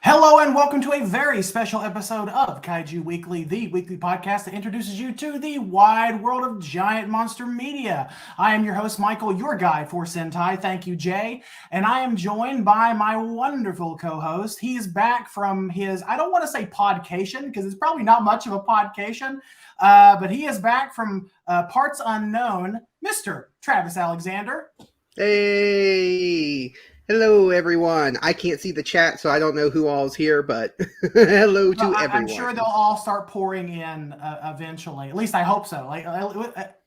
Hello and welcome to a very special episode of Kaiju Weekly, the weekly podcast that introduces you to the wide world of giant monster media. I am your host, Michael, your guide for Sentai. Thank you, Jay. And I am joined by my wonderful co-host. He is back from his, I don't want to say podcation, because it's probably not much of a podcation, but he is back from parts unknown, Mr. Travis Alexander. Hey! Hello, everyone. I can't see the chat, so I don't know who all's here, but hello to everyone. I'm sure they'll all start pouring in eventually. At least I hope so.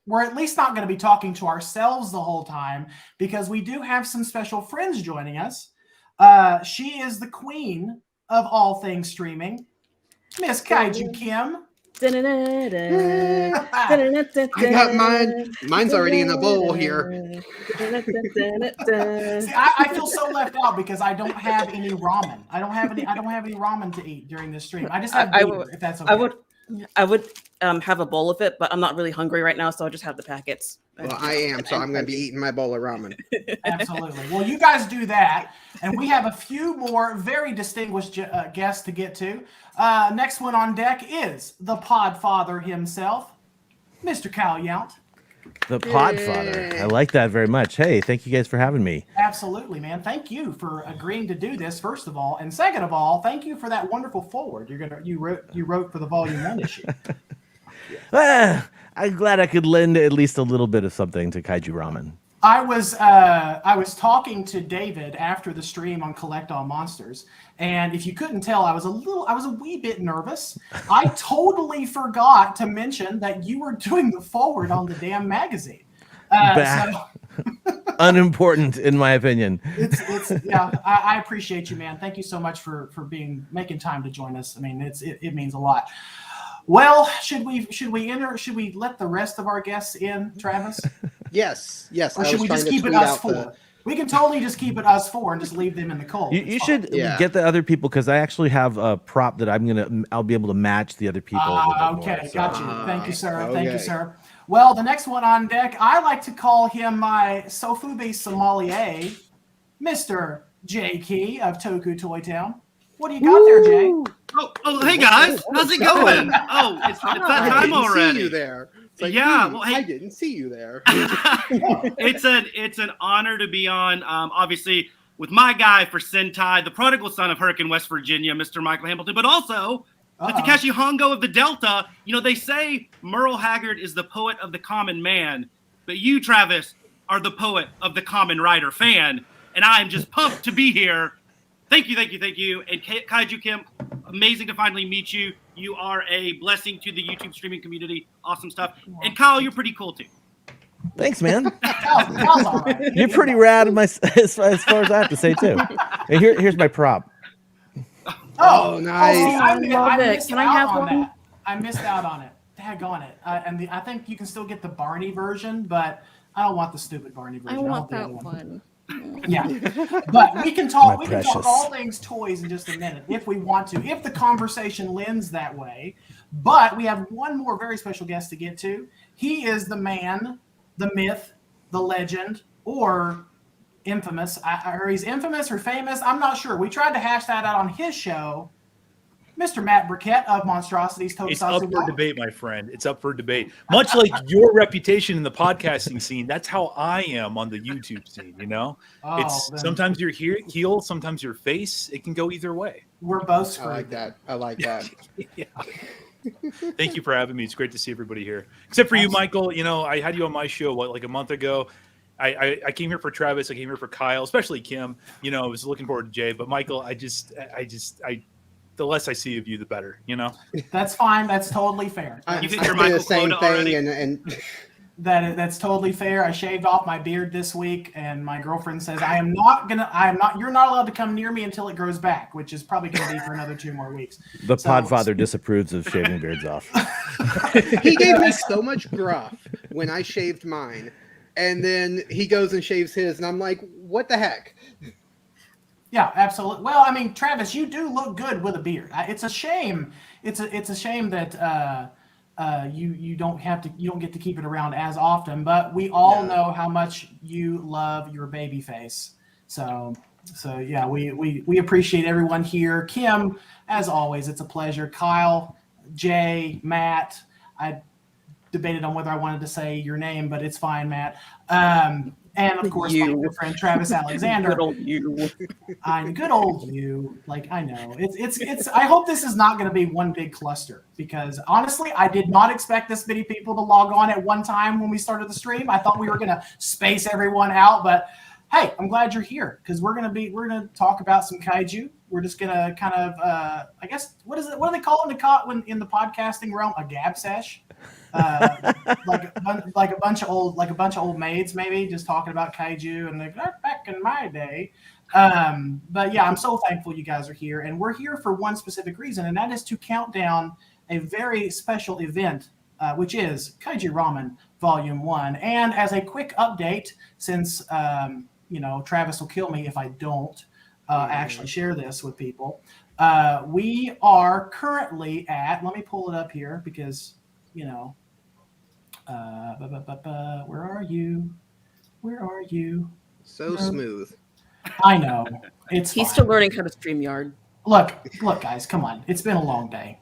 We're at least not going to be talking to ourselves the whole time because we do have some special friends joining us. She is the queen of all things streaming, Miss Kaiju Kim. I got mine. Mine's already in the bowl here. See, I feel so left out because I don't have any ramen. I don't have any ramen to eat during this stream. I just have beer, if that's okay. I would have a bowl of it, but I'm not really hungry right now, so I'll just have the packets. Well, I am, so I'm going to be eating my bowl of ramen. Absolutely. Well, you guys do that, and we have a few more very distinguished guests to get to. Next one on deck is the Podfather himself, Mr. Kyle Yount. The Podfather. I like that very much. Hey, thank you guys for having me. Absolutely, man. Thank you for agreeing to do this, first of all, and second of all, thank you for that wonderful foreword you wrote for the Volume 1 issue. I'm glad I could lend at least a little bit of something to Kaiju Ramen. I was talking to David after the stream on Collect All Monsters, and if you couldn't tell, I was a wee bit nervous. I totally forgot to mention that you were doing the forward on the damn magazine. Unimportant, in my opinion. I appreciate you, man. Thank you so much for making time to join us. I mean, it means a lot. Well, should we let the rest of our guests in, Travis? Yes. Or should we just keep it us four? We can totally just keep it us four and just leave them in the cold. You should get the other people because I actually have a prop that I'll be able to match the other people. Okay, got you. Thank you, sir. Okay. Thank you, sir. Well, the next one on deck, I like to call him my Sofubi sommelier, Mr. J Key of Toku Toy Town. What do you got there, Jay? Oh, hey guys, how's it going? Oh, it's that time already. See you there. Like, yeah, well, hey, I didn't see you there. it's an honor to be on. Obviously, with my guy for Sentai, the prodigal son of Hurricane, West Virginia, Mr. Michael Hamilton, but also the Takeshi Hongo of the Delta. You know, they say Merle Haggard is the poet of the common man, but you, Travis, are the poet of the common writer fan, and I am just pumped to be here. Thank you. And Kaiju Kim, amazing to finally meet you. You are a blessing to the YouTube streaming community. Awesome stuff. And Kyle, you're pretty cool too. Thanks, man. You're pretty rad as far as I have to say too. And here's my prop. Oh, nice. I missed out on that. I missed out on it. Daggone it. I think you can still get the Barney version, but I don't want the stupid Barney version. I want that one. Yeah, but we can talk all things toys in just a minute if we want to, if the conversation lends that way. But we have one more very special guest to get to. He is the man, the myth, the legend, or infamous. Or he's infamous or famous. I'm not sure. We tried to hash that out on his show. Mr. Matt Burkett of Monstrosities Tokusatsu. It's up for debate, my friend. It's up for debate. Much like your reputation in the podcasting scene, that's how I am on the YouTube scene, you know? Sometimes you're heel, sometimes your face. It can go either way. We're both screwed. I like that. Yeah. Thank you for having me. It's great to see everybody here. Except for you, Michael. You know, I had you on my show, like a month ago. I came here for Travis. I came here for Kyle, especially Kim. You know, I was looking forward to Jay. But Michael, the less I see of you, the better, you know? That's fine. That's totally fair. You think your Michael quota already? And that's totally fair. I shaved off my beard this week, and my girlfriend says you're not allowed to come near me until it grows back, which is probably going to be for another 2 more weeks. The Podfather disapproves of shaving beards off. He gave me so much gruff when I shaved mine, and then he goes and shaves his, and I'm like, what the heck? Yeah, absolutely. Well, I mean, Travis, you do look good with a beard. It's a shame. It's a shame that you don't get to keep it around as often. But we all know how much you love your baby face. So So yeah, we appreciate everyone here. Kim, as always, it's a pleasure. Kyle, Jay, Matt. I debated on whether I wanted to say your name, but it's fine, Matt. And of course, my good friend Travis Alexander. Good old you. Good old you. Like, I know it's. I hope this is not going to be one big cluster, because honestly, I did not expect this many people to log on at one time when we started the stream. I thought we were going to space everyone out, but hey, I'm glad you're here, because we're going to talk about some kaiju. We're just going to kind of, I guess, what do they call it in the podcasting realm? A gab sesh. like a bunch of old maids, maybe just talking about kaiju and like back in my day. But yeah, I'm so thankful you guys are here, and we're here for one specific reason, and that is to count down a very special event, which is Kaiju Ramen Volume 1. And as a quick update, since Travis will kill me if I don't actually share this with people, we are currently at, let me pull it up here, because where are you? So smooth. I know. He's still learning how to StreamYard. Look, guys, come on. It's been a long day.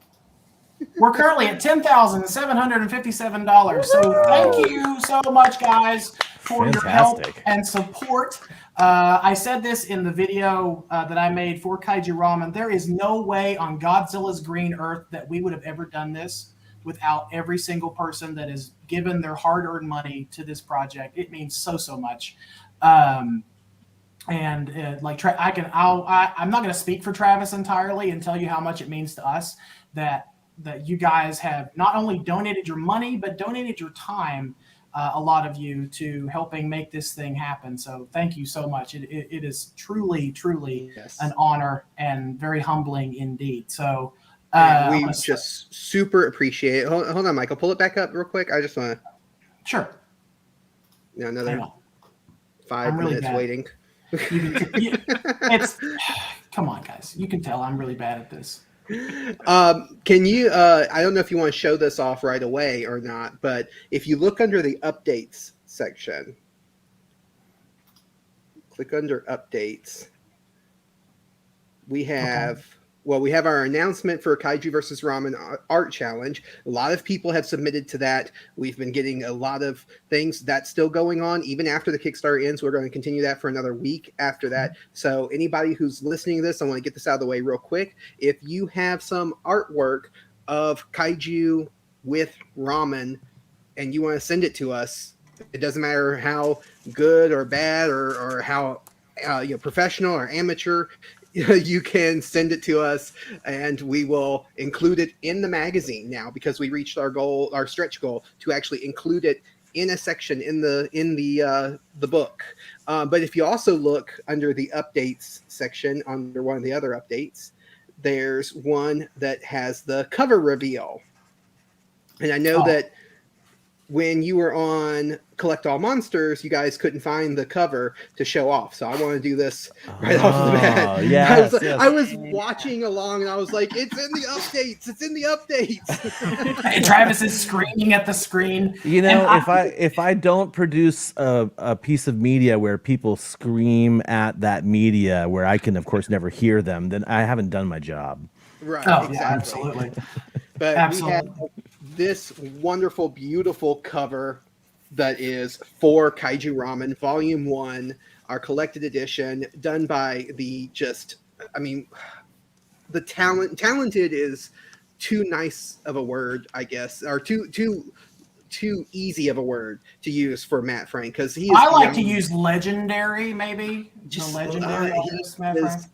We're currently at $10,757. So thank you so much, guys, for your help and support. I said this in the video that I made for Kaiju Ramen. There is no way on Godzilla's green earth that we would have ever done this without every single person that has given their hard-earned money to this project. It means so much. I'm not going to speak for Travis entirely and tell you how much it means to us that you guys have not only donated your money, but donated your time, a lot of you, to helping make this thing happen. So thank you so much. It is truly an honor and very humbling indeed. So we just super appreciate it. Hold on, Michael. Pull it back up real quick. I just want to. Sure. Another 5 minutes waiting. Come on, guys. You can tell I'm really bad at this. Can you? I don't know if you want to show this off right away or not, but if you look under the updates section, click under updates. We have. Okay. Well, we have our announcement for Kaiju versus Ramen Art Challenge. A lot of people have submitted to that. We've been getting a lot of things. That's still going on. Even after the Kickstarter ends, we're going to continue that for another week after that. So anybody who's listening to this, I want to get this out of the way real quick. If you have some artwork of Kaiju with ramen and you want to send it to us, it doesn't matter how good or bad or how professional or amateur, you can send it to us and we will include it in the magazine now, because we reached our stretch goal to actually include it in a section in the book. But if you also look under the updates section, under one of the other updates, there's one that has the cover reveal. And I know that when you were on Collect All Monsters, you guys couldn't find the cover to show off. So I want to do this right off the bat. Yes, I was watching along and I was like, it's in the updates. It's in the updates. And Travis is screaming at the screen. If I don't produce a piece of media where people scream at that media, where I can, of course, never hear them, then I haven't done my job. Right. Oh, exactly. yeah, absolutely. But absolutely. We have this wonderful, beautiful cover that is for Kaiju Ramen Volume 1, our collected edition, done by the talented is too nice of a word, I guess, or too easy of a word to use for Matt Frank, because I like to use legendary, maybe. Just legendary. Matt Frank.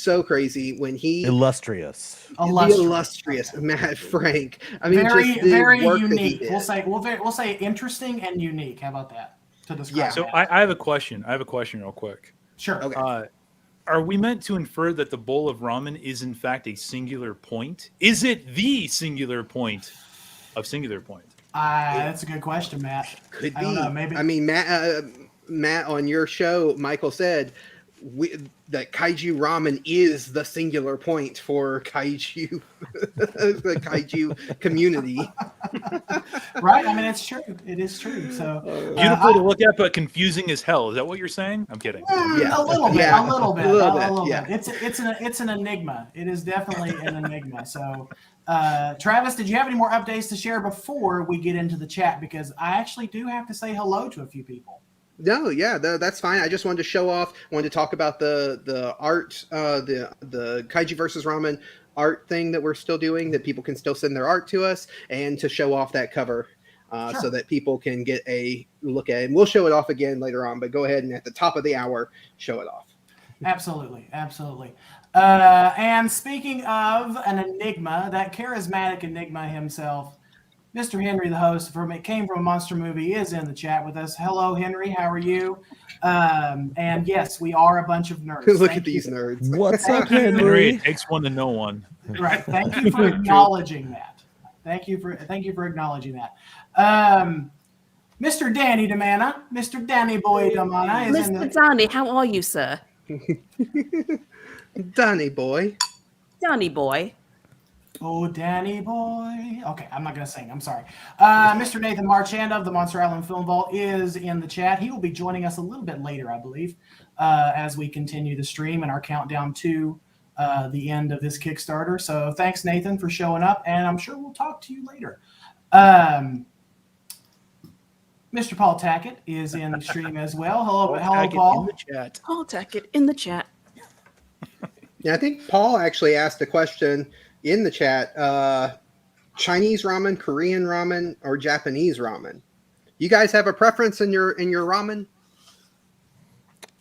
So crazy when he illustrious Matt Frank. I mean, very unique. We'll say interesting and unique. How about that to describe? Yeah. So I have a question. Real quick. Sure. Okay. Are we meant to infer that the bowl of ramen is in fact a singular point? Is it the singular point of singular point? That's a good question, Matt. Could be. I don't know, maybe. I mean, Matt, on your show, Michael said, that Kaiju Ramen is the singular point for Kaiju, the Kaiju community. Right? I mean, it's true. It is true. So Beautiful to look at, but confusing as hell. Is that what you're saying? I'm kidding. Yeah. A little bit. Yeah. A little bit. A little bit, bit. It's an enigma. It is definitely an enigma. So, Travis, did you have any more updates to share before we get into the chat? Because I actually do have to say hello to a few people. No, yeah, that's fine. I just wanted to show off. Wanted to talk about the art, the Kaiju versus Ramen art thing that we're still doing. That people can still send their art to us, and to show off that cover, Sure. so that people can get a look at it. And we'll show it off again later on. But go ahead and at the top of the hour, show it off. Absolutely, absolutely. And speaking of an enigma, that charismatic enigma himself, Mr. Henry, the host from It Came From a Monster Movie, is in the chat with us. Hello, Henry. How are you? And yes, we are a bunch of nerds. Look Thank at these you. nerds. What's up, Henry, Henry? it takes one to know one. Right. Thank you for acknowledging that. Thank you for acknowledging that. Mr. Danny Damana, Mr. Danny Boy Damana is in Mr. the Donny, how are you, sir? Donny boy. Donny boy. Oh, Danny boy. Okay, I'm not going to sing. I'm sorry. Mr. Nathan Marchand of the Monster Island Film Vault is in the chat. He will be joining us a little bit later, I believe, as we continue the stream and our countdown to the end of this Kickstarter. So thanks, Nathan, for showing up, and I'm sure we'll talk to you later. Mr. Paul Tackett is in the stream as well. Hello, Paul. In the chat. Paul Tackett in the chat. Yeah, I think Paul actually asked a question in the chat. Chinese ramen, Korean ramen, or Japanese ramen? You guys have a preference in your ramen?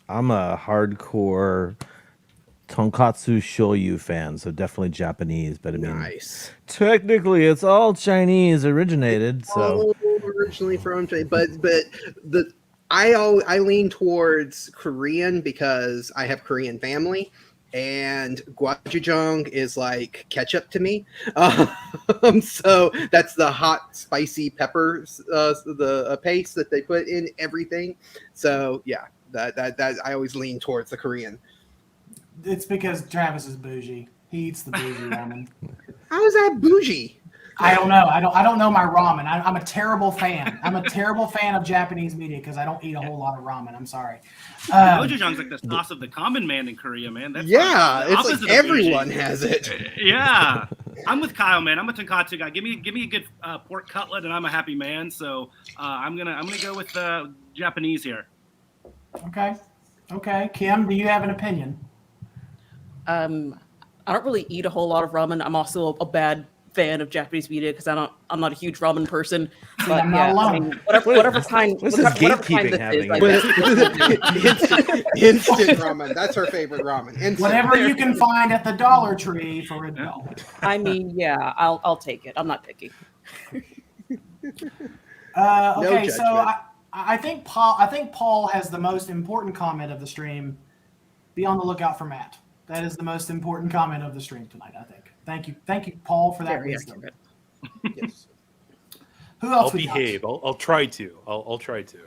I'm a hardcore tonkatsu shoyu fan, so definitely Japanese. But I mean, Nice. technically, it's all Chinese originated. So Originally from China, but I lean towards Korean because I have Korean family, and gochujang is like ketchup to me. So that's the hot, spicy peppers, the paste that they put in everything. So yeah, that I always lean towards the Korean. It's because Travis is bougie. He eats the bougie ramen. How is that bougie? I don't know. I don't know my ramen. I'm a terrible fan. I'm a terrible fan of Japanese media because I don't eat a whole lot of ramen. I'm sorry. Gochujang's like the sauce of the common man in Korea, man. That's Yeah, the it's opposite like of everyone bougie. has it. Yeah, I'm with Kyle, man. I'm a tonkatsu guy. Give me a good pork cutlet, and I'm a happy man. So I'm gonna go with Japanese here. Okay. Kim, do you have an opinion? I don't really eat a whole lot of ramen. I'm also a bad fan of Japanese media because I'm not a huge ramen person. But I'm not alone. Whatever kind. What's this whatever kind gatekeeping this is, happening I guess. Instant ramen. That's her favorite ramen. Instant. Whatever you can find at the Dollar Tree for a dollar. I mean, yeah, I'll take it. I'm not picky. Okay, so judgment. I think Paul has the most important comment of the stream. Be on the lookout for Matt. That is the most important comment of the stream tonight, I think. Thank you, Paul, for that Very wisdom. accurate. Yes. Who else? I'll behave. I'll try to. I'll try to.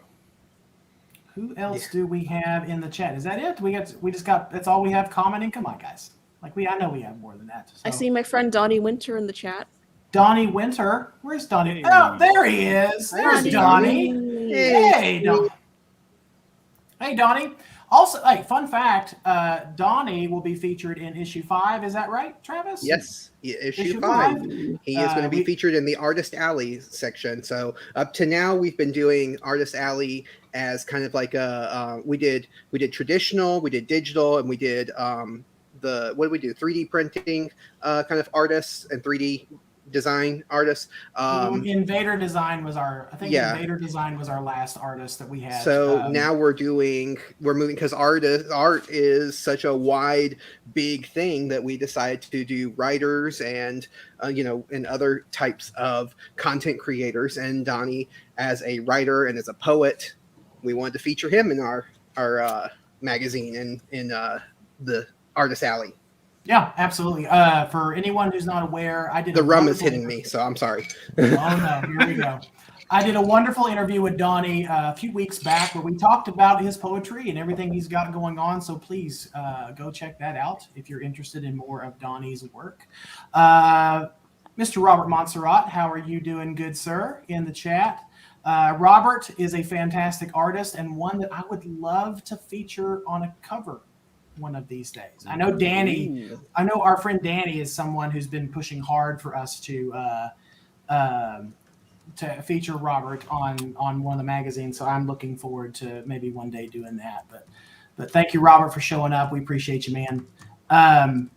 Who else do we have in the chat? Is that it? We just got. That's all we have commenting. Come on, guys. I know we have more than that. So. I see my friend Donnie Winter in the chat. Donnie Winter. Where's Donnie? Hey. Oh, there he is. There's Donnie. Hey, Donnie. Hey, Donnie. Also, hey, fun fact, Donnie will be featured in issue 5. Is that right, Travis? Yes, issue Issue 5. five. He is going to be featured in the Artist Alley section. So up to now, we've been doing Artist Alley as kind of like we did traditional, we did digital, and we did what did we do? 3D printing kind of artists and 3D design artists. Invader Design was Invader Design was our last artist that we had. So now we're moving because art is such a wide, big thing that we decided to do writers and and other types of content creators. And Donnie, as a writer and as a poet, we wanted to feature him in our magazine in the Artist Alley. Yeah, absolutely. For anyone who's not aware, I did The rum is hitting me, so I'm sorry. Oh no, here we go. I did a wonderful interview with Donnie a few weeks back where we talked about his poetry and everything he's got going on. So please go check that out if you're interested in more of Donnie's work. Mr. Robert Montserrat, how are you doing, good sir, in the chat? Robert is a fantastic artist and one that I would love to feature on a cover one of these days. I know Danny, I know our friend Danny is someone who's been pushing hard for us to feature Robert on one of the magazines. So I'm looking forward to maybe one day doing that. But thank you, Robert, for showing up. We appreciate you, man.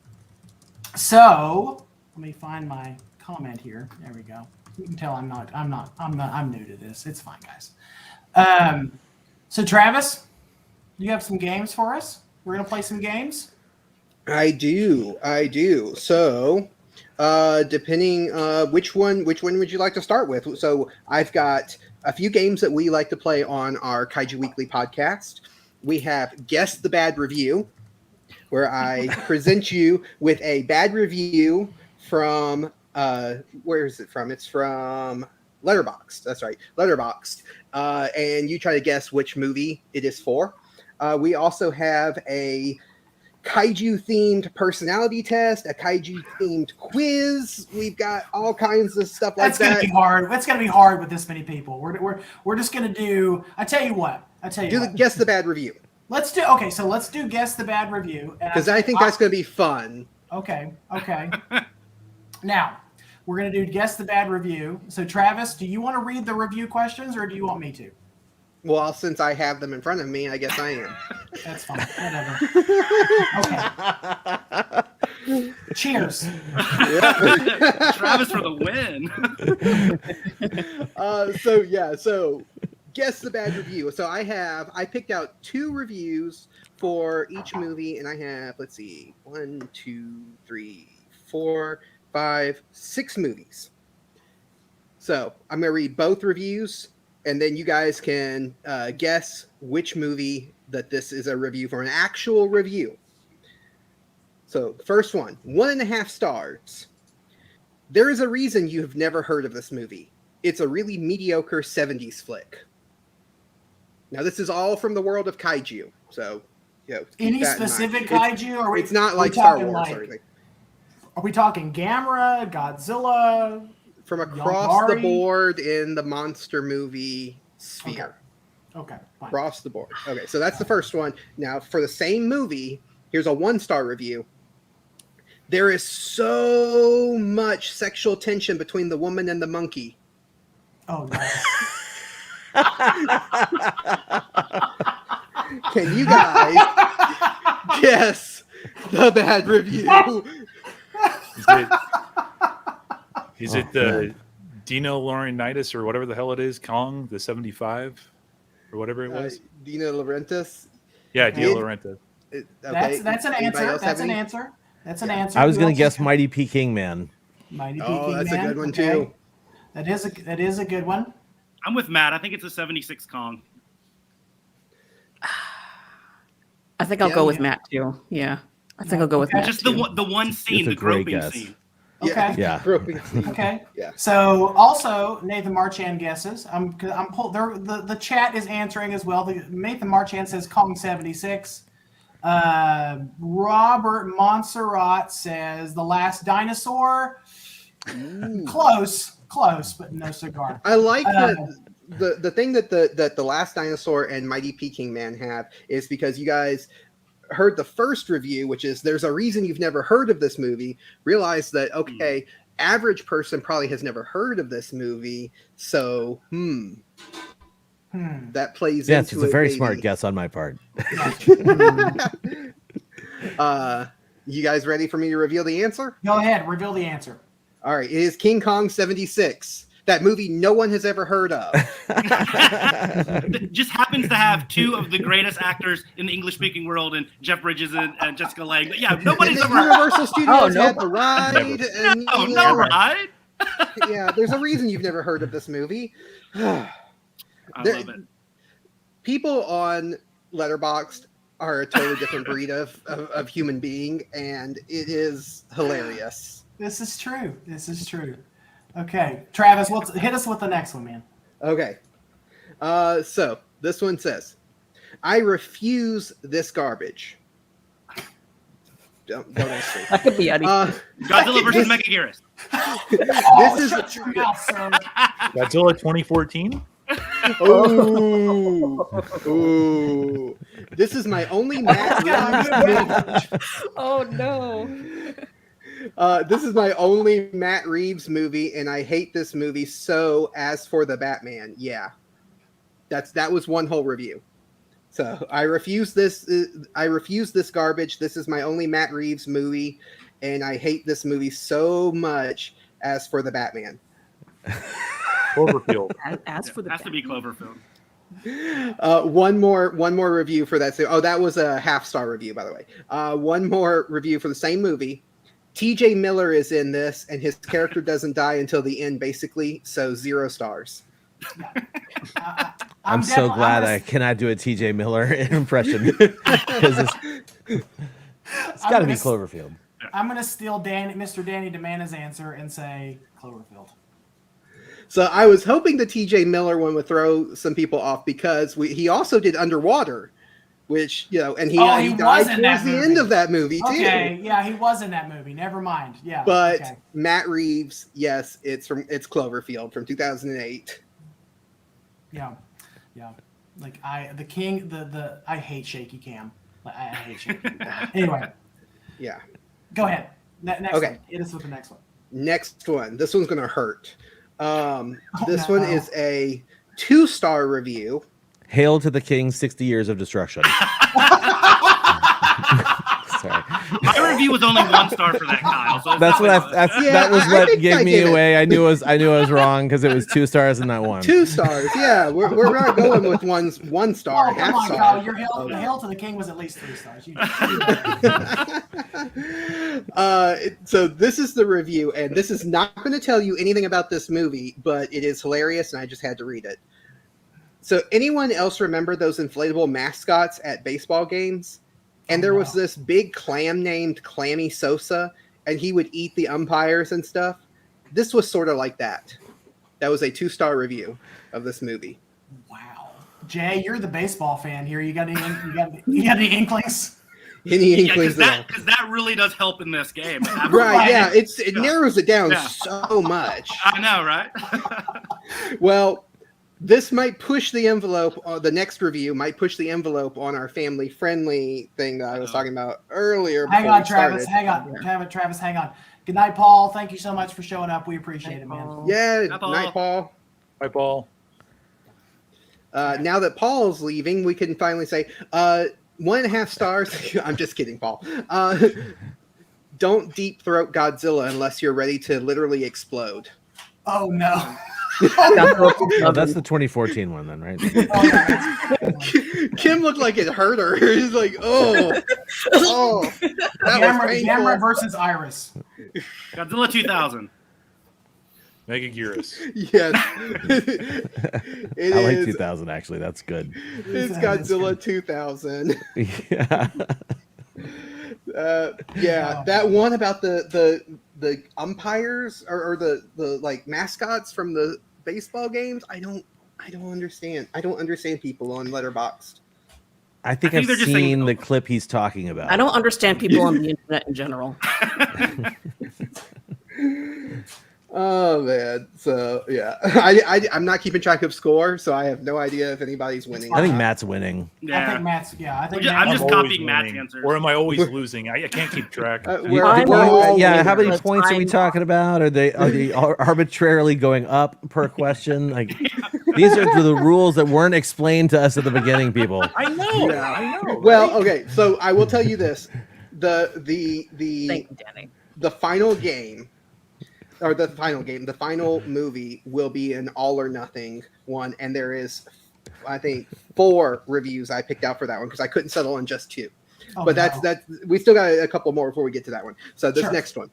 So let me find my comment here. There we go. You can tell I'm new to this. It's fine, guys. So Travis, you have some games for us? We're gonna play some games. I do. So, depending which one would you like to start with? So, I've got a few games that we like to play on our Kaiju Weekly podcast. We have Guess the Bad Review, where I present you with a bad review from where is it from? It's from Letterboxd. That's right, Letterboxd. And you try to guess which movie it is for. We also have a kaiju-themed personality test, a kaiju-themed quiz. We've got all kinds of stuff like that. That's gonna be hard. That's gonna be hard with this many people. We're just gonna do. I tell you what. Guess the bad review. Let's do Guess the Bad Review. Because I think that's gonna be fun. Okay. Now we're gonna do Guess the Bad Review. So Travis, do you want to read the review questions or do you want me to? Well, since I have them in front of me, I guess I am. That's fine. Whatever. Okay. Cheers. Travis for the win. So Guess the Bad Review. So I picked out 2 reviews for each movie, and I have, 1, 2, 3, 4, 5, 6 movies. So I'm going to read both reviews, and then you guys can guess which movie that this is a review for, an actual review. So first one, 1.5 stars. There is a reason you have never heard of this movie. It's a really mediocre 70s flick. Now this is all from the world of kaiju. So, any specific kaiju? Or it's not like Star Wars or anything. Are we talking Gamera, Godzilla? From across the board in the monster movie sphere. Okay, fine. Across the board. Okay, so that's the first one. Now, for the same movie, here's a 1-star review. There is so much sexual tension between the woman and the monkey. Oh, no. Can you guys guess the bad review? Is it the Dino Laurentiis or whatever the hell it is, Kong, the 75 or whatever it was? Dino Laurentiis? Yeah, Dino Laurentiis. Okay. That's an answer. That's an answer. I was going to guess Mighty P. King Man. Mighty P. King that's Man. a good one, too. That is a good one. I'm with Matt. I think it's a 76 Kong. I think I'll go with Matt too. Yeah, I think I'll go with Matt. Just too. the one scene, the groping scene. Okay. Yeah. Okay. Yeah. So also Nathan Marchand guesses. The chat is answering as well. Nathan Marchand says Kong 76. Robert Montserrat says The Last Dinosaur. Close, but no cigar. I like the thing that the Last Dinosaur and Mighty Peking Man have is because you guys heard the first review, which is there's a reason you've never heard of this movie. Realize that average person probably has never heard of this movie, so that plays yes, into it's a very maybe. smart guess on my part. You guys ready for me to reveal the answer? Go ahead, reveal the answer. All right, it is King Kong 76. That movie no one has ever heard of. It just happens to have 2 of the greatest actors in the English-speaking world, and Jeff Bridges and Jessica Lange. But yeah, nobody's ever. Universal Studios had the ride. No ride. Yeah, there's a reason you've never heard of this movie. I love it. People on Letterboxd are a totally different breed of human being, and it is hilarious. This is true. Okay, Travis, hit us with the next one, man. Okay. So this one says, I refuse this garbage. Don't answer. That could be anything. Godzilla versus Megaguirus. This is shut your mouth, sir. Godzilla 2014. Ooh. This is my only Matt Reeves movie. Oh no. This is my only Matt Reeves movie, and I hate this movie. So, as for the Batman, yeah, that was one whole review. So I refuse this. I refuse this garbage. This is my only Matt Reeves movie, and I hate this movie so much. As for the Batman. Cloverfield. As for the Has to be Cloverfield. One more review for that. Oh, that was a half-star review, by the way. One more review for the same movie. TJ Miller is in this, and his character doesn't die until the end, basically. So 0 stars. I'm so glad I cannot do a TJ Miller impression because it's got to be Cloverfield. I'm going to steal Mr. Danny DeMana's answer and say Cloverfield. So I was hoping the TJ Miller one would throw some people off because he also did Underwater, which, and he died towards the end of that movie too. Okay, yeah, he was in that movie. Never mind. Yeah. But okay. Matt Reeves, yes, it's Cloverfield from 2008. Yeah. Like I hate shaky cam. I hate shaky cam. Anyway. Yeah. Go ahead. Next Okay. one. Hit us with the next one. Next one. This one's gonna hurt. This one is a 2-star review. Hail to the King, 60 Years of Destruction. Sorry. My review was only 1 star for that, Kyle. So That was what think gave I me get it. away. I knew I was wrong because it was 2 stars and not 1. 2 stars. Yeah, we're not going with 1 star, Oh, come half on, star. Kyle. Your hail to the king was at least 3 stars. So this is the review, and this is not going to tell you anything about this movie, but it is hilarious, and I just had to read it. So anyone else remember those inflatable mascots at baseball games? And there was this big clam named Clammy Sosa, and he would eat the umpires and stuff. This was sort of like that. That was a 2-star review of this movie. Wow. Jay, you're the baseball fan here. You got any inklings? Any inklings? Because that really does help in this game. Right, yeah. It narrows it down so much. I know, right? Well, this might push the envelope. The next review might push the envelope on our family-friendly thing that I was talking about earlier. Hang on, Travis. Hang on. Travis, hang on. Good night, Paul. Thank you so much for showing up. We appreciate it, man. Yeah, Hi, Paul. night, Paul. Hi, Paul. Now that Paul's leaving, we can finally say 1.5 stars. I'm just kidding, Paul. Don't deep throat Godzilla unless you're ready to literally explode. Oh, no. Oh, that's the 2014 one then, right? Kim looked like it hurt her. He's like, that was painful. Gamera versus Iris. Godzilla 2000. Megaguirus. Yes. I like 2000 actually. That's good. It's Godzilla 2000. Yeah. That one about the umpires or the like mascots from the baseball games. I don't understand. I don't understand people on Letterboxd. I think I've seen the clip he's talking about. I don't understand people on the internet in general. Oh man, so yeah, I'm not keeping track of score, so I have no idea if anybody's winning. I think Matt's winning. I think Matt's. Yeah, I think I'm just copying winning. Matt's answers. Or am I always losing? I can't keep track. We're all Yeah, how winning. many points are we talking about? Are they arbitrarily going up per question? Like these are the rules that weren't explained to us at the beginning, people. I know. Well, okay, so I will tell you this: the Thank you, Danny. the final game. Or the final movie will be an all or nothing one, and there is, I think, 4 reviews I picked out for that one because I couldn't settle on just 2. But that's we still got a couple more before we get to that one. So this next one,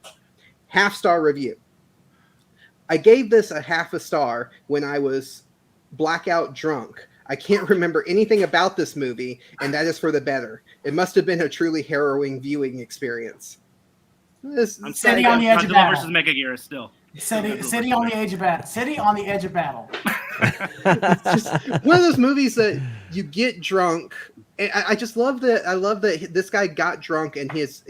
1/2-star review. I gave this a 1/2 star when I was blackout drunk. I can't remember anything about this movie, and that is for the better. It must have been a truly harrowing viewing experience. I'm standing on the edge of Godzilla battle. versus Megaguirus still. City on the edge of battle. City on the edge of battle. It's just one of those movies that you get drunk. And I just love that. I love that this guy got drunk and his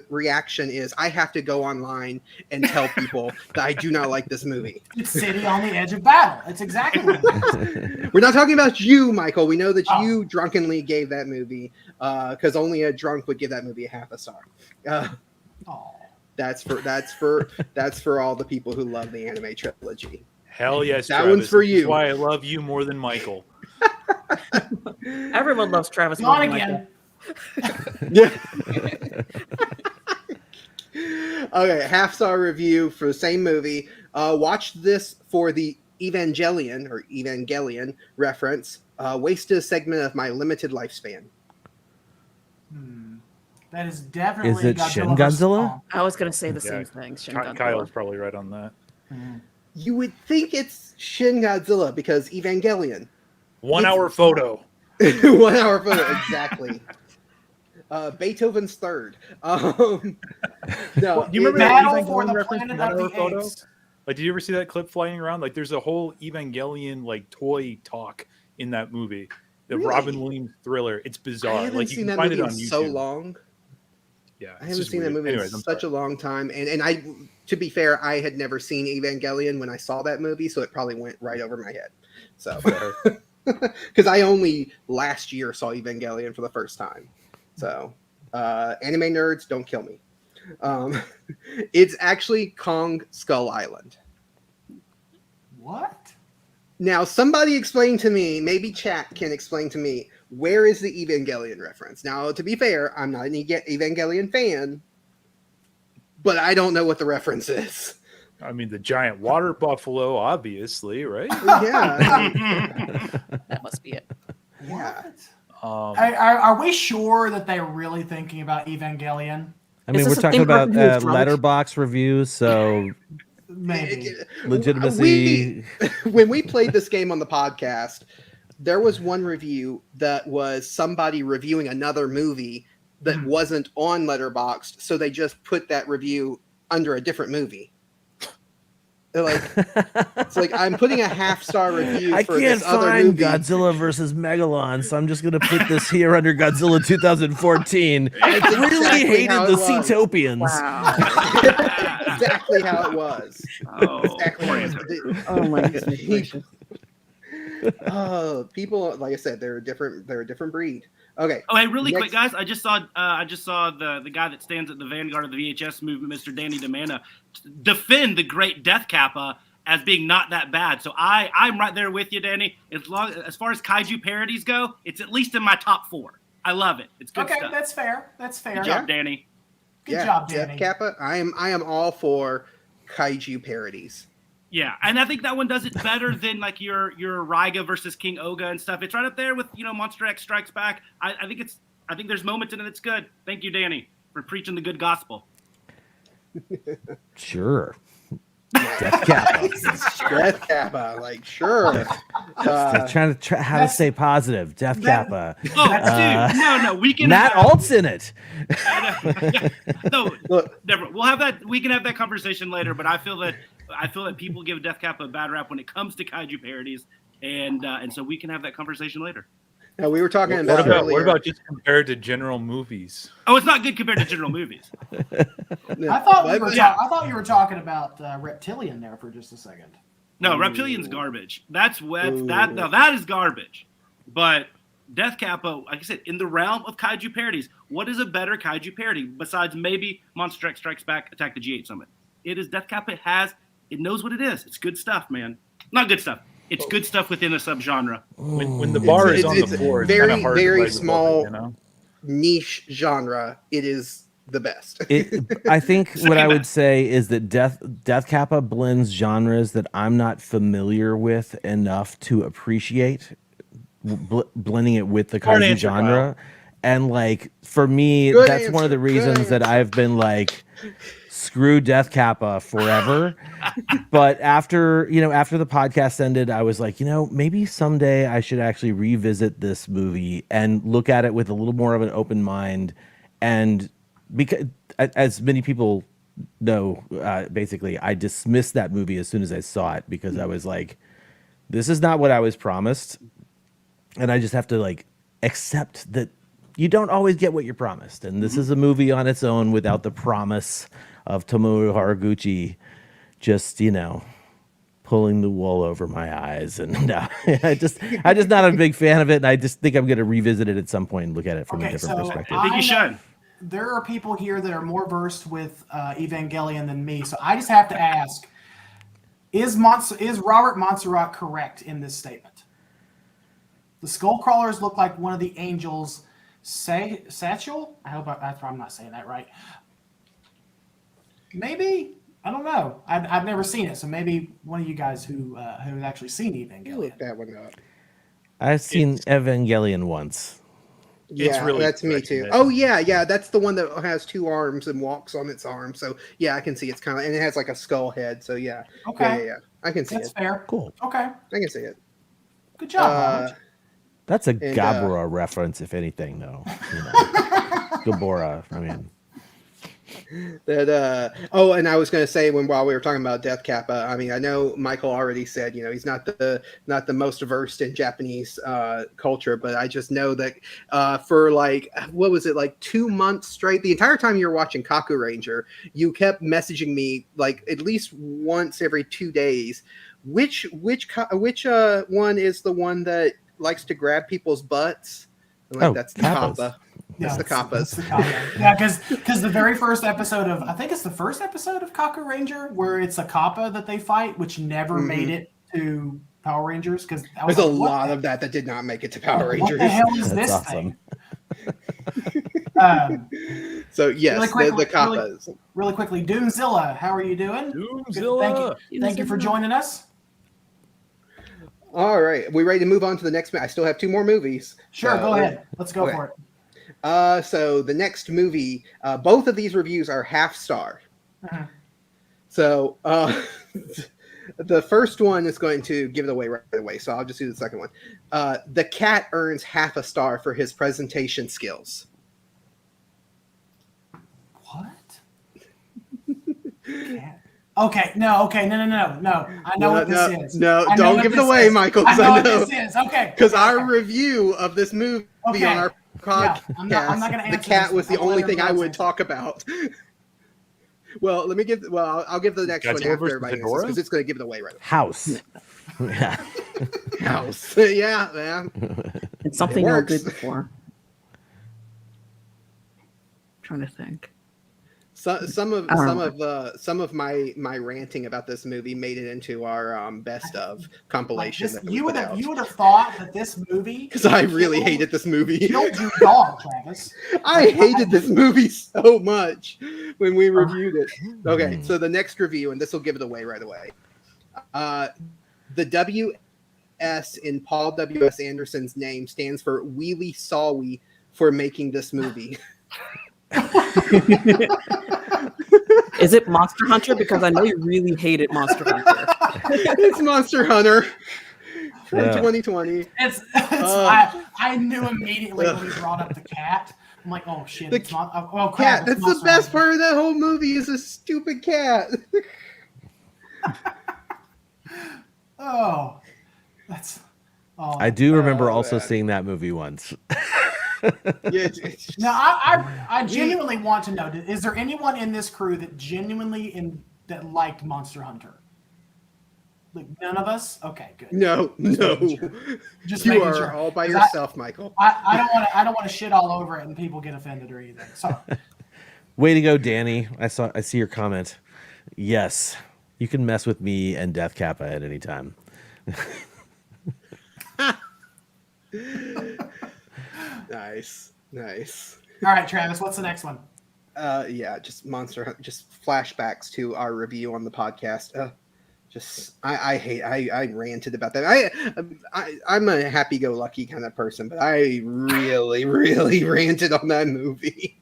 reaction is, I have to go online and tell people that I do not like this movie. It's City on the edge of battle. That's exactly what it is. We're not talking about you, Michael. We know that you drunkenly gave that movie because only a drunk would give that movie a half a star. That's for all the people who love the anime trilogy. Hell yes, that Travis. one's for This you. is why I love you more than Michael. Everyone loves Travis. Not more than again. Michael. Okay, half-star review for the same movie. Watch this for the Evangelion reference. Wasted a segment of my limited lifespan. That is definitely. Is it Shin Godzilla? I was gonna say the same thing. Shin Godzilla. Kyle's probably right on that. You would think it's Shin Godzilla because Evangelion. 1 hour photo. 1 hour photo, exactly. Beethoven's Third. No, Do you remember Battle that for Evangelion the reference Planet from 1 of hour the photo? Apes. Like, did you ever see that clip flying around? Like, there's a whole Evangelion like toy talk in that movie, the Really? Robin Williams thriller. It's bizarre. I haven't Like, you seen can that find movie it on in YouTube. so long. Yeah, I haven't seen that movie in such a long time, and I, to be fair, I had never seen Evangelion when I saw that movie, so it probably went right over my head. So, because I only last year saw Evangelion for the first time. So, anime nerds, don't kill me. It's actually Kong Skull Island. What? Now, somebody explain to me, maybe chat can explain to me, where is the Evangelion reference? Now, to be fair, I'm not an Evangelion fan, but I don't know what the reference is. I mean, the giant water buffalo, obviously, right? Yeah. That must be it. Yeah. Are we sure that they're really thinking about Evangelion? I mean, Is we're this talking an about in-person who's drunk? letterbox reviews, so Maybe. legitimacy. When we played this game on the podcast, there was one review that was somebody reviewing another movie that wasn't on Letterboxd, so they just put that review under a different movie. They're like, it's like, I'm putting a half-star review I for can't this other find movie. Godzilla versus Megalon, so I'm just gonna put this here under Godzilla 2014. It's Really exactly hated how the it was. Seatopians. Wow. Exactly how it was. Oh, Exactly how it was. Oh my goodness. Oh, people, like I said, they're a different breed. Okay. Oh, hey, really quick, Next- guys! I just saw the guy that stands at the vanguard of the VHS movement, Mr. Danny DeManna, defend the Great Death Kappa as being not that bad. So I'm right there with you, Danny. As far as kaiju parodies go, it's at least in my top 4. I love it. It's good Okay, stuff. that's fair. That's fair. Good job, Danny. Good job, Death Danny. Kappa. I am all for kaiju parodies. Yeah, and I think that one does it better than like your Raiga versus King Oga and stuff. It's right up there with Monster X Strikes Back. I think there's moments in it that's good. Thank you, Danny, for preaching the good gospel. Sure. Death Kappa. Death Kappa, like sure. Trying to how to stay positive. Death Kappa. Oh, dude, no, we can. Matt Alt's in it. No, Look. never. We'll have that. We can have that conversation later. But I feel that people give Death Kappa a bad rap when it comes to kaiju parodies, and so we can have that conversation later. Now we were talking What about about earlier. what about just compared to general movies? Oh, it's not good compared to general movies. I thought you were talking about Reptilian there for just a second. No, Reptilian's garbage. That is garbage. But Death Kappa, like I said, in the realm of kaiju parodies, what is a better kaiju parody besides maybe Monster X Strikes Back, Attack the G8 Summit? It is Death Kappa. It knows what it is. It's good stuff, man. Not good stuff. It's good stuff within a subgenre. When the bar is on the floor, it's very, kind of hard to very rise above small- it, niche genre. It is the best. I think what I would say is that Death Kappa blends genres that I'm not familiar with enough to appreciate, blending it with the Hard kaiju answer, genre. And like for me, Good that's one of the answer, good reasons that I've been like, screw Death Kappa forever. But after the podcast ended, I was like, maybe someday I should actually revisit this movie and look at it with a little more of an open mind. And because as many people no, basically, I dismissed that movie as soon as I saw it because I was like, this is not what I was promised. And I just have to like accept that you don't always get what you're promised. And this is a movie on its own without the promise of Tomoe Haraguchi just, pulling the wool over my eyes. And I just not a big fan of it. And I just think I'm going to revisit it at some point and look at it from a different perspective. I think you should. There are people here that are more versed with Evangelion than me. So I just have to ask, is Robert Montserrat correct in this statement? The skull crawlers look like one of the angels. Satchel? I hope I'm not saying that right. Maybe? I don't know. I've never seen it, so maybe one of you guys who has actually seen Evangelion. Look that one up. I've seen Evangelion once. Yeah, really that's me too. Oh yeah, that's the one that has two arms and walks on its arms. So yeah, I can see it's kind of, and it has like a skull head. So yeah, Okay. yeah, I can see That's it. fair. Cool. Okay. I can see it. Good job, Robert. That's a And, Gabora reference, if anything, though. Gabora, I mean. And I was going to say while we were talking about Death Kappa, I mean, I know Michael already said, he's not the most versed in Japanese culture, but I just know that for like, what was it, like 2 months straight, the entire time you were watching Kaku Ranger, you kept messaging me like at least once every 2 days. Which one is the one that likes to grab people's butts? I'm like, that's the Kappas. Kappa. That's the Kappas. Yeah, because the very first episode of, I think it's the first episode of Kaku Ranger, where it's a Kappa that they fight, which never made it to Power Rangers. Because there's a lot of that did not make it to Power Rangers. What the hell is That's this awesome. thing? So yes, Really quickly, the Kappas. Really quickly, Doomzilla, how are you doing? Doomzilla. Thank you for joining us. All right, we ready to move on to the next? I still have 2 more movies. Sure, go ahead. Let's go okay. for it. So the next movie, both of these reviews are half star. So the first one is going to give it away right away. So I'll just do the second one. The cat earns half a star for his presentation skills. What? Cat? Okay, no. I know what this is. No, don't give it away, Michael. I know what this is. Okay. Because our review of this movie on our podcast, I'm not going to answer the cat this was one. the only thing I would answer. talk about. Well, I'll give the next one Godzilla after versus everybody Ghidorah? because it's going to give it away right away. House. Yeah. House. yeah. It's something It I works. did before. Trying to think. Some of my ranting about this movie made it into our best of compilation. Like you would have thought that this movie, because I really hated this movie. Killed your dog, Travis. I hated this movie so much when we reviewed it. Okay, so the next review, and this will give it away right away. The W.S. in Paul W.S. Anderson's name stands for Wheelie Sawy for making this movie. Is it Monster Hunter? Because I know you really hated Monster Hunter. It's Monster Hunter from 2020. I knew immediately when he brought up the cat. I'm like, oh shit, it's not. Oh crap! Cat. That's the best part of that whole movie is a stupid cat. Oh, that's. Oh. I do remember also seeing that movie once. Yeah, Now, I genuinely want to know: is there anyone in this crew that genuinely that liked Monster Hunter? Like none of us? Okay, good. No. Just You making are sure. all by 'Cause yourself, Michael. I don't want to shit all over it and people get offended or anything. So, Way to go, Danny. I see your comment. Yes, you can mess with me and Death Kappa at any time. Nice. all right, Travis, what's the next one? Just just flashbacks to our review on the podcast. I ranted about that. I'm a happy-go-lucky kind of person, but I really ranted on that movie.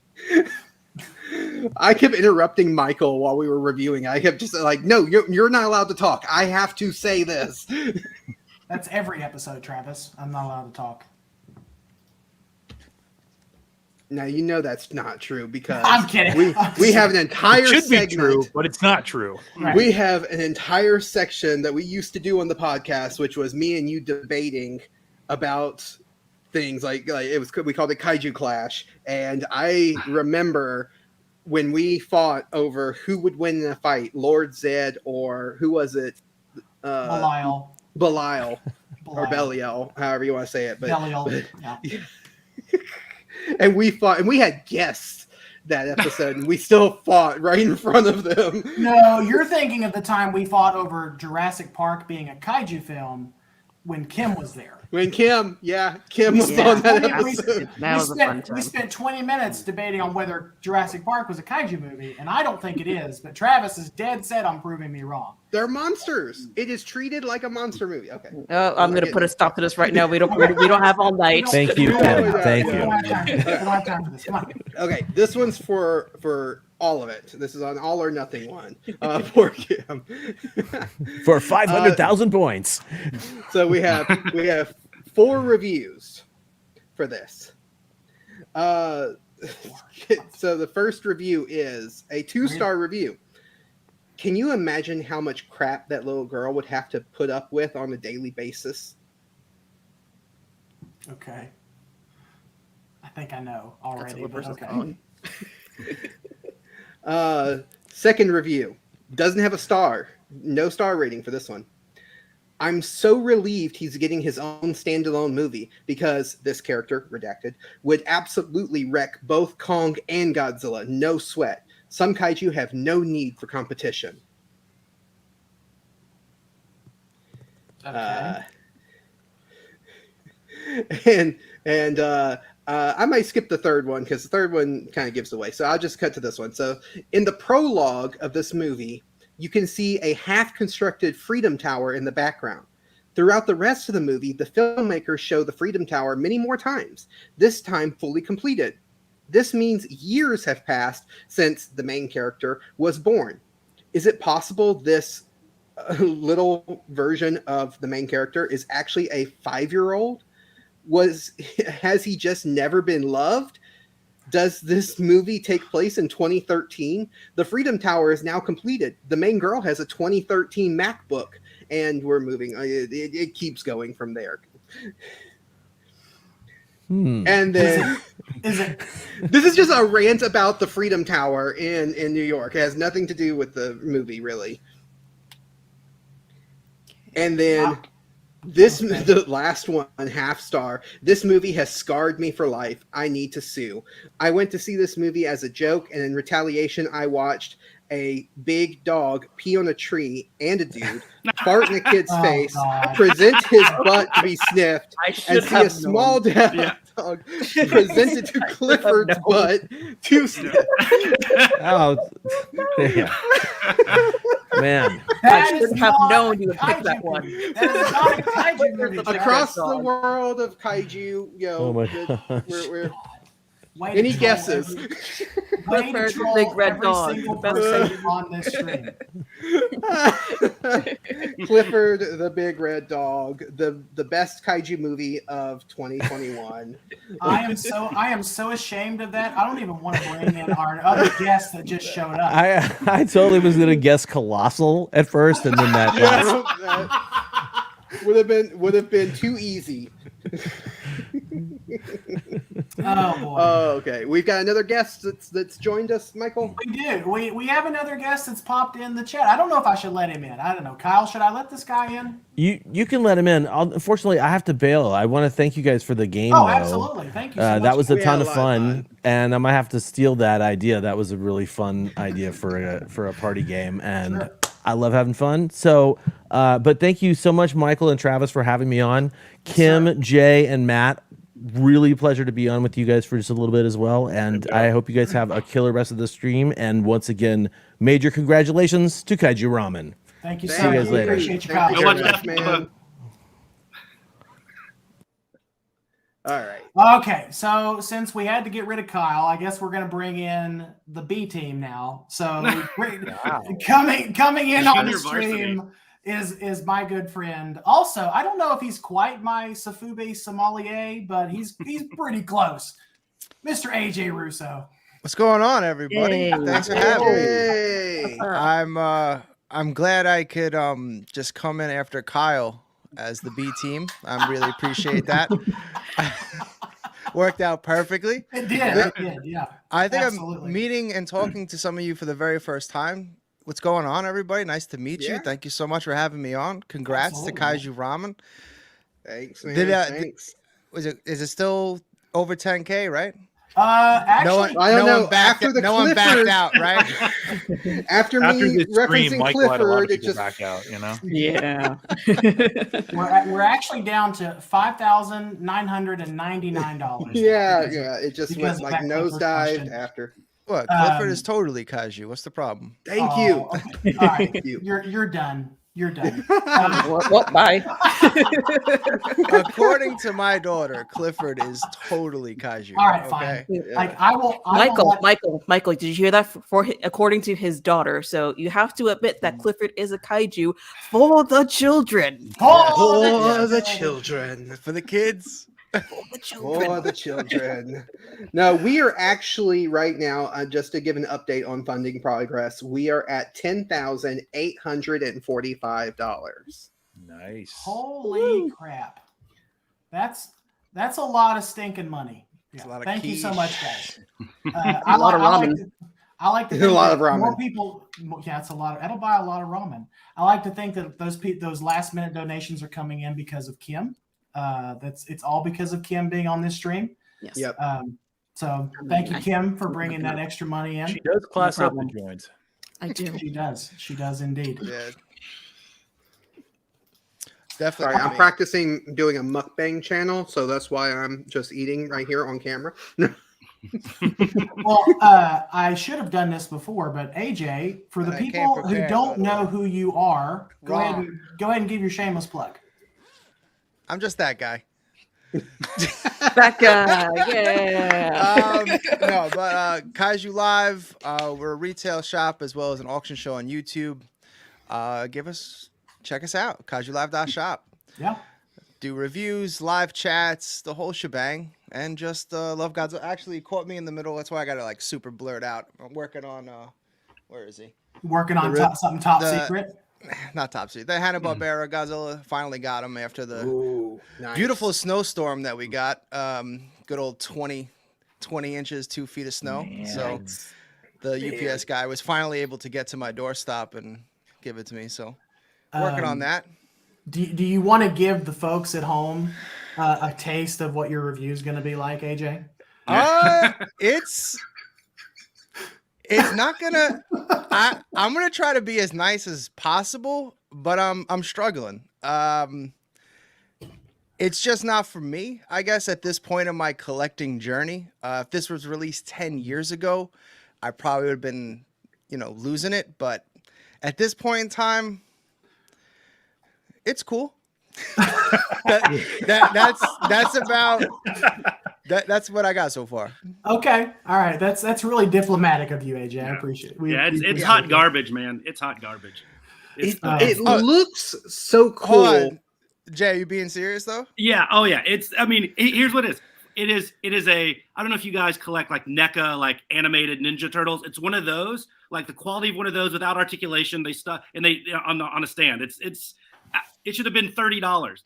I kept interrupting Michael while we were reviewing. I kept just like, no, you're not allowed to talk. I have to say this. That's every episode, Travis. I'm not allowed to talk. Now you know that's not true because I'm kidding. we have an entire It should segment. be true, but it's not true. Right. We have an entire section that we used to do on the podcast, which was me and you debating about things like we called it Kaiju Clash, and I remember when we fought over who would win in a fight, Lord Zed or who was it? Belial. Or Belial, however you want to say it. Belial. Yeah. And we fought, and we had guests that episode, and we still fought right in front of them. No, you're thinking of the time we fought over Jurassic Park being a kaiju film when Kim was there. When Kim was on that episode. That was a fun time. We spent 20 minutes debating on whether Jurassic Park was a kaiju movie, and I don't think it is, but Travis is dead set on proving me wrong. They're monsters. It is treated like a monster movie. Okay. Oh, I'm going to put a stop to this right now. We don't have all night. Thank you, Kim. Thank We don't you. have time for this. Come on. Okay, this one's for all of it. This is an all or nothing one. For Kim. For 500,000 points. So we have 4 reviews for this. So the first review is a 2-star review. Can you imagine how much crap that little girl would have to put up with on a daily basis? Okay. I think I know already. That's But what okay. Second review. Doesn't have a star. No star rating for this one. I'm so relieved he's getting his own standalone movie because this character, redacted, would absolutely wreck both Kong and Godzilla. No sweat. Some kaiju have no need for competition. Okay. And I might skip the third one because the third one kind of gives away. So I'll just cut to this one. So in the prologue of this movie, you can see a half-constructed Freedom Tower in the background. Throughout the rest of the movie, the filmmakers show the Freedom Tower many more times, this time fully completed. This means years have passed since the main character was born. Is it possible this little version of the main character is actually a 5-year-old? Has he just never been loved? Does this movie take place in 2013? The Freedom Tower is now completed. The main girl has a 2013 MacBook, and we're moving. It keeps going from there. And then this is just a rant about the Freedom Tower in New York. It has nothing to do with the movie, really. And then the last one, half star. This movie has scarred me for life. I need to sue. I went to see this movie as a joke, and in retaliation, I watched a big dog pee on a tree and a dude fart in a kid's face, present his butt to be sniffed, and see a small dog presented to Clifford's butt to sniff. Oh, yeah. Man. I should have known you would pick that one. That is not a kaiju movie. Across the world of kaiju, Oh my gosh. we're Way any to troll guesses? Way to Clifford the troll Big Red every Dog. single Best person on this stream. Clifford the Big Red Dog, the best kaiju movie of 2021. I am so ashamed of that. I don't even want to bring in our other guest that just showed up. I totally was going to guess Colossal at first, and then that. That would have been too easy. Oh boy. Okay. We've got another guest that's joined us, Michael. We do. We have another guest that's popped in the chat. I don't know if I should let him in. I don't know. Kyle, should I let this guy in? You can let him in. Unfortunately, I have to bail. I want to thank you guys for the game. Oh, though. absolutely. Thank you so much. That was a We ton had of a lot of fun, and I might have to steal that idea. That was a really fun idea for a party game, and Sure. I love having fun. So, but thank you so much, Michael and Travis, for having me on. Kim, Jay, and Matt, really a pleasure to be on with you guys for just a little bit as well. And I hope you guys have a killer rest of the stream. And once again, major congratulations to Kaiju Ramen. Thank you Thank so much. you guys later. Appreciate you, Thank Kyle. you Go very watch much, that. man. All right. Okay, so since we had to get rid of Kyle, I guess we're going to bring in the B team now. So coming in on the Junior stream is my good friend. Also, I don't know if he's quite my Safube sommelier, but he's pretty close. Mr. AJ Russo. What's going on, everybody? Hey. Thanks for having me. Hey. I'm glad I could just come in after Kyle as the B team. I really appreciate that. Worked out perfectly. It did, yeah. I think Absolutely. I'm meeting and talking to some of you for the very first time. What's going on, everybody? Nice to meet you. Yeah. Thank you so much for having me on. Congrats Absolutely. to Kaiju Ramen. Thanks, man. Thanks. Is it still over 10K, right? Actually, I don't know. One backed, After the no one backed Clifford- out, right? After After me this stream, referencing Michael had a lot of Clifford, it people just back out. You know. Yeah. we're actually down to $5,999. yeah. It just because went of like that Clifford nosedived question. after. What? Clifford Um, is totally Kaiju. What's the problem? Thank Oh, you. okay. All right, you. you're done. You're done. What? Bye. According to my daughter, Clifford is totally Kaiju. All right, okay? fine. Yeah. Like I will Michael, did you hear that? According to his daughter, so you have to admit that Clifford is a kaiju for the children. For the children. For the kids. For the children. For the children. No, we are actually right now, just to give an update on funding progress, we are at $10,845. Nice. Holy crap. That's a lot of stinking money. It's a lot of Thank you so much, quiche. guys. A lot of ramen. I like to A think lot that of ramen. more people. Yeah, it's a lot. That'll buy a lot of ramen. I like to think that those last minute donations are coming in because of Kim. It's all because of Kim being on this stream. Yes. Yep. So thank you, Kim, for bringing that extra money in. She does class No up the problem. joints. I do. She does. She does indeed. Yeah. Sorry, Definitely. I'm practicing doing a mukbang channel, so that's why I'm just eating right here on camera. Well, I should have done this before, but AJ, for the I can't people who prepare, don't by the know way. who you are, go ahead Wrong. and give your shameless plug. I'm just that guy. That guy. Yeah. No, but Kaiju Live, we're a retail shop as well as an auction show on YouTube. Check us out, kaijulive.shop. Yeah. Do reviews, live chats, the whole shebang, and just love Godzilla. Actually, he caught me in the middle. That's why I got it like super blurred out. I'm working on where is he? Working on something top secret. Not top secret. The Hanna-Barbera Godzilla. Finally got him after the Ooh, nice. beautiful snowstorm that we got. Good old 20 inches, 2 feet of snow. Man. So the UPS guy was finally able to get to my doorstep and give it to me. So working on that. Do you want to give the folks at home a taste of what your review is going to be like, AJ? It's not gonna. I'm gonna try to be as nice as possible, but I'm struggling. It's just not for me, I guess, at this point in my collecting journey. If this was released 10 years ago, I probably would have been, losing it. But at this point in time, it's cool. That's about that's what I got so far. Okay, all right. That's really diplomatic of you, AJ. I appreciate it. It's appreciate hot it. garbage, man. It's hot garbage. It's, It looks so Hold cool. on. Jay, you being serious though? yeah. Oh yeah. Here's what it is. It is a, I don't know if you guys collect like NECA, like animated Ninja Turtles. It's one of those, like the quality of one of those without articulation. They stuck and they on a stand. It should have been $30.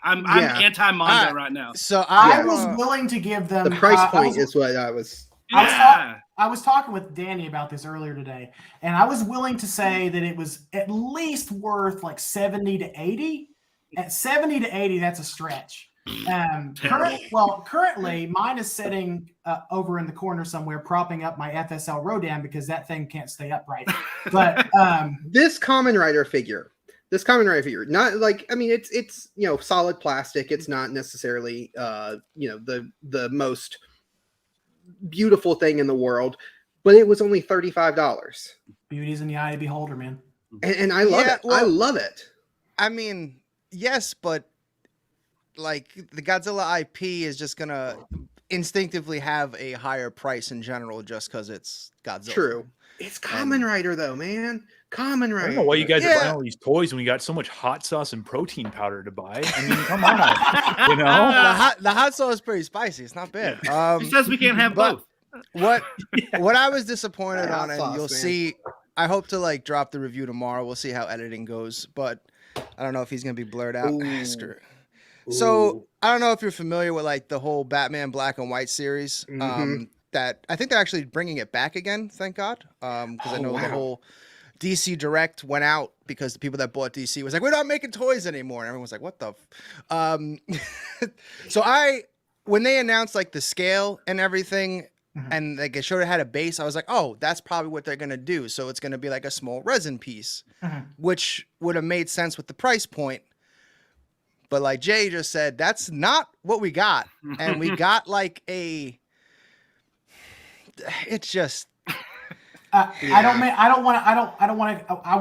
I'm anti-manga right now. So I was willing to give them The price point is what I was. I was talking with Danny about this earlier today, and I was willing to say that it was at least worth like 70 to 80. At 70 to 80, that's a stretch. Currently, mine is sitting over in the corner somewhere, propping up my FSL Rodan because that thing can't stay upright. But This Kamen Rider figure, not like, it's solid plastic. It's not necessarily the most beautiful thing in the world, but it was only $35. beauty's in the eye of the beholder, man. And I love it. well, I love it. I mean, yes, but like the Godzilla IP is just gonna instinctively have a higher price in general just because it's Godzilla. True. It's Kamen Rider though, man. Kamen Rider. I don't know why you guys are Yeah. buying all these toys when we got so much hot sauce and protein powder to buy. I mean, come on, you know. The hot sauce is pretty spicy. It's not bad. It says we can't have but- both. What I was disappointed Hot on, and sauce, you'll man. see. I hope to like drop the review tomorrow. We'll see how editing goes, but I don't know if he's gonna be blurred out. Ooh. Screw it. So I don't know if you're familiar with like the whole Batman Black and White series. Mhm. That I think they're actually bringing it back again. Thank God, because I Oh, know the wow. whole DC Direct went out because the people that bought DC was like, we're not making toys anymore, and everyone's like, what the? So when they announced like the scale and everything. And like it showed it had a base. I was like, oh, that's probably what they're gonna do. So it's gonna be like a small resin piece, which would have made sense with the price point. But like Jay just said, that's not what we got. And we got like it's just I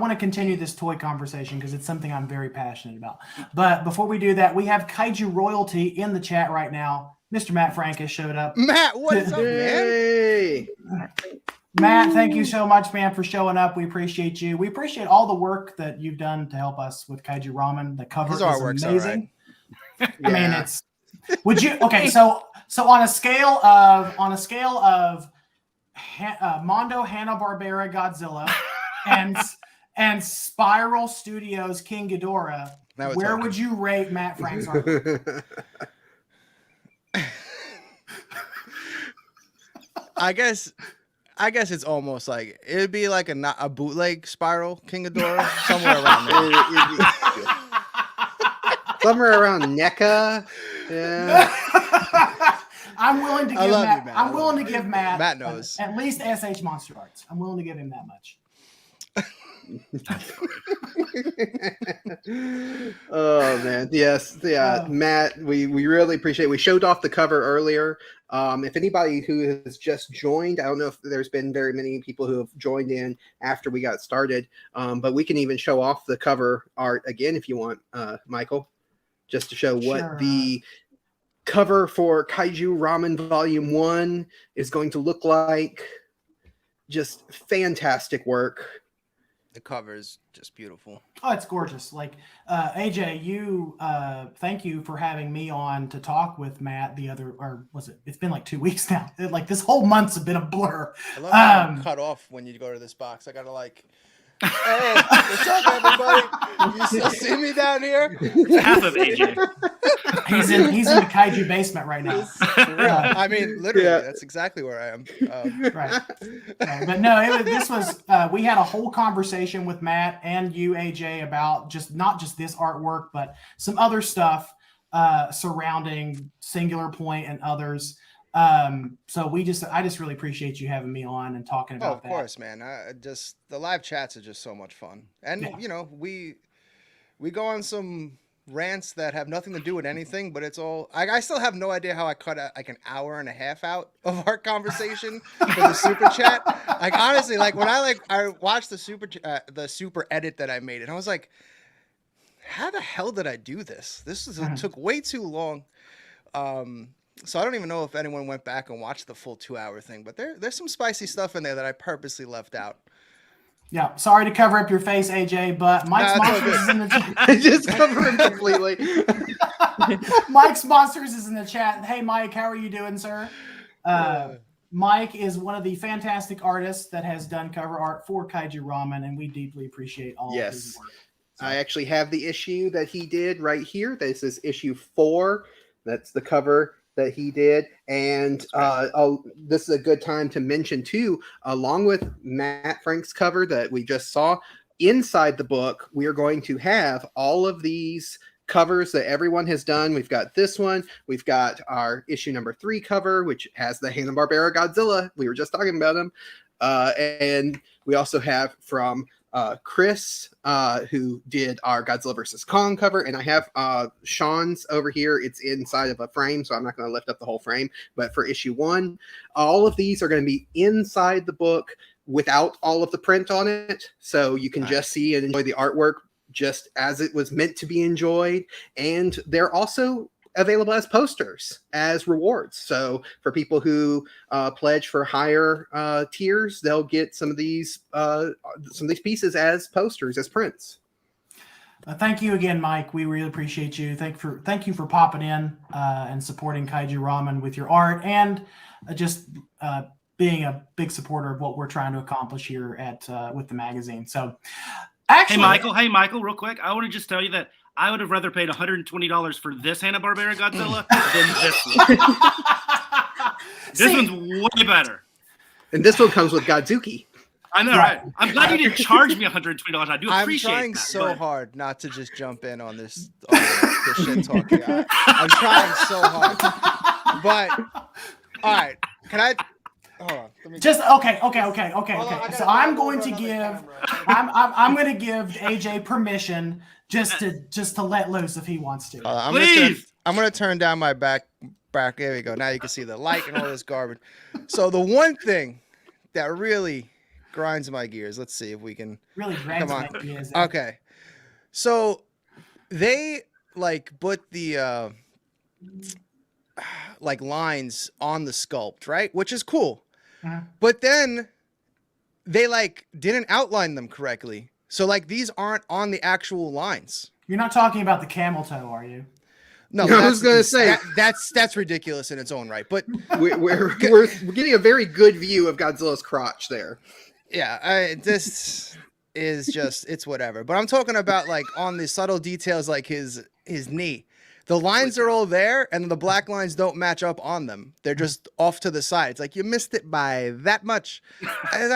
want to continue this toy conversation because it's something I'm very passionate about. But before we do that, we have Kaiju Royalty in the chat right now. Mr. Matt Frank has showed up. Matt, what is up, man? Yay. Matt, thank you so much, man, for showing up. We appreciate you. We appreciate all the work that you've done to help us with Kaiju Ramen. The cover His is artwork's amazing. all right. I mean, Yeah. it's. Would you? Okay, so on a scale of Mondo Hanna-Barbera Godzilla and Spiral Studios King Ghidorah, Now we're where talking. would you rate Matt Frank's artwork? I guess it's almost like it'd be like a bootleg Spiral King Ghidorah somewhere around there. Somewhere around NECA. Yeah. I'm willing to I give love Matt. you, Matt. I'm willing to give Matt. Matt knows. At least SH Monster Arts. I'm willing to give him that much. Oh man, yes, yeah, Matt, we really appreciate it. We showed off the cover earlier. If anybody who has just joined, I don't know if there's been very many people who have joined in after we got started, but we can even show off the cover art again if you want, Michael, just to show what Sure. the cover for Kaiju Ramen Volume 1 is going to look like. Just fantastic work. The cover is just beautiful. Oh, it's gorgeous. Like AJ, you thank you for having me on to talk with Matt it's been like 2 weeks now. Like this whole month's been a blur. I love how I'm cut off when you go to this box. I gotta like, hey, what's up, everybody? You still see me down here? Half of AJ. He's in the Kaiju basement right now. For real. I mean, literally, Yeah. that's exactly where I am. Right. But no, we had a whole conversation with Matt and you, AJ, about not just this artwork, but some other stuff surrounding Singular Point and others. So I just really appreciate you having me on and talking Oh, about of that. course, man. The live chats are just so much fun, and Yeah. you know, we go on some rants that have nothing to do with anything, but it's all. I still have no idea how I cut like an hour and a half out of our conversation for the super chat. Like honestly, like when I watched the super edit that I made, and I was like, how the hell did I do this? It took way too long. So I don't even know if anyone went back and watched the full 2-hour thing, but there's some spicy stuff in there that I purposely left out. Yeah, sorry to cover up your face, AJ, but Mike's Nah, it's all Monsters is in the chat. I just cover him completely. Mike's Monsters is in the chat. Hey, Mike, how are you doing, sir? Mike is one of the fantastic artists that has done cover art for Kaiju Ramen, and we deeply appreciate all of his Yes. work. I actually have the issue that he did right here. This is issue 4. That's the cover that he did. And this is a good time to mention, too, along with Matt Frank's cover that we just saw, inside the book, we are going to have all of these covers that everyone has done. We've got this one. We've got our issue number 3 cover, which has the Hanna-Barbera Godzilla. We were just talking about him. And we also have from Chris, who did our Godzilla vs. Kong cover, and I have Sean's over here. It's inside of a frame, so I'm not going to lift up the whole frame. But for issue 1, all of these are going to be inside the book without all of the print on it, so you can just see and enjoy the artwork just as it was meant to be enjoyed. And they're also available as posters as rewards. So for people who pledge for higher tiers, they'll get some of these pieces as posters, as prints. Thank you again, Mike. We really appreciate you. Thank you for popping in and supporting Kaiju Ramen with your art, and just being a big supporter of what we're trying to accomplish here at with the magazine. So, actually, Hey Michael, real quick, I want to just tell you that I would have rather paid $120 for this Hanna-Barbera Godzilla than this one. This one's way better. And this one comes with Godzuki. I know, right? I'm glad you didn't charge me $120. I do appreciate that. I'm trying so hard not to just jump in on this shit talk here. I'm trying so hard. But, all right. Can I... Hold on. Okay. So I'm going to give AJ permission just to let loose if he wants to. I'm gonna turn down my back. There we go. Now you can see the light and all this garbage. So the one thing that really grinds my gears. Let's see if we can. Really grinds my gears. Okay. So they put the lines on the sculpt, right? Which is cool. But then they didn't outline them correctly. So these aren't on the actual lines. You're not talking about the camel toe, are you? No, I was going to say that's ridiculous in its own right. But we're getting a very good view of Godzilla's crotch there. Yeah, this is just it's whatever. But I'm talking about on the subtle details, his knee. The lines are all there, and the black lines don't match up on them. They're just off to the side. It's you missed it by that much. And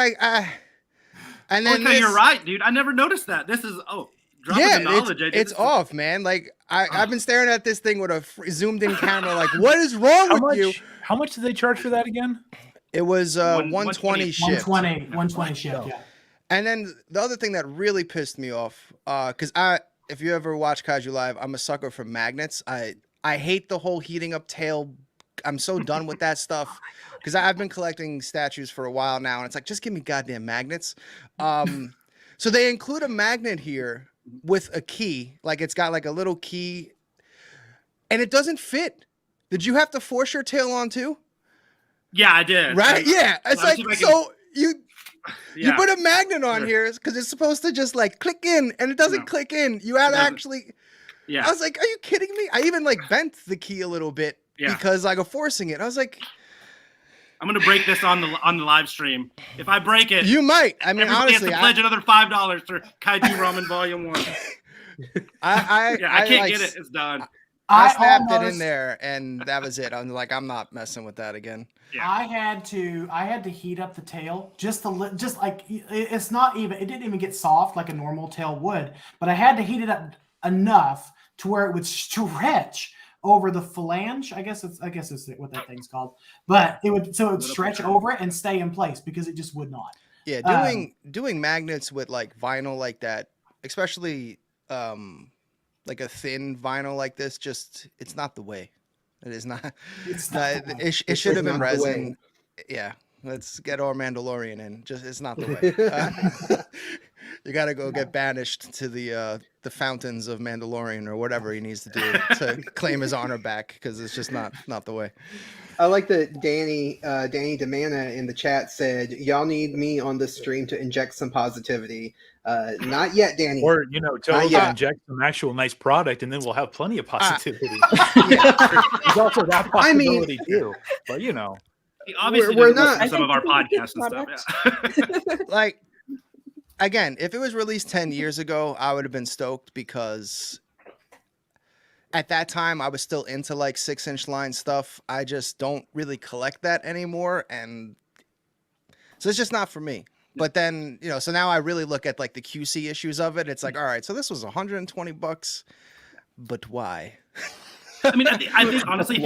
then you're right, dude. I never noticed that. This is dropping the knowledge. It's off, man. I've been staring at this thing with a zoomed in camera. What is wrong with you? How much did they charge for that again? It was 120 shipped. 120 shipped. Yeah. And then the other thing that really pissed me off, because if you ever watch Kaiju Live, I'm a sucker for magnets. I hate the whole heating up tail. I'm so done with that stuff because I've been collecting statues for a while now, and it's just give me goddamn magnets. So they include a magnet here with a key, it's got a little key, and it doesn't fit. Did you have to force your tail on too? Yeah, I did. Right? Yeah. It's you put a magnet on here because it's supposed to just click in, and it doesn't click in. You had to actually. Yeah. I was like, are you kidding me? I even bent the key a little bit because of forcing it. I was like, I'm gonna break this on the live stream. If I break it, you might. I mean, everybody honestly, has to pledge another $5 for Kaiju Ramen Volume 1. I can't get it. It's done. I snapped it in there, and that was it. I'm I'm not messing with that again. Yeah. I had to heat up the tail it's not even. It didn't even get soft like a normal tail would, but I had to heat it up enough to where it would stretch over the phalange. I guess it's what that thing's called. But it would stretch over it and stay in place because it just would not. Yeah, doing magnets with vinyl like that, especially a thin vinyl like this, it's not the way. It is not. It should have been resin. Yeah, let's get our Mandalorian in. It's not the way. You got to go get banished to the fountains of Mandalorian or whatever he needs to do to claim his honor back because it's just not the way. I like that Danny Demana in the chat said, y'all need me on the stream to inject some positivity. Not yet, Danny. Or, tell us to inject some actual nice product, and then we'll have plenty of positivity. There's also that possibility, too. But, Obviously, we're not some of our podcasts and stuff. Yeah. Again, if it was released 10 years ago, I would have been stoked because at that time, I was still into 6-inch line stuff. I just don't really collect that anymore. And so it's just not for me. But then, so now I really look at the QC issues of it. It's all right, so this was $120, but why? I mean, I think honestly,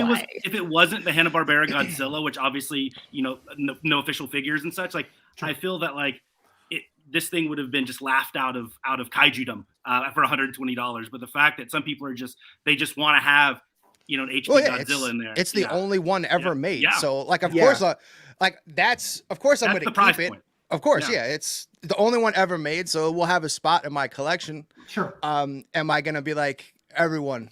if it wasn't the Hanna-Barbera Godzilla, which obviously, no official figures and such, I feel that this thing would have been just laughed out of Kaiju-dom for $120. But the fact that some people they just want to have, an HP Godzilla in there. It's the only one ever made. Yeah. So of course, I'm going to keep it. Point. Of course, it's the only one ever made, so it will have a spot in my collection. Sure. Am I going to be everyone,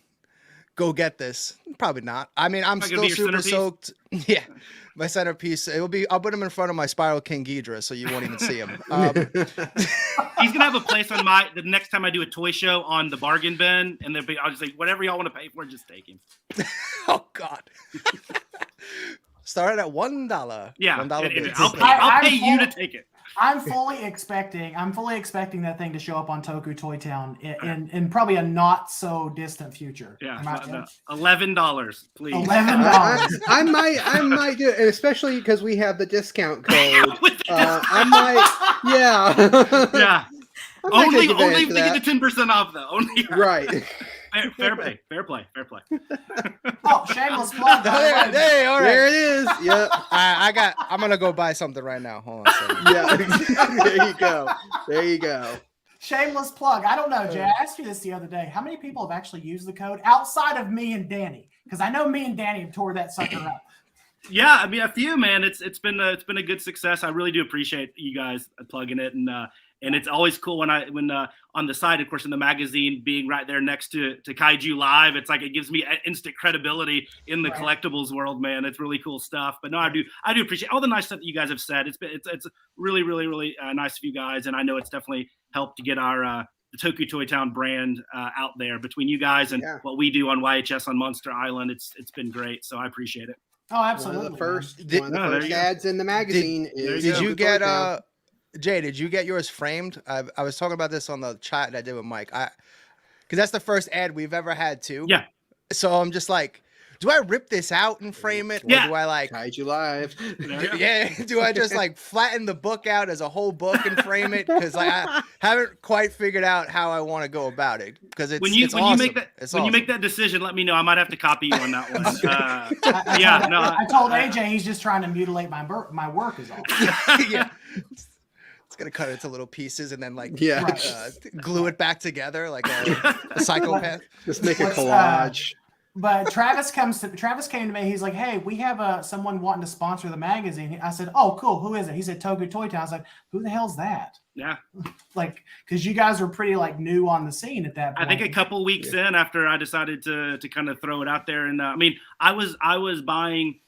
go get this. Probably not. I mean, I'm Not gonna still be your super centerpiece? soaked. Yeah, my centerpiece. I'll put him in front of my Spiral King Ghidra, so you won't even see him. He's gonna have a place on the next time I do a toy show on the bargain bin, and I'll just say whatever y'all want to pay for, just take him. Oh God. Started at $1. Yeah, $1 and bids. I'll pay you to take it. I'm fully expecting that thing to show up on Toku Toy Town in probably a not so distant future. Yeah, Am I- $11, please. $11. I might do it, and especially because we have the discount code. I might, yeah. Yeah. I might Only take advantage if of they that. get the 10% off though. Only Right. fair play. Oh, shameless plug. by the way. Hey, all right. There it is. Yep. I'm gonna go buy something right now. Hold on a second. Yeah. There you go. Shameless plug. I don't know, Jay. I asked you this the other day. How many people have actually used the code outside of me and Danny? Because I know me and Danny have tore that sucker up. Yeah, I mean a few, man. It's been a good success. I really do appreciate you guys plugging it, and it's always cool when on the side, of course, in the magazine, being right there next to Kaiju Live, it's like it gives me instant credibility in the collectibles world, man. It's really cool stuff. But no, I do appreciate all the nice stuff that you guys have said. It's really nice of you guys, and I know it's definitely helped to get our the Toku Toy Town brand out there between you guys and what we do on YHS on Monster Island. It's been great, so I appreciate it. Oh, absolutely. One of the first there you ads in the magazine. Did you get Jay, did you get yours framed? I was talking about this on the chat that I did with Mike. Because that's the first ad we've ever had too. Yeah. So I'm just like, do I rip this out and frame it? Or Yeah. do I like Kaiju Live? do I just like flatten the book out as a whole book and frame it? Because I haven't quite figured out how I want to go about it. Because it's when you awesome. make that decision, let me know. I might have to copy you on that one. I told AJ he's just trying to mutilate my work is all. Yeah. It's gonna cut it into little pieces and then glue it back together like a psychopath. Just make a collage. But Travis came to me. He's like, "Hey, we have someone wanting to sponsor the magazine." I said, "Oh, cool. Who is it?" He said, "Toku Toy Town." I was like, "Who the hell's that?" Yeah. Like, because you guys were pretty like new on the scene at that point. I think a couple weeks in after I decided to kind of throw it out there, and I mean, I was buying,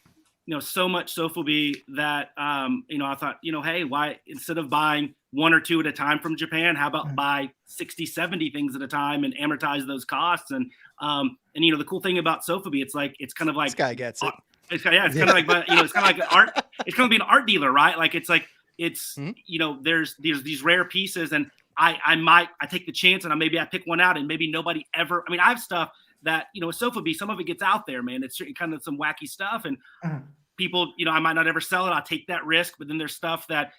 so much Sofubi that I thought, hey, why instead of buying one or two at a time from Japan, how about buy 60, 70 things at a time and amortize those costs? And the cool thing about Sofubi, it's kind of like this guy gets it. It's kind of like, but it's kind of like an art. It's kind of being an art dealer, right? Like there's these rare pieces, and I take the chance, and maybe I pick one out, and maybe nobody ever. I mean, I have stuff that Sofubi, some of it gets out there, man. It's kind of some wacky stuff, and people, I might not ever sell it. I'll take that risk, but then there's stuff that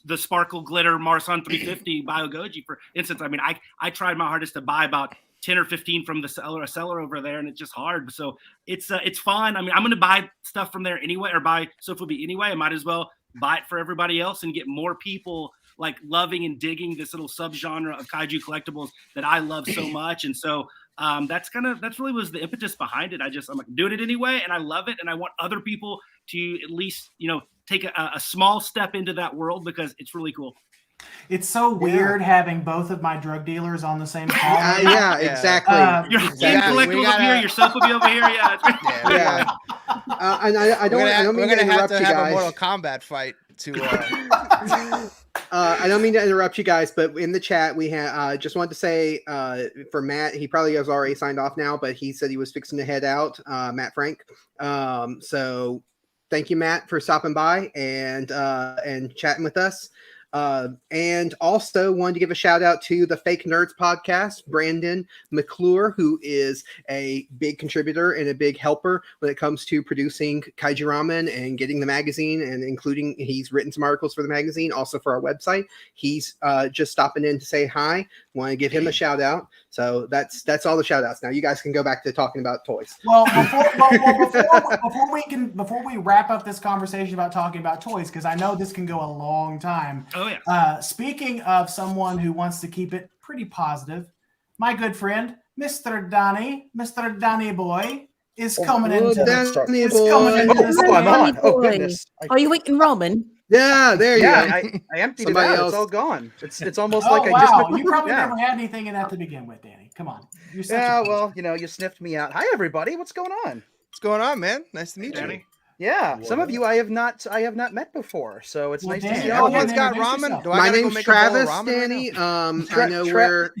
the sparkle glitter Marsan 350 Biogoji, for instance. I mean, I tried my hardest to buy about 10 or 15 from a seller over there, and it's just hard. So it's fun. I mean, I'm going to buy stuff from there anyway, or buy Sofubi anyway. I might as well buy it for everybody else and get more people like loving and digging this little subgenre of kaiju collectibles that I love so much. And so that's really was the impetus behind it. I'm like doing it anyway, and I love it, and I want other people to at least take a small step into that world because it's really cool. It's so weird having both of my drug dealers on the same call. Yeah, exactly. Your collectibles up here, your Sofubi over here. Yeah. And I don't mean to interrupt you guys. Have a Mortal Kombat fight to. I don't mean to interrupt you guys, but in the chat we had just wanted to say for Matt, he probably has already signed off now, but he said he was fixing to head out. Matt Frank. So thank you, Matt, for stopping by and chatting with us. And also wanted to give a shout out to the Fake Nerds podcast, Brandon McClure, who is a big contributor and a big helper when it comes to producing Kaiju Ramen and getting the magazine, and including he's written some articles for the magazine, also for our website. He's just stopping in to say hi. Want to give him a shout out. So that's all the shout outs. Now you guys can go back to talking about toys. Well, before we wrap up this conversation about talking about toys, because I know this can go a long time. Oh yeah. Speaking of someone who wants to keep it pretty positive, my good friend, Mr. Danny Boy, is coming into Danny is Boy. coming into this. Oh, goodness. Are you eating ramen? Yeah, there you Yeah, go. I emptied Somebody it out. else. It's all gone. It's almost Oh, like I just. wow. You probably yeah. never had anything in that to begin with, Danny. Come on. You're such Yeah, a well, you sniffed me out. Hi, everybody. What's going on? What's going on, man? Nice to meet you. Danny? Yeah, some of you I have not met before, so it's Well, nice to Danny, see go all of ahead you. Everyone's and got introduce ramen. yourself. Do I My gotta go name's make a bowl of Travis, ramen right Danny. now? Tra- I know Tra- where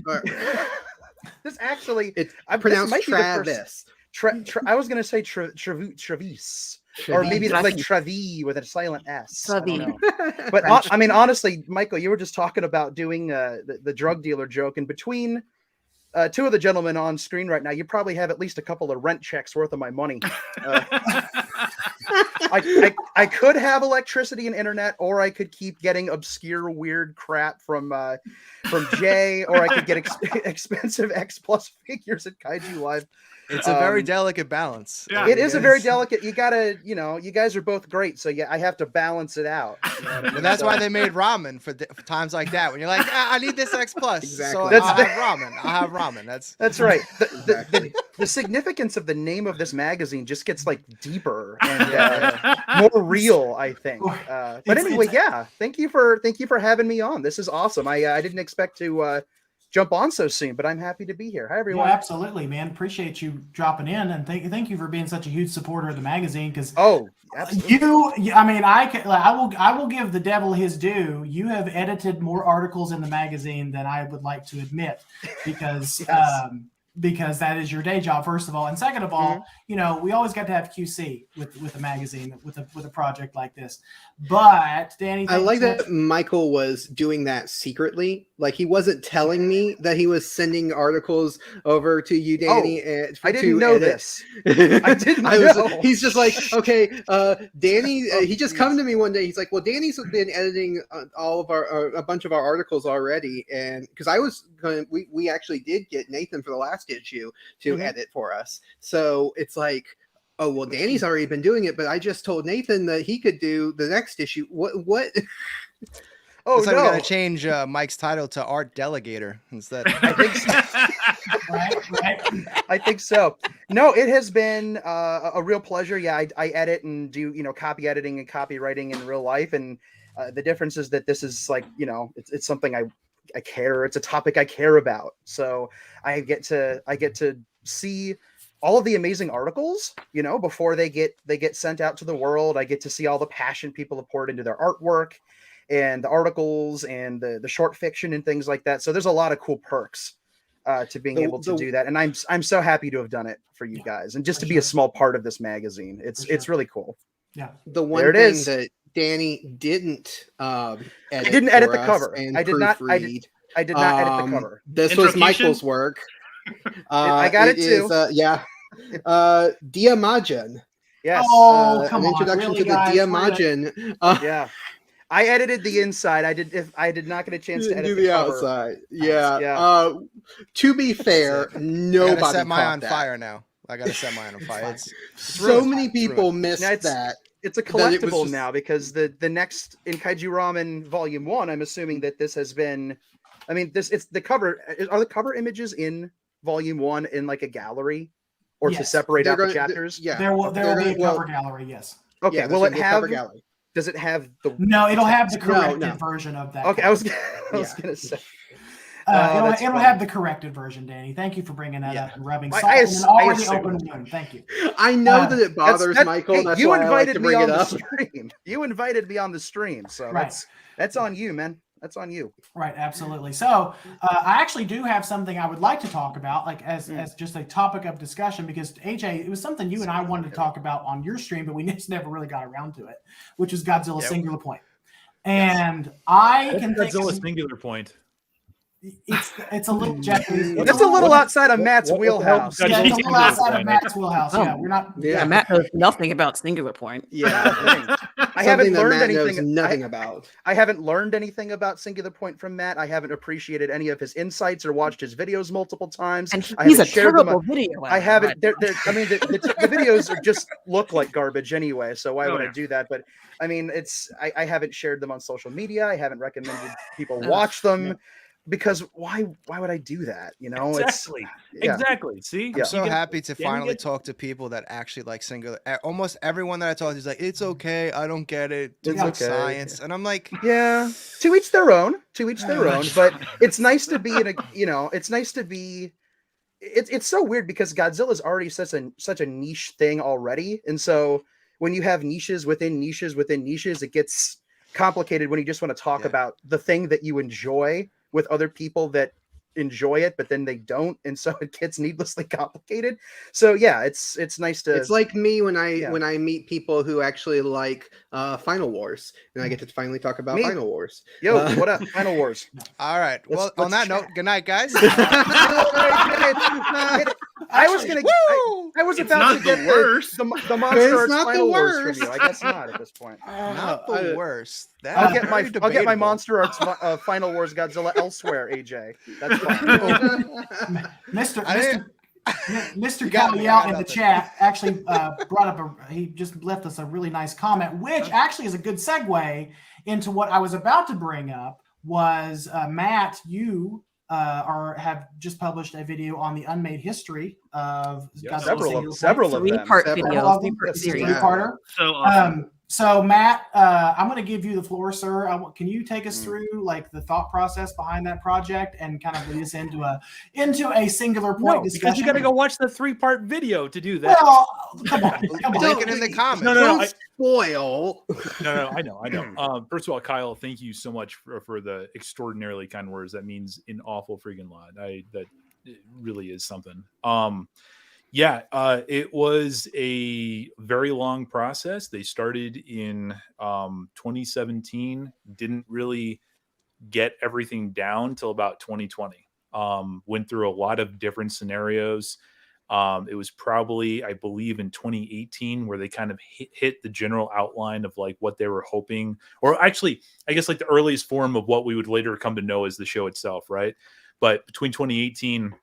This actually, it's this pronounced might be the first- Travis. I was gonna say Travis, or maybe Travis. like Travis with a silent S. I don't Travis. know. But I mean, honestly, Michael, you were just talking about doing the drug dealer joke, and between two of the gentlemen on screen right now, you probably have at least a couple of rent checks worth of my money. I could have electricity and internet, or I could keep getting obscure, weird crap from Jay, or I could get expensive X Plus figures at Kaiju Live. It's a very delicate balance. Yeah. It is a very delicate. You gotta, you guys are both great, so yeah, I have to balance it out. You know what I mean? And that's So- why they made ramen for times like that when you're like, I need this X Plus, Exactly. so That's I'll have ramen. I'll have ramen. That's right. Exactly. The significance of the name of this magazine just gets like deeper and more real, I think. But It's- anyway, it's- yeah. Thank you for having me on. This is awesome. I didn't expect to jump on so soon, but I'm happy to be here. Hi, Yeah, everyone. absolutely, man. Appreciate you dropping in, and thank you for being such a huge supporter of the magazine. Because Oh, absolutely. I mean, I will give the devil his due. You have edited more articles in the magazine than I would like to admit, because Yes. because that is your day job, first of all, and second of all, we always got to have QC with a magazine with a project like this. But Danny, I like that Michael was doing that secretly. Like, he wasn't telling me that he was sending articles over to you, Danny. I didn't know this. I didn't know. He's just like, okay, Danny. He just come to me one day. He's like, well, Danny's been editing all of a bunch of our articles already, and because I was going, we actually did get Nathan for the last issue to edit for us. So it's like, oh, well, Danny's already been doing it, but I just told Nathan that he could do the next issue. What? Oh, Looks like no. we gotta change Mike's title to Art Delegator instead. I think so. right? I think so. No, it has been a real pleasure. Yeah, I edit and do copy editing and copywriting in real life, and the difference is that this is like it's something I care. It's a topic I care about. So I get to see all of the amazing articles, before they get sent out to the world. I get to see all the passion people have poured into their artwork and the articles and the short fiction and things like that. So there's a lot of cool perks to being able to do that. And I'm so happy to have done it for you guys and just to be a small part of this magazine. It's really cool. Yeah. The one There it thing is. that Danny didn't edit. I didn't edit for the us cover. and I did not. proofread. I did not edit the cover. This was Introcution? Michael's work. I got it too. Yeah. Diamagen. Yes. Oh, come an on, introduction really, to the guys? Diamagen. Yeah. I edited the inside. I did not get a chance to edit Do the the cover. outside. Yeah. Yeah. To be fair, I nobody gotta set mine caught on that. fire now. I gotta set mine on fire. It's So ruined. many It's people ruined. missed Now it's- that. It's a That it was collectible just- now because the next in Kaiju Ramen Volume 1, I'm assuming that this has been. I mean, it's the cover. Are the cover images in Volume 1 in like a gallery, or to Yes. separate They're out the gonna- chapters? Yeah. There will be a They're gonna- cover gallery. Yes. Okay. yeah, will there's it gonna be a cover have? gallery. Does it have the? No, it'll have the No, corrected no. version of that. Okay, I was Yeah. gonna say. It'll that's funny. have the corrected version, Danny. Thank you for bringing that Yeah. up and rubbing I- salt I in ass- an I already assumed. open wound. Thank you. I know that it bothers Michael. Hey, That's you why I like invited to me bring on it the up. stream. You invited me on the stream, so Right. that's on you, man. That's on you. Right, absolutely. So I actually do have something I would like to talk about, like as just a topic of discussion, because AJ, it was something you and I wanted to talk about on your stream, but we just never really got around to it, which is Godzilla Singular Point. And I can think Godzilla's of, singular point. it's a little Japanese. It's a little outside of Matt's what the hell wheelhouse. does Yeah, it's a Singular little outside of Point? Matt's wheelhouse. Yeah, we're not. Yeah, Matt knows nothing about Singular Point. Yeah. I haven't Something that learned Matt anything. knows nothing about. I haven't learned anything about Singular Point from Matt. I haven't appreciated any of his insights or watched his videos multiple times. And I he's a haven't shared them. terrible video. I haven't. I mean, the videos are just look like garbage anyway. So why Oh, would yeah. I do that? But I mean, I haven't shared them on social media. I haven't recommended people watch them. because why would I do that? You know, Exactly. it's yeah. Exactly. See, Yeah. I'm so happy to Can we finally get- talk to people that actually like singular. Almost everyone that I talk to is like, it's okay, I don't get it, too It's much okay. science, and I'm like, Yeah, to each their own. To each their own. But it's nice to be in a, you know, it's nice to be. It's so weird because Godzilla is already such a niche thing already, and so when you have niches within niches within niches, it gets complicated when you just want to talk Yeah. about the thing that you enjoy with other people that enjoy it, but then they don't, and so it gets needlessly complicated. So yeah, it's nice to. It's like me when Yeah. I meet people who actually like Final Wars, and I get to finally talk about Me. Final Wars. Yo, what up, Final Wars? all right. Well, on let's that note, chat. good night, guys. I was gonna. I was It's about not to the get worst. the It's Monster Arts not the Final Wars from worst. you. I guess not at this point. Not the worst. That I'll is get my very I'll get my debatable. Monster Arts Final Wars Godzilla elsewhere, AJ. That's fine. Mr. I didn't- Mr. You got me, I Calliout got in the nothing. chat actually brought up he just left us a really nice comment, which actually is a good segue into what I was about to bring up. Was Matt, you have just published a video on the unmade history of Yes. Godzilla Several of them. Three-part Several video, of them. three-part It's a series. three-parter. So awesome. So Matt, I'm going to give you the floor, sir. Can you take us through like the thought process behind that project and kind of lead us into a singular point No, discussion? because you got to go watch the 3-part video to do that. Well, come on. Link it in the comments. No, Don't spoil. No, I know. First of all, Kyle, thank you so much for the extraordinarily kind words. That means an awful freaking lot. That it really is something. It was a very long process. They started in 2017, didn't really get everything down till about 2020. Went through a lot of different scenarios. It was probably, I believe, in 2018 where they kind of hit the general outline of like what they were hoping, or actually, I guess like the earliest form of what we would later come to know as the show itself, right? But between 2018,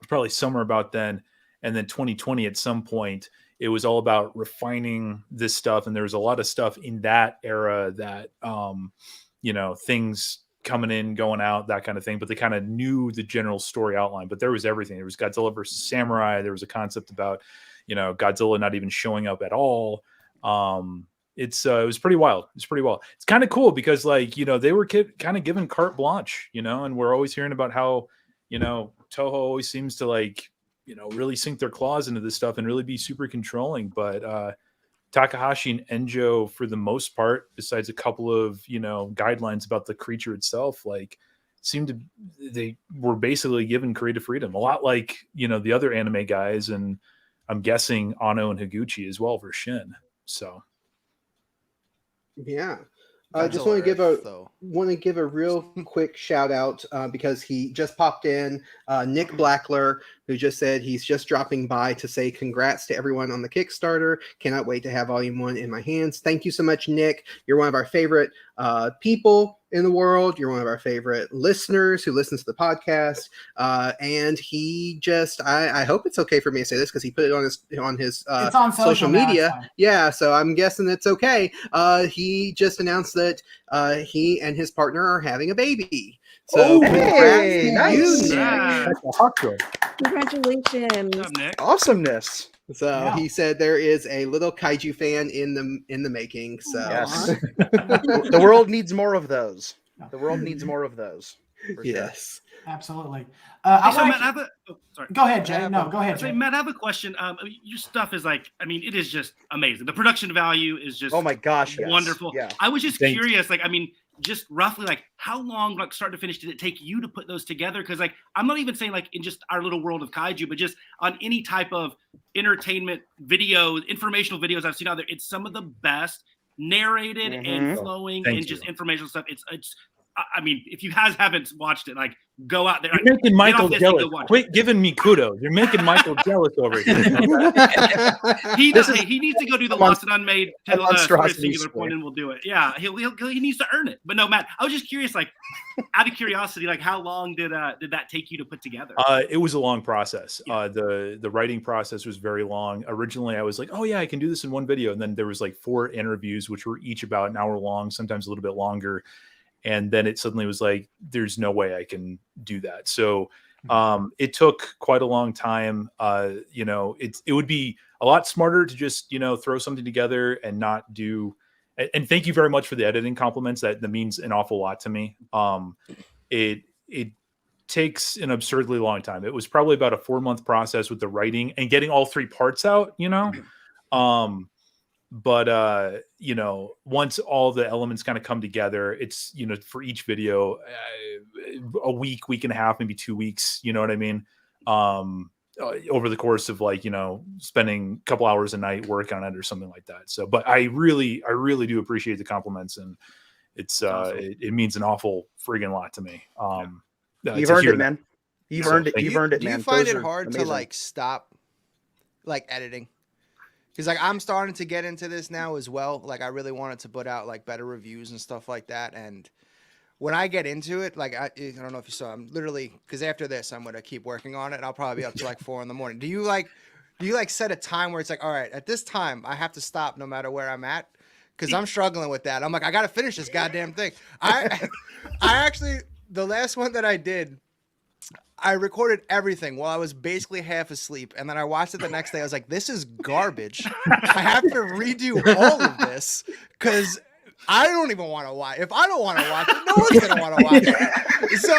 probably somewhere about then, and then 2020 at some point, it was all about refining this stuff. And there was a lot of stuff in that era that, things coming in, going out, that kind of thing. But they kind of knew the general story outline. But there was everything. There was Godzilla versus Samurai. There was a concept about, Godzilla not even showing up at all. It was pretty wild. It's pretty wild. It's kind of cool because they were kind of given carte blanche, and we're always hearing about how, Toho always seems to really sink their claws into this stuff and really be super controlling. But Takahashi and Enjo, for the most part, besides a couple of, guidelines about the creature itself, they were basically given creative freedom, a lot like, the other anime guys. And I'm guessing Anno and Higuchi as well for Shin. So. Yeah. I just want to give a real quick shout out because he just popped in, Nick Blackler, who just said he's just dropping by to say congrats to everyone on the Kickstarter. Cannot wait to have Volume 1 in my hands. Thank you so much, Nick. You're one of our favorite people in the world. You're one of our favorite listeners who listens to the podcast. And he just, I hope it's okay for me to say this because he put it on his it's on social now, media. Yeah, so I'm guessing it's okay. He just announced that he and his partner are having a baby. So hey, congrats to nice. you, Nick. Yeah. That's a hot girl. Congratulations. What's up, Nick? Awesomeness. So Yeah. he said there is a little kaiju fan in the making. So Yes. The world needs more of those. The world needs more of those. For sure. yes. Absolutely. Hey, so Matt, I have sorry. Go ahead, Jay. No, go ahead, So, Jay. Matt, I have a question. Your stuff is it is just amazing. The production value is just Oh my gosh. Yes. wonderful. Yeah. I was just Thanks. curious, just roughly, how long, start to finish, did it take you to put those together? Because, I'm not even saying in just our little world of kaiju, but just on any type of entertainment videos, informational videos I've seen out there, it's some of the best narrated and flowing Thank and you. just informational stuff. It's if you guys haven't watched it, go out there. You're making Michael this and go jealous. watch it. Quit giving me kudos. You're making Michael jealous over here. He needs to go do the Lost and Unmade to the monstrosity singular square. point, and we'll do it. Yeah, he needs to earn it. But no, Matt, I was just curious, out of curiosity, how long did that take you to put together? It was a long process. The writing process was very long. Originally, I was like, oh yeah, I can do this in one video. And then there was 4 interviews, which were each about an hour long, sometimes a little bit longer. And then it suddenly was like, there's no way I can do that. So it took quite a long time. It would be a lot smarter to just, throw something together and not do. And thank you very much for the editing compliments. That means an awful lot to me. It takes an absurdly long time. It was probably about a 4-month process with the writing and getting all 3 parts out, But once all the elements kind of come together, it's, for each video, a week and a half, maybe 2 weeks, you know what I mean? Over the course of spending a couple hours a night working on it or something like that. So, but I really do appreciate the compliments, and it's, it means an awful friggin' lot to me. You've earned it, man. You've earned it. You've earned it, do man. You find Those it are hard amazing. to stop editing? Because I'm starting to get into this now as well. I really wanted to put out better reviews and stuff like that. And when I get into it, I don't know if you saw, I'm literally, because after this I'm gonna keep working on it, and I'll probably be up to 4 a.m. Do you set a time where it's all right, at this time I have to stop no matter where I'm at? Because I'm struggling with that. I'm I gotta finish this goddamn thing. I actually, the last one that I did, I recorded everything while I was basically half asleep, and then I watched it the next day. I was like, this is garbage. I have to redo all of this because I don't even want to watch. If I don't want to watch it, no one's going to want to watch it. So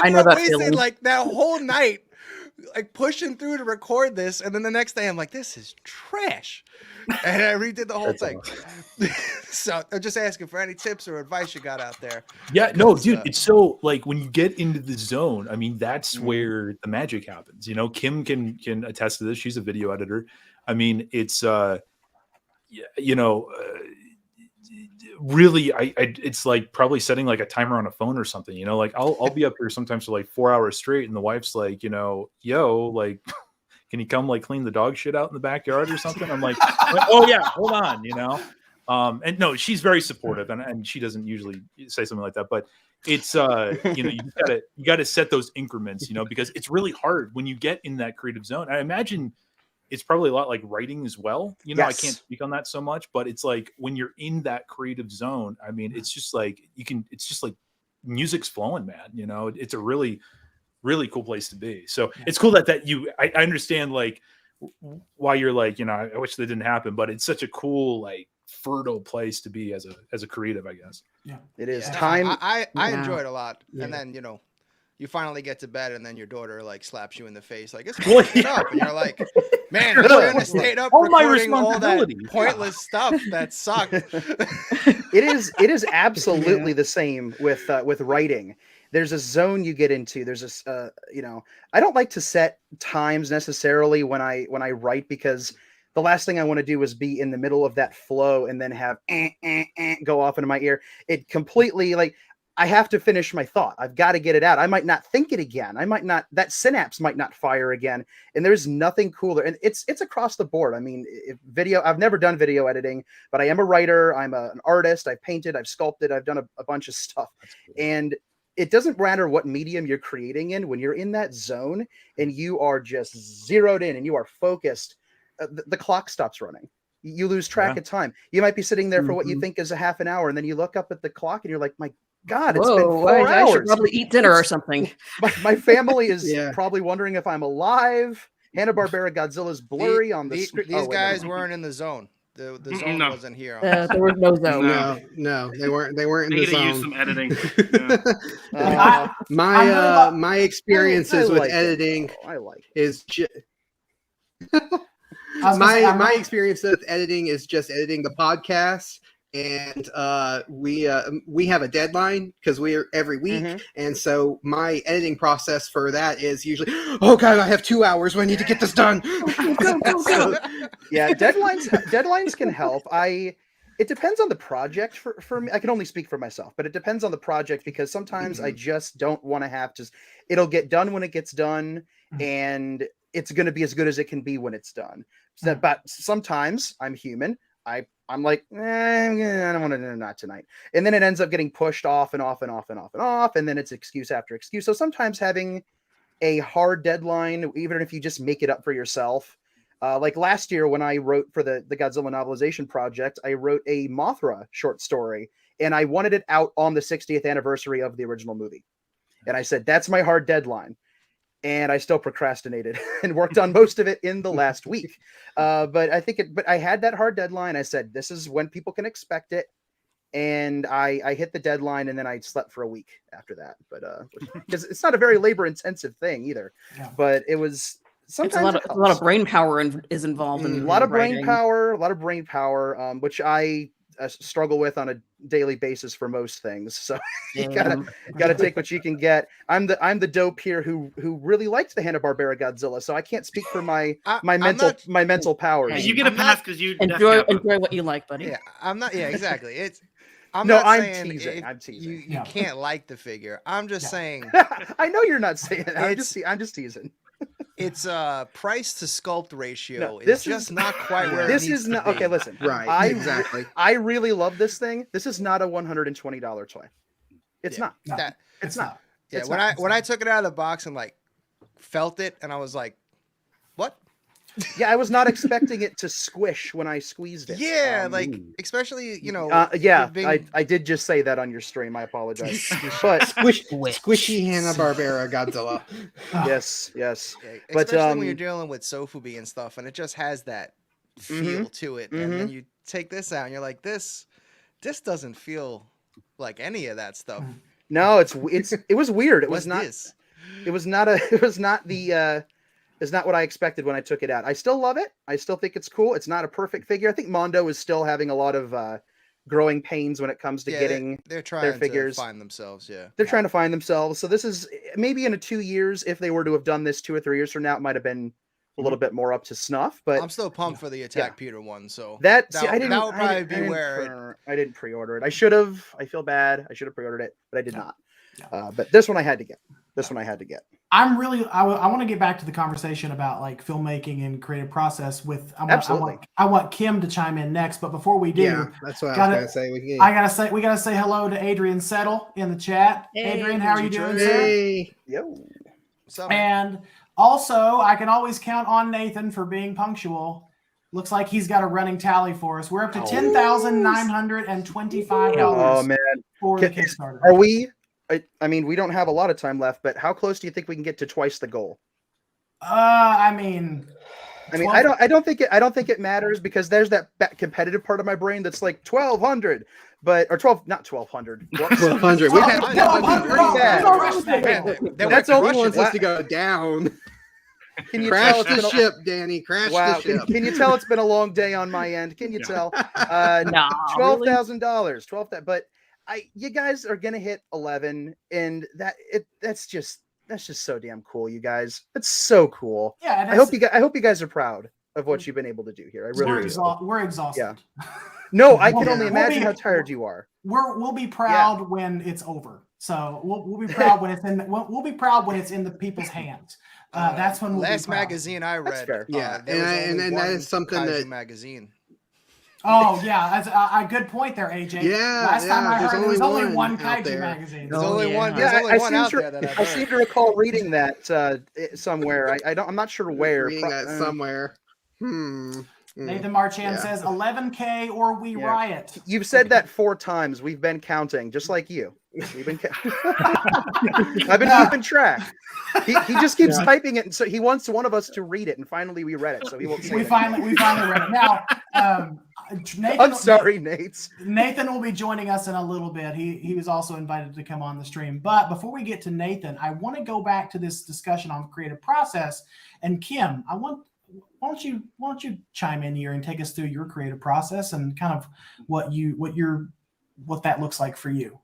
I know that wasted feeling. that whole night pushing through to record this, and then the next day I'm like, this is trash. And I redid the whole thing. So I'm just asking for any tips or advice you got out there. Yeah, no, dude, it's so when you get into the zone, I mean, that's where the magic happens. Kim can attest to this. She's a video editor. I mean, it's really, it's probably setting a timer on a phone or something. I'll be up here sometimes for 4 hours straight, and the wife's like, can you come clean the dog shit out in the backyard or something? I'm like, oh yeah, hold on, and no, she's very supportive, and she doesn't usually say something like that, but it's you gotta set those increments, because it's really hard when you get in that creative zone. I imagine it's probably a lot like writing as well. Yes. I can't speak on that so much, but it's when you're in that creative zone, I mean, it's just it's just music's flowing, man. It's a really cool place to be. So it's cool that I understand why you're I wish that didn't happen, but it's such a cool fertile place to be as a creative, I guess. Yeah, it is. Yeah. Time. I enjoy it a lot. Yeah. And then you finally get to bed, and then your daughter slaps you in the face it's waking up, and you're like, man, I shouldn't have stayed up recording all that pointless stuff that sucked. It is absolutely the same with writing. There's a zone you get into. There's this, I don't like to set times necessarily when I write, because the last thing I want to do is be in the middle of that flow and then have go off into my ear. It completely I have to finish my thought. I've got to get it out. I might not think it again. I might not, that synapse might not fire again. And there's nothing cooler. And it's across the board. I mean, I've never done video editing, but I am a writer. I'm an artist. I've painted, I've sculpted, I've done a bunch of stuff. Cool. And it doesn't matter what medium you're creating in. When you're in that zone and you are just zeroed in and you are focused, the clock stops running. You lose track of time. You might be sitting there for what you think is a half an hour, and then you look up at the clock and you're like, my God, it's been 4 hours. I should probably eat dinner or something. My family is probably wondering if I'm alive. Hanna-Barbera Godzilla's blurry on the screen. These guys weren't in the zone. The zone wasn't here. There was no zone. No, they weren't in the zone. Use some editing. My experiences with editing is just my experience with editing is just editing the podcast. And we have a deadline because we're every week, and so my editing process for that is usually, oh God, I have 2 hours. I need to get this done. So, yeah, deadlines can help. It depends on the project for me. I can only speak for myself, but it depends on the project, because sometimes I just don't want to have to. It'll get done when it gets done, and it's going to be as good as it can be when it's done. So but sometimes I'm human. I'm like, I don't want to do not tonight. And then it ends up getting pushed off and off and off and off and off. And then it's excuse after excuse. So sometimes having a hard deadline, even if you just make it up for yourself, like last year when I wrote for the Godzilla novelization project, I wrote a Mothra short story, and I wanted it out on the 60th anniversary of the original movie. And I said, that's my hard deadline. And I still procrastinated and worked on most of it in the last week. But I had that hard deadline. I said, this is when people can expect it. And I hit the deadline, and then I slept for a week after that. But because it's not a very labor intensive thing either, but it was sometimes it's a lot of brain power is involved in a lot of writing. brain power, which I struggle with on a daily basis for most things. So you gotta take what you can get. I'm the dope here who really liked the Hanna-Barbera Godzilla, so I can't speak for my mental powers. Yeah, you get a pass because you enjoy what you like, buddy. Yeah, I'm not. Yeah, exactly. I'm teasing. I'm teasing. You can't like the figure. I'm just saying. I know you're not saying that. I'm just teasing. It's a price to sculpt ratio. No, it's just not quite where this it needs is to not be. okay. Listen, Right, exactly. I really love this thing. This is not a $120 toy. It's not. No, It's not. Yeah, It's when I took it out of the box and like felt it, and I was like, "What?" Yeah, I was not expecting it to squish when I squeezed it. Yeah, especially I did just say that on your stream. I apologize. But Squishy Hanna-Barbera Godzilla. yes. Yeah, But especially when you're dealing with sofubi and stuff, and it just has that feel to it. And then you take this out, and you're like, this doesn't feel like any of that stuff. no, it was weird. It was What's not. this? It was not It's not what I expected when I took it out. I still love it. I still think it's cool. It's not a perfect figure. I think Mondo is still having a lot of growing pains when it comes to getting they're trying their figures. to find themselves. Yeah, They're trying to find themselves. So this is maybe in 2 years, if they were to have done this 2 or 3 years from now, it might have been a little bit more up to snuff. But I'm still pumped for the Attack Peter one. So I didn't pre-order it. I should have. I feel bad. I should have pre-ordered it, but I did not. But this one I had to get. I want to get back to the conversation about like filmmaking and creative process with. I want Kim to chime in next, but before we do, that's what I was gonna say. We gotta say hello to Adrian Settle in the chat. Hey, Adrian, how are you doing, sir? Yo. What's up, and also, I can always count on Nathan for being punctual. Looks like he's got a running tally for us. We're up to $10,925. Oh man, for the Kickstarter. Are we? I mean, we don't have a lot of time left, but how close do you think we can get to twice the goal? I mean, I don't think it matters because there's that competitive part of my brain that's like 1,200, not 1,200. 1,200. We've had 1,200. That's all he wants us to go down. Can you crash the ship, Danny? Crash the ship. Can you tell it's been a long day on my end? Can you tell? $12,000. But you guys are gonna hit 11, and that's just so damn cool, you guys. That's so cool. Yeah, I hope you guys are proud of what you've been able to do here. We're exhausted. Yeah. No, I can only imagine how tired you are. We'll be proud when it's over. So we'll be proud when it's in. We'll be proud when it's in the people's hands. That's when last magazine I read. And that is something Kaiju that magazine. Oh yeah, that's a good point there, AJ. Yeah, last time I heard there was only one out Kaiju there. magazine. There's only one. Yeah, There's only one out there that I seem to recall reading that somewhere. I'm not sure where. Reading that somewhere. Nathan Marchand says 11K or we riot. You've said that 4 times. We've been counting, just like you. I've been keeping track. He just keeps typing it, and so he wants one of us to read it, and finally we read it. So he won't say we finally read it. Now, Nathan, I'm sorry, Nate. Nathan will be joining us in a little bit. He was also invited to come on the stream. But before we get to Nathan, I want to go back to this discussion on creative process. And Kim, why don't you chime in here and take us through your creative process and kind of what that looks like for you.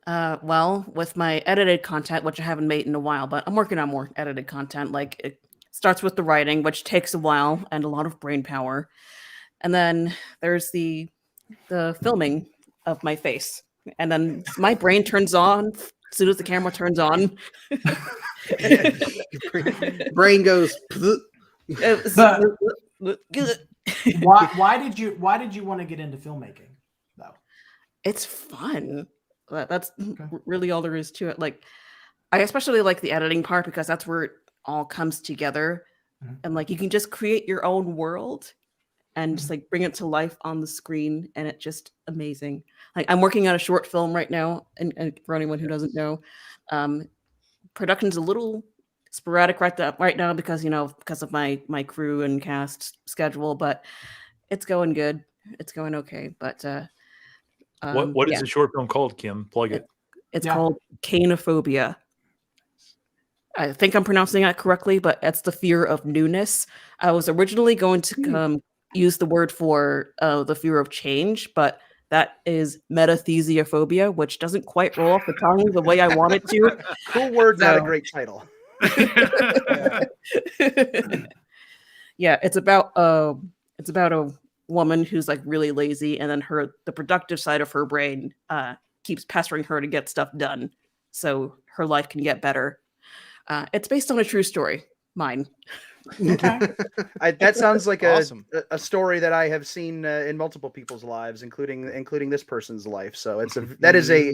Well, with my edited content, which I haven't made in a while, but I'm working on more edited content. Like it starts with the writing, which takes a while and a lot of brain power. And then there's the filming of my face. And then my brain turns on as soon as the camera turns on. Brain goes. Why did you want to get into filmmaking though? It's fun. That's really all there is to it. Like, I especially like the editing part because that's where it all comes together. And like you can just create your own world and just like bring it to life on the screen, and it's just amazing. Like I'm working on a short film right now, and for anyone who doesn't know, production's a little sporadic right now because of my crew and cast schedule, but it's going good. It's going okay. But What is the short film called, Kim? Plug it. It's called Cainophobia. I think I'm pronouncing that correctly, but it's the fear of newness. I was originally going to use the word for the fear of change, but that is metathesiophobia, which doesn't quite roll off the tongue the way I want it to. Cool word, not a great title. Yeah, it's about a woman who's like really lazy, and then the productive side of her brain keeps pestering her to get stuff done so her life can get better. It's based on a true story, mine. Okay. That sounds like Awesome. a story that I have seen in multiple people's lives, including this person's life. So that is a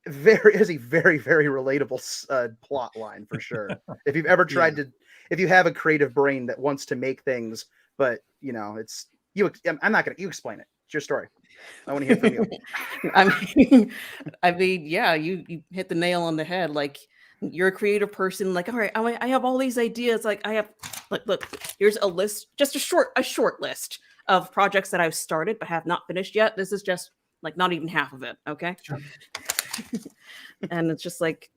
very, very relatable plot line for sure. If you've ever tried if you have a creative brain that wants to make things, but it's you. I'm not gonna. You explain it. It's your story. I want to hear from you. I mean, yeah, you hit the nail on the head. Like, you're a creative person. Like, all right, I have all these ideas. Like, I have, look, here's a list, just a short list of projects that I've started but have not finished yet. This is just like not even half of it. Okay. Sure. And it's just like,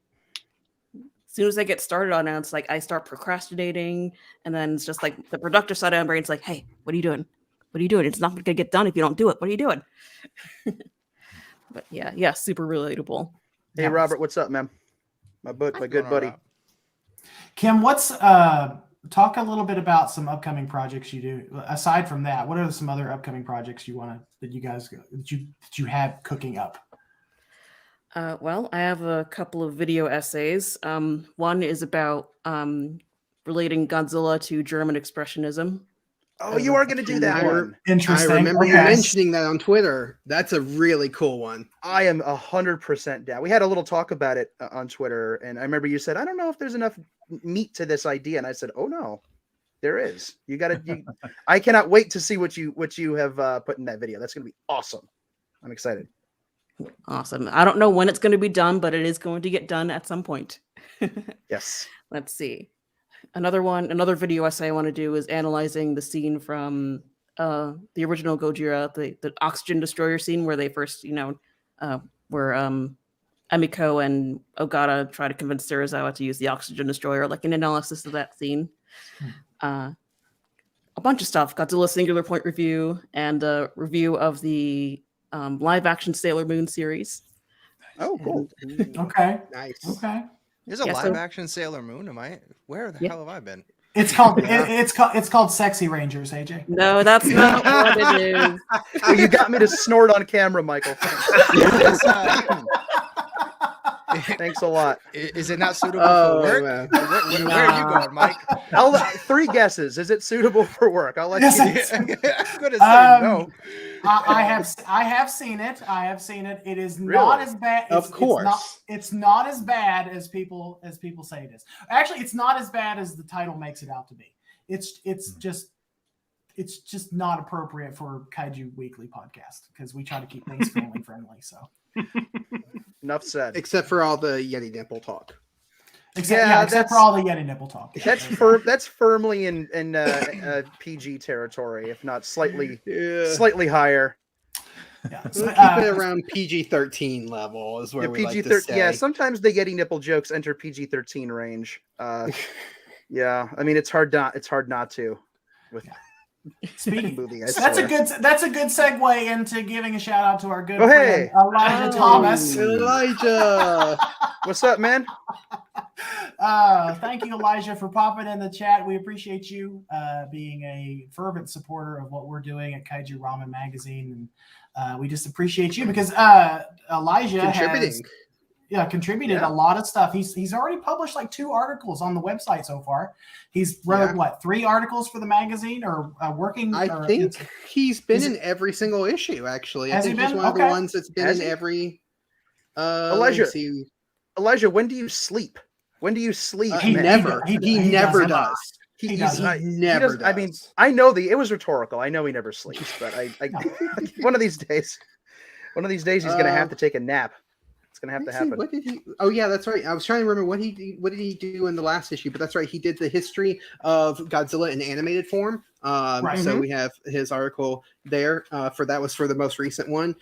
as soon as I get started on it, it's like I start procrastinating, and then it's just like the productive side of my brain's like, hey, what are you doing? What are you doing? It's not going to get done if you don't do it. What are you doing? But yeah, super relatable. Hey, Robert, what's up, man? My good buddy. Kim, talk a little bit about some upcoming projects you do. Aside from that, what are some other upcoming projects that you have cooking up? Well, I have a couple of video essays. One is about relating Godzilla to German Expressionism. Oh, you are going to do that one. Interesting. I remember you mentioning that on Twitter. That's a really cool one. I am 100% down. We had a little talk about it on Twitter, and I remember you said, "I don't know if there's enough meat to this idea," and I said, "Oh no, there is. You got to. I cannot wait to see what you have put in that video. That's going to be awesome. I'm excited." Awesome. I don't know when it's going to be done, but it is going to get done at some point. Yes. Let's see. Another video essay I want to do is analyzing the scene from the original Gojira, the oxygen destroyer scene where they first, where Emiko and Ogata try to convince Serizawa to use the oxygen destroyer, like an analysis of that scene. A bunch of stuff. Godzilla Singular Point review and a review of the live action Sailor Moon series. Oh, cool. Okay. Nice. Okay. There's a live action Sailor Moon. Where the hell have I been? It's called Sexy Rangers, AJ. No, that's not what it is. Well, you got me to snort on camera, Michael. Thanks a lot. Is it not suitable for work? Where are you going, Mike? 3 guesses. Is it suitable for work? I'll let you. I'm gonna say no. I have seen it. It is not as bad. Of course, it's not as bad as people say it is. Actually, it's not as bad as the title makes it out to be. It's just not appropriate for Kaiju Weekly podcast because we try to keep things family friendly. So. Enough said. Except for all the Yeti nipple talk. Except for all the Yeti nipple talk. That's firmly in PG territory, if not slightly higher. Yeah. We'll keep it around PG-13 level is where we like to stay. Yeah, sometimes the Yeti nipple jokes enter PG-13 range. Yeah, I mean it's hard not to. With Speaking movie, that's a good segue into giving a shout out to our good friend Elijah Thomas. Elijah, what's up, man? Thank you, Elijah, for popping in the chat. We appreciate you being a fervent supporter of what we're doing at Kaiju Ramen Magazine, and we just appreciate you because Elijah contributed a lot of stuff. He's already published like 2 articles on the website so far. He's wrote 3 articles for the magazine or working. I think he's been in every single issue. Actually, I think he's one of the ones that's been in every. Elijah, when do you sleep? When do you sleep? He never does. He does. He never does. I mean, I know it was rhetorical. I know he never sleeps, but I one of these days he's gonna have to take a nap. It's gonna have to happen. What did he? Oh yeah, that's right. I was trying to remember what did he do in the last issue, but that's right. He did the history of Godzilla in animated form. Right. So we have his article there. That was for the most recent one.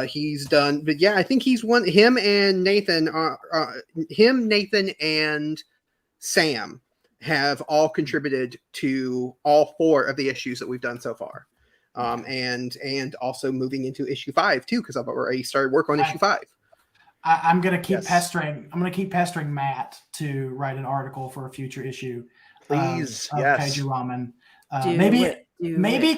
He's done, but yeah, I think he's one. Him and Nathan and Sam have all contributed to all 4 of the issues that we've done so far. And also moving into issue 5 too, because I've already started work on issue 5. I'm gonna keep pestering. I'm gonna keep pestering Matt to write an article for a future issue. Please, of yes. Kaiju Ramen. Maybe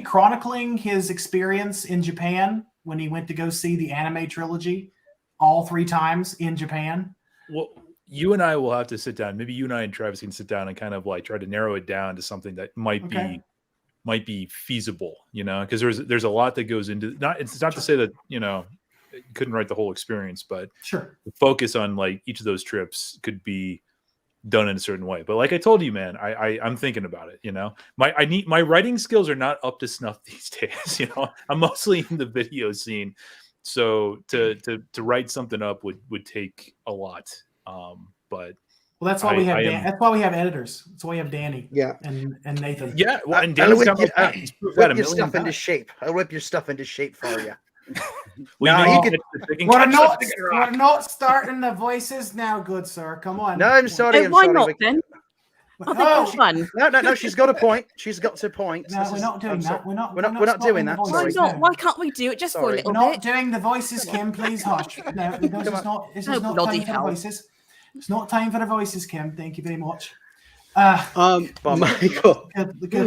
chronicling his experience in Japan when he went to go see the anime trilogy all 3 times in Japan. Well, you and I will have to sit down. Maybe you and I and Travis can sit down and kind of like try to narrow it down to something that might be feasible, because there's a lot that goes into it's not to say that, you couldn't write the whole experience, but sure, the focus on like each of those trips could be done in a certain way. But like I told you, man, I'm thinking about it. My writing skills are not up to snuff these days. I'm mostly in the video scene, so to write something up would take a lot. But that's why we have that's why we have editors. That's why we have Danny. Yeah, and Nathan. Yeah, well, and Danny's got whip your stuff into shape. I'll whip your stuff into shape for you. We're not starting the voices now, good sir. Come on. No, I'm sorry. Hey, why not then? Fun. No. She's got a point. She's got a point. No, we're not doing that. We're not doing that. Why not? Why can't we do it just for a little bit? We're not doing the voices, Kim. Please hush. No, this is not time for the voices. It's not time for the voices, Kim. Thank you very much.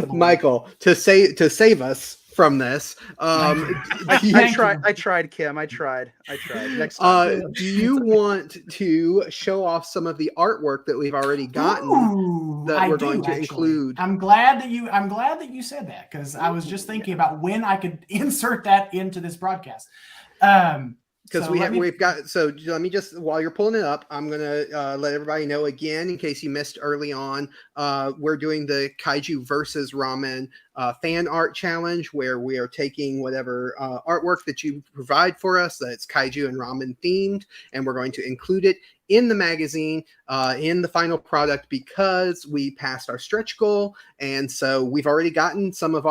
Michael, to save us from this, I tried, Kim. I tried. Next time. Do you want to show off some of the artwork that we've already gotten we're going to include? I'm glad that you said that, because I was just thinking about when I could insert that into this broadcast. Because we've got, so let me just, while you're pulling it up, I'm going to let everybody know again, in case you missed early on, we're doing the Kaiju versus Ramen fan art challenge, where we are taking whatever artwork that you provide for us that's Kaiju and Ramen themed, and we're going to include it in the magazine, in the final product, because we passed our stretch goal. And so we've already gotten some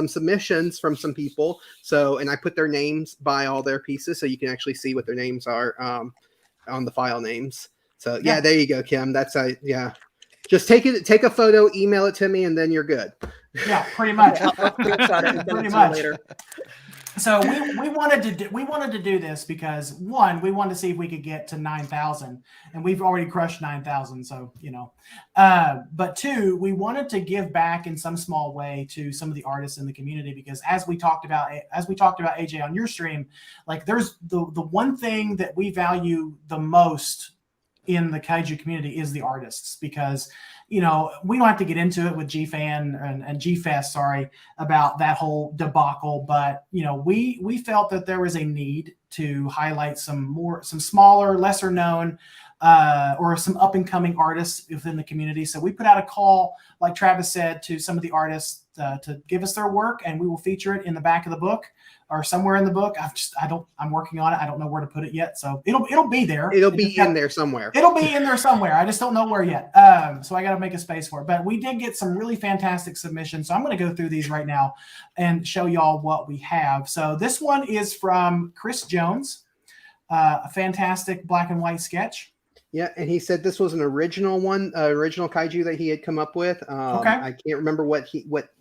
submissions from some people. So, and I put their names by all their pieces, so you can actually see what their names are on the file names. So yeah, there you go, Kim. That's just take a photo, email it to me, and then you're good. Yeah, pretty much. Pretty much. Later. So we wanted to do this because, one, we wanted to see if we could get to 9,000, and we've already crushed 9,000. So but 2, we wanted to give back in some small way to some of the artists in the community, because as we talked about AJ on your stream, like there's the one thing that we value the most in the kaiju community is the artists, because we don't have to get into it with GFan and GFest, about that whole debacle, but we felt that there was a need to highlight some smaller, lesser known or some up and coming artists within the community. So we put out a call, like Travis said, to some of the artists to give us their work, and we will feature it in the back of the book or somewhere in the book. I'm working on it. I don't know where to put it yet. So it'll be there. It'll be in there somewhere. It'll be in there somewhere. I just don't know where yet. So I got to make a space for it. But we did get some really fantastic submissions. So I'm going to go through these right now and show y'all what we have. So this one is from Chris Jones, a fantastic black and white sketch. Yeah, and he said this was an original kaiju that he had come up with. I can't remember what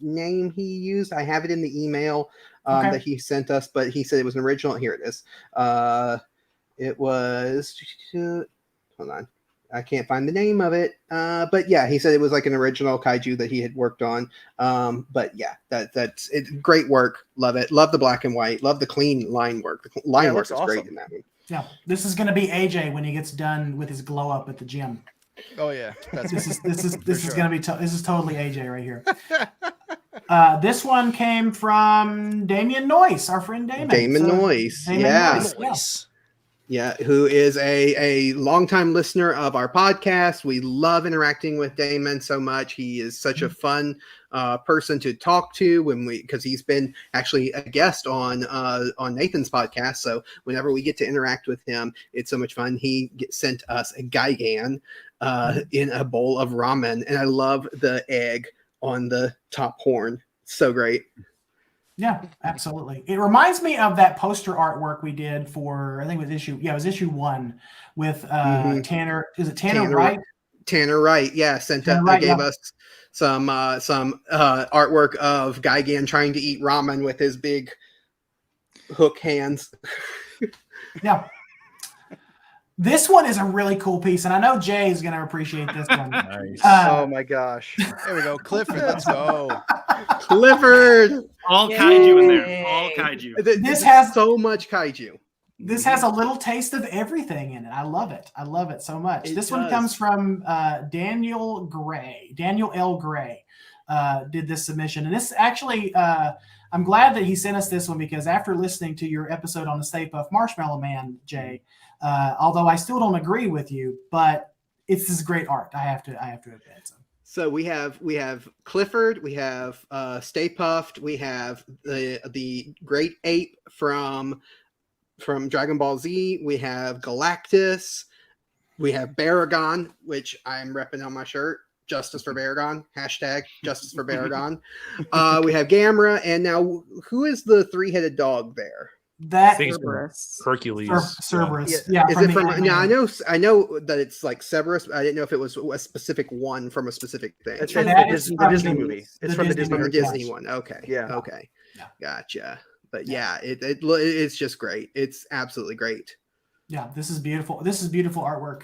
name he used. I have it in the email that he sent us, but he said it was an original. Here it is. It was, hold on, I can't find the name of it. But yeah, he said it was like an original kaiju that he had worked on. But yeah, that's it. Great work. Love it. Love the black and white. Love the clean line work. The line work is awesome. Great in that one. Yeah, this is going to be AJ when he gets done with his glow up at the gym. Oh yeah, this is going to be this is totally AJ right here. This one came from Damien Noyce, our friend Damon. Noyce, yeah. Yeah, who is a longtime listener of our podcast. We love interacting with Damon so much. He is such a fun person to talk to because he's been actually a guest on Nathan's podcast. So whenever we get to interact with him, it's so much fun. He sent us a Gaigan in a bowl of ramen, and I love the egg on the top horn. So great. Yeah, absolutely. It reminds me of that poster artwork we did for, I think it was issue 1 with Tanner. Is it Tanner Wright? Tanner Wright, yeah, gave us some artwork of Gaigan trying to eat ramen with his big hook hands. Yeah. This one is a really cool piece, and I know Jay is going to appreciate this one. Nice. Oh my gosh. There we go. Clifford, let's go. Clifford. All kaiju in there. All kaiju. This has so much kaiju. This has a little taste of everything in it. I love it. I love it so much. This one comes from Daniel L. Gray did this submission. And this actually, I'm glad that he sent us this one because after listening to your episode on the Stay Puft Marshmallow Man, Jay, although I still don't agree with you, but it's this great art. I have to admit. So we have Clifford, we have Stay Puft, we have the Great Ape from Dragon Ball Z, we have Galactus, we have Baragon, which I'm repping on my shirt. Justice for Baragon. # Justice for Baragon. We have Gamera, and now who is the 3-headed dog there? That Cerberus. Hercules. Cerberus. Yeah. Is it from? Now I know that it's like Cerberus. But I didn't know if it was a specific one from a specific thing. It's from That the is Disney, from the Disney the- movie. the It's from the Disney Disney From the movie. Disney one. Okay. Yeah. Okay. Yeah. Gotcha. But yeah, it's just great. It's absolutely great. Yeah, this is beautiful. This is beautiful artwork.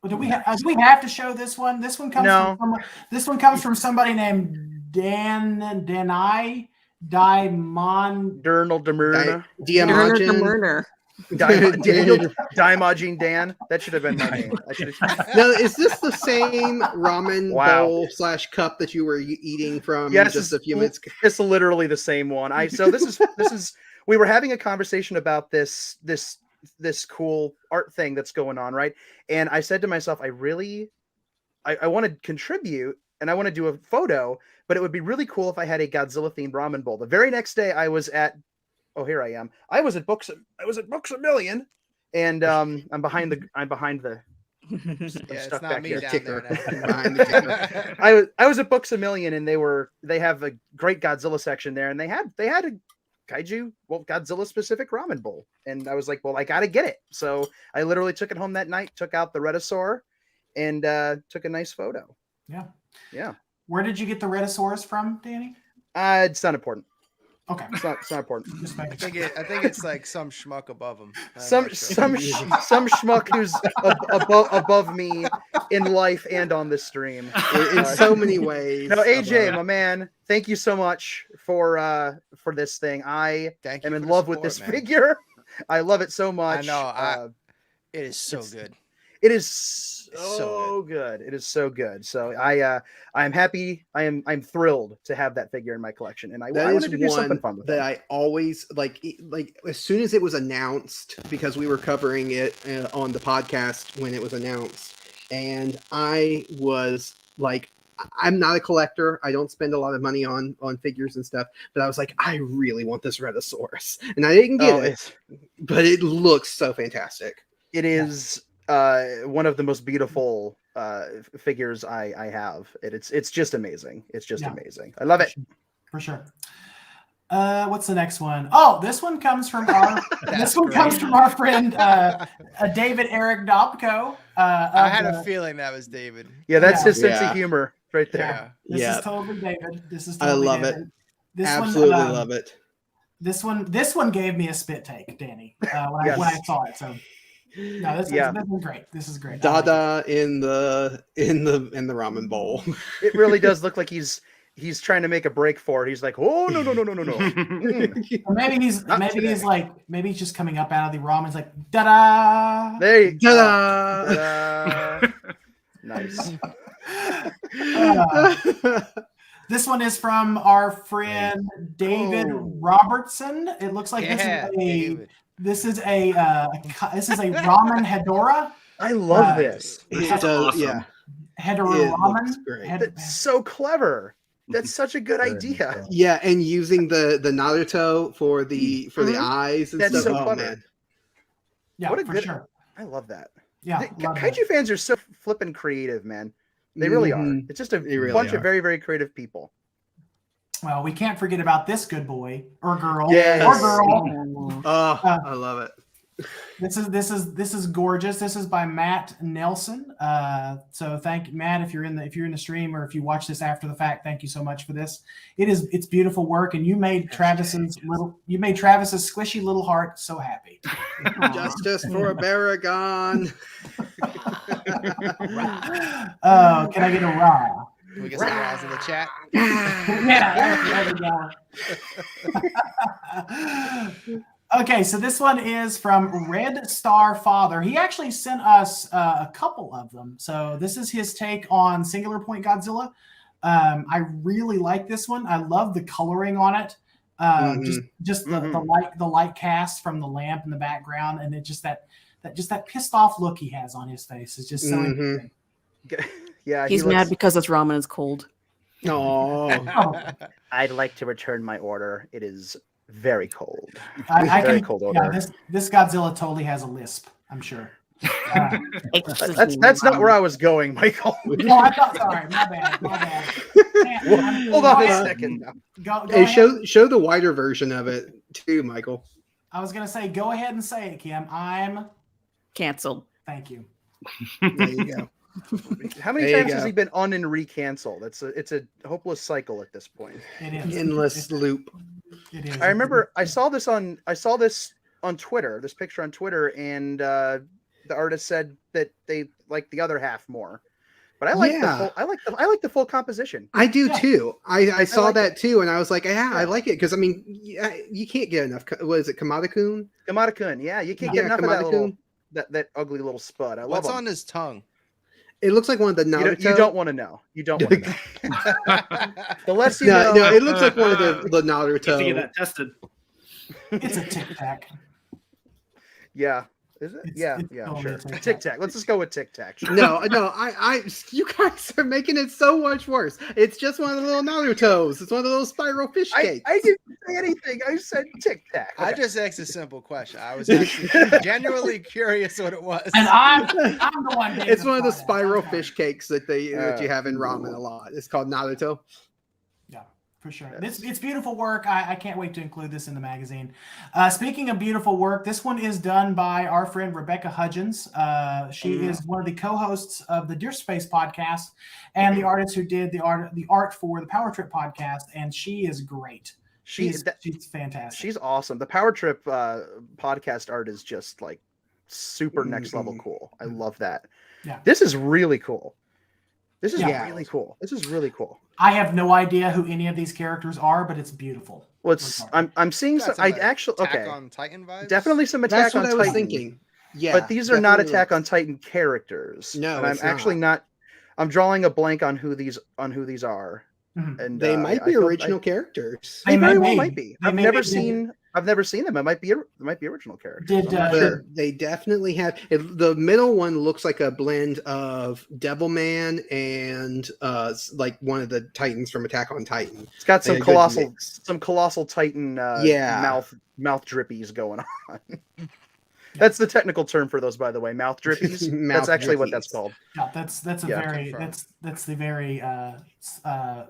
Do we have to show this one? This one comes from somebody named Danai Diamond. Dernal Demurna. Diamogene. Dimogene Dan. That should have been my name. Now, is this the same ramen Wow. bowl / cup that you were eating from Yes, just a few minutes ago? It's literally the same one. We were having a conversation about this cool art thing that's going on, right? And I said to myself, I want to contribute and I want to do a photo, but it would be really cool if I had a Godzilla themed ramen bowl. The very next day I was at here I am. I was at Books A Million, and I'm behind the Yeah, it's stuck not back me here. down Kicker. there now. Behind the kicker. I was at Books A Million, and they have a great Godzilla section there, and they had a kaiju, Godzilla specific ramen bowl, and I was like, well, I gotta get it. So I literally took it home that night, took out the Rhedosaur, and took a nice photo. Yeah. Where did you get the Rhedosaurus from, Danny? It's not important. Okay. It's not important. Just I making think sure. I think it's like some schmuck above him. Some schmuck who's above me in life and on this stream. In so many ways. No, AJ, my man, thank you so much for this thing. I Thank you am in for the love with support, this man. figure. I love it so much. I know. It is so good. It is so so good. It is so good. So I'm happy. I'm thrilled to have that figure in my collection, and I wanted to do something fun with that it. I always like as soon as it was announced, because we were covering it on the podcast when it was announced, and I was like, I'm not a collector. I don't spend a lot of money on figures and stuff, but I was like, I really want this Rhedosaurus, and I didn't get it, but it looks so fantastic. It is one of the most beautiful figures I have. It's just amazing. It's just amazing. I love it. For sure. What's the next one? Oh, this one comes from our friend David Eric Dobko. I had a feeling that was David. Yeah, that's his sense Yeah. of humor right there. This Yeah. is totally David. I love it. Absolutely love it. This one gave me a spit take, Danny, when I saw it. So no, this is great. This is great. Dada in the ramen bowl. It really does look like he's trying to make a break for it. He's like, oh no. Or maybe he's just coming up out of the ramen. He's like, da-da. There you go. Ta-da! Nice. This one is from our friend David Oh. Robertson. It looks like David. this is a ramen hedora. I love Uh, this. It That's does, awesome. yeah. Hedora It ramen. looks great. That's so clever. That's such a good idea. Yeah, and using the Naruto for the eyes and That's stuff. so Oh, clever. man. Yeah, What a for good- sure. I love that. Yeah, love Kaiju that. fans are so flippin' creative, man. They really are. Mhm. It's just a They really bunch are. of very, very creative people. Well, we can't forget about this good boy or girl Yes. or girl. Oh, Uh, I love it. This is gorgeous. This is by Matt Nelson. So thank Matt if you're in the stream or if you watch this after the fact. Thank you so much for this. It's beautiful work, and you made Travis's squishy little heart so happy. Justice for Baragon. Oh, can I get a rah? Can we get some rounds in the chat? Yeah, there we go. Okay, so this one is from Red Star Father. He actually sent us a couple of them. So this is his take on Singular Point Godzilla. I really like this one. I love the coloring on it. Just the light cast from the lamp in the background, and it just that pissed off look he has on his face is just so interesting. Yeah, He's mad because this ramen is cold. Oh, I'd like to return my order. It is very cold. I Very can, cold yeah, order. this Godzilla totally has a lisp, I'm sure. That's not where I was going, Michael. Oh, I thought. Sorry, my bad. Man, Hold on go a ahead. second. Go hey, ahead. show the wider version of it too, Michael. I was gonna say, go ahead and say it, Kim. I'm. Canceled. Thank you. There you go. How many There you times has go. he been on and recanceled? It's a hopeless cycle at this point. It is Endless loop. It is. I remember I saw this on Twitter, this picture on Twitter, and the artist said that they like the other half more. But I like Yeah. I like the full composition. I do Yeah. too. I saw like that too, and I was like, yeah, I like it because I mean, you can't get enough. What is it, Kamada-kun? Kamada-kun, yeah, you can't Yeah, get enough of that little Kamada-kun. that ugly little spud. I love What's him. on his tongue? It looks like one of the You Naruto. don't want to know. You don't want to know. The less you No, know. it looks like one of the You have to get Naruto. that tested. It's a Tic Tac. Yeah. Is it? It's- Yeah, it's yeah, totally sure. a Tic Tac. Tic Tac. Let's just go with Tic Tac. No, you guys are making it so much worse. It's just one of the little Narutos. It's one of the little spiral fish cakes. I didn't say anything. I said Tic Tac. I Okay. just asked a simple question. I was actually genuinely curious what it was. And I'm the one. being It's one of the quiet. spiral I'm sorry. fish cakes that you have in ramen a lot. It's called Naruto. Yeah, for sure. It's beautiful work. I can't wait to include this in the magazine. Speaking of beautiful work, this one is done by our friend Rebecca Hudgens. She is one of the co-hosts of the Deer Space podcast and the artist who did the art for the Power Trip podcast, and she is great. She's fantastic. She's awesome. The Power Trip podcast art is just like super next level cool. I love that. Yeah. This is really cool. This is Yeah. really cool. This is really cool. I have no idea who any of these characters are, but it's beautiful. Well, I'm seeing Got some. some, I like, actually Attack okay. on Titan vibes. Definitely some Attack That's what on I was Titan. thinking. Yeah, But these are not definitely Attack looks- on Titan characters. No, and I'm it's actually not. I'm drawing a blank on who these are. Mhm. And They might be original characters. They They very may well be. might be. They I've may never be. seen. I've never seen them. It might be original characters. Did, I'm not uh, sure. They definitely have. The middle one looks like a blend of Devilman and like one of the Titans from Attack on Titan. It's got some like a good colossal, mix. Titan. Yeah. mouth drippies going on. That's the technical term for those, by the way. Mouth drippies. Mouth That's actually what that's drippies. called. Yeah, that's a Yeah, very confirmed. that's the very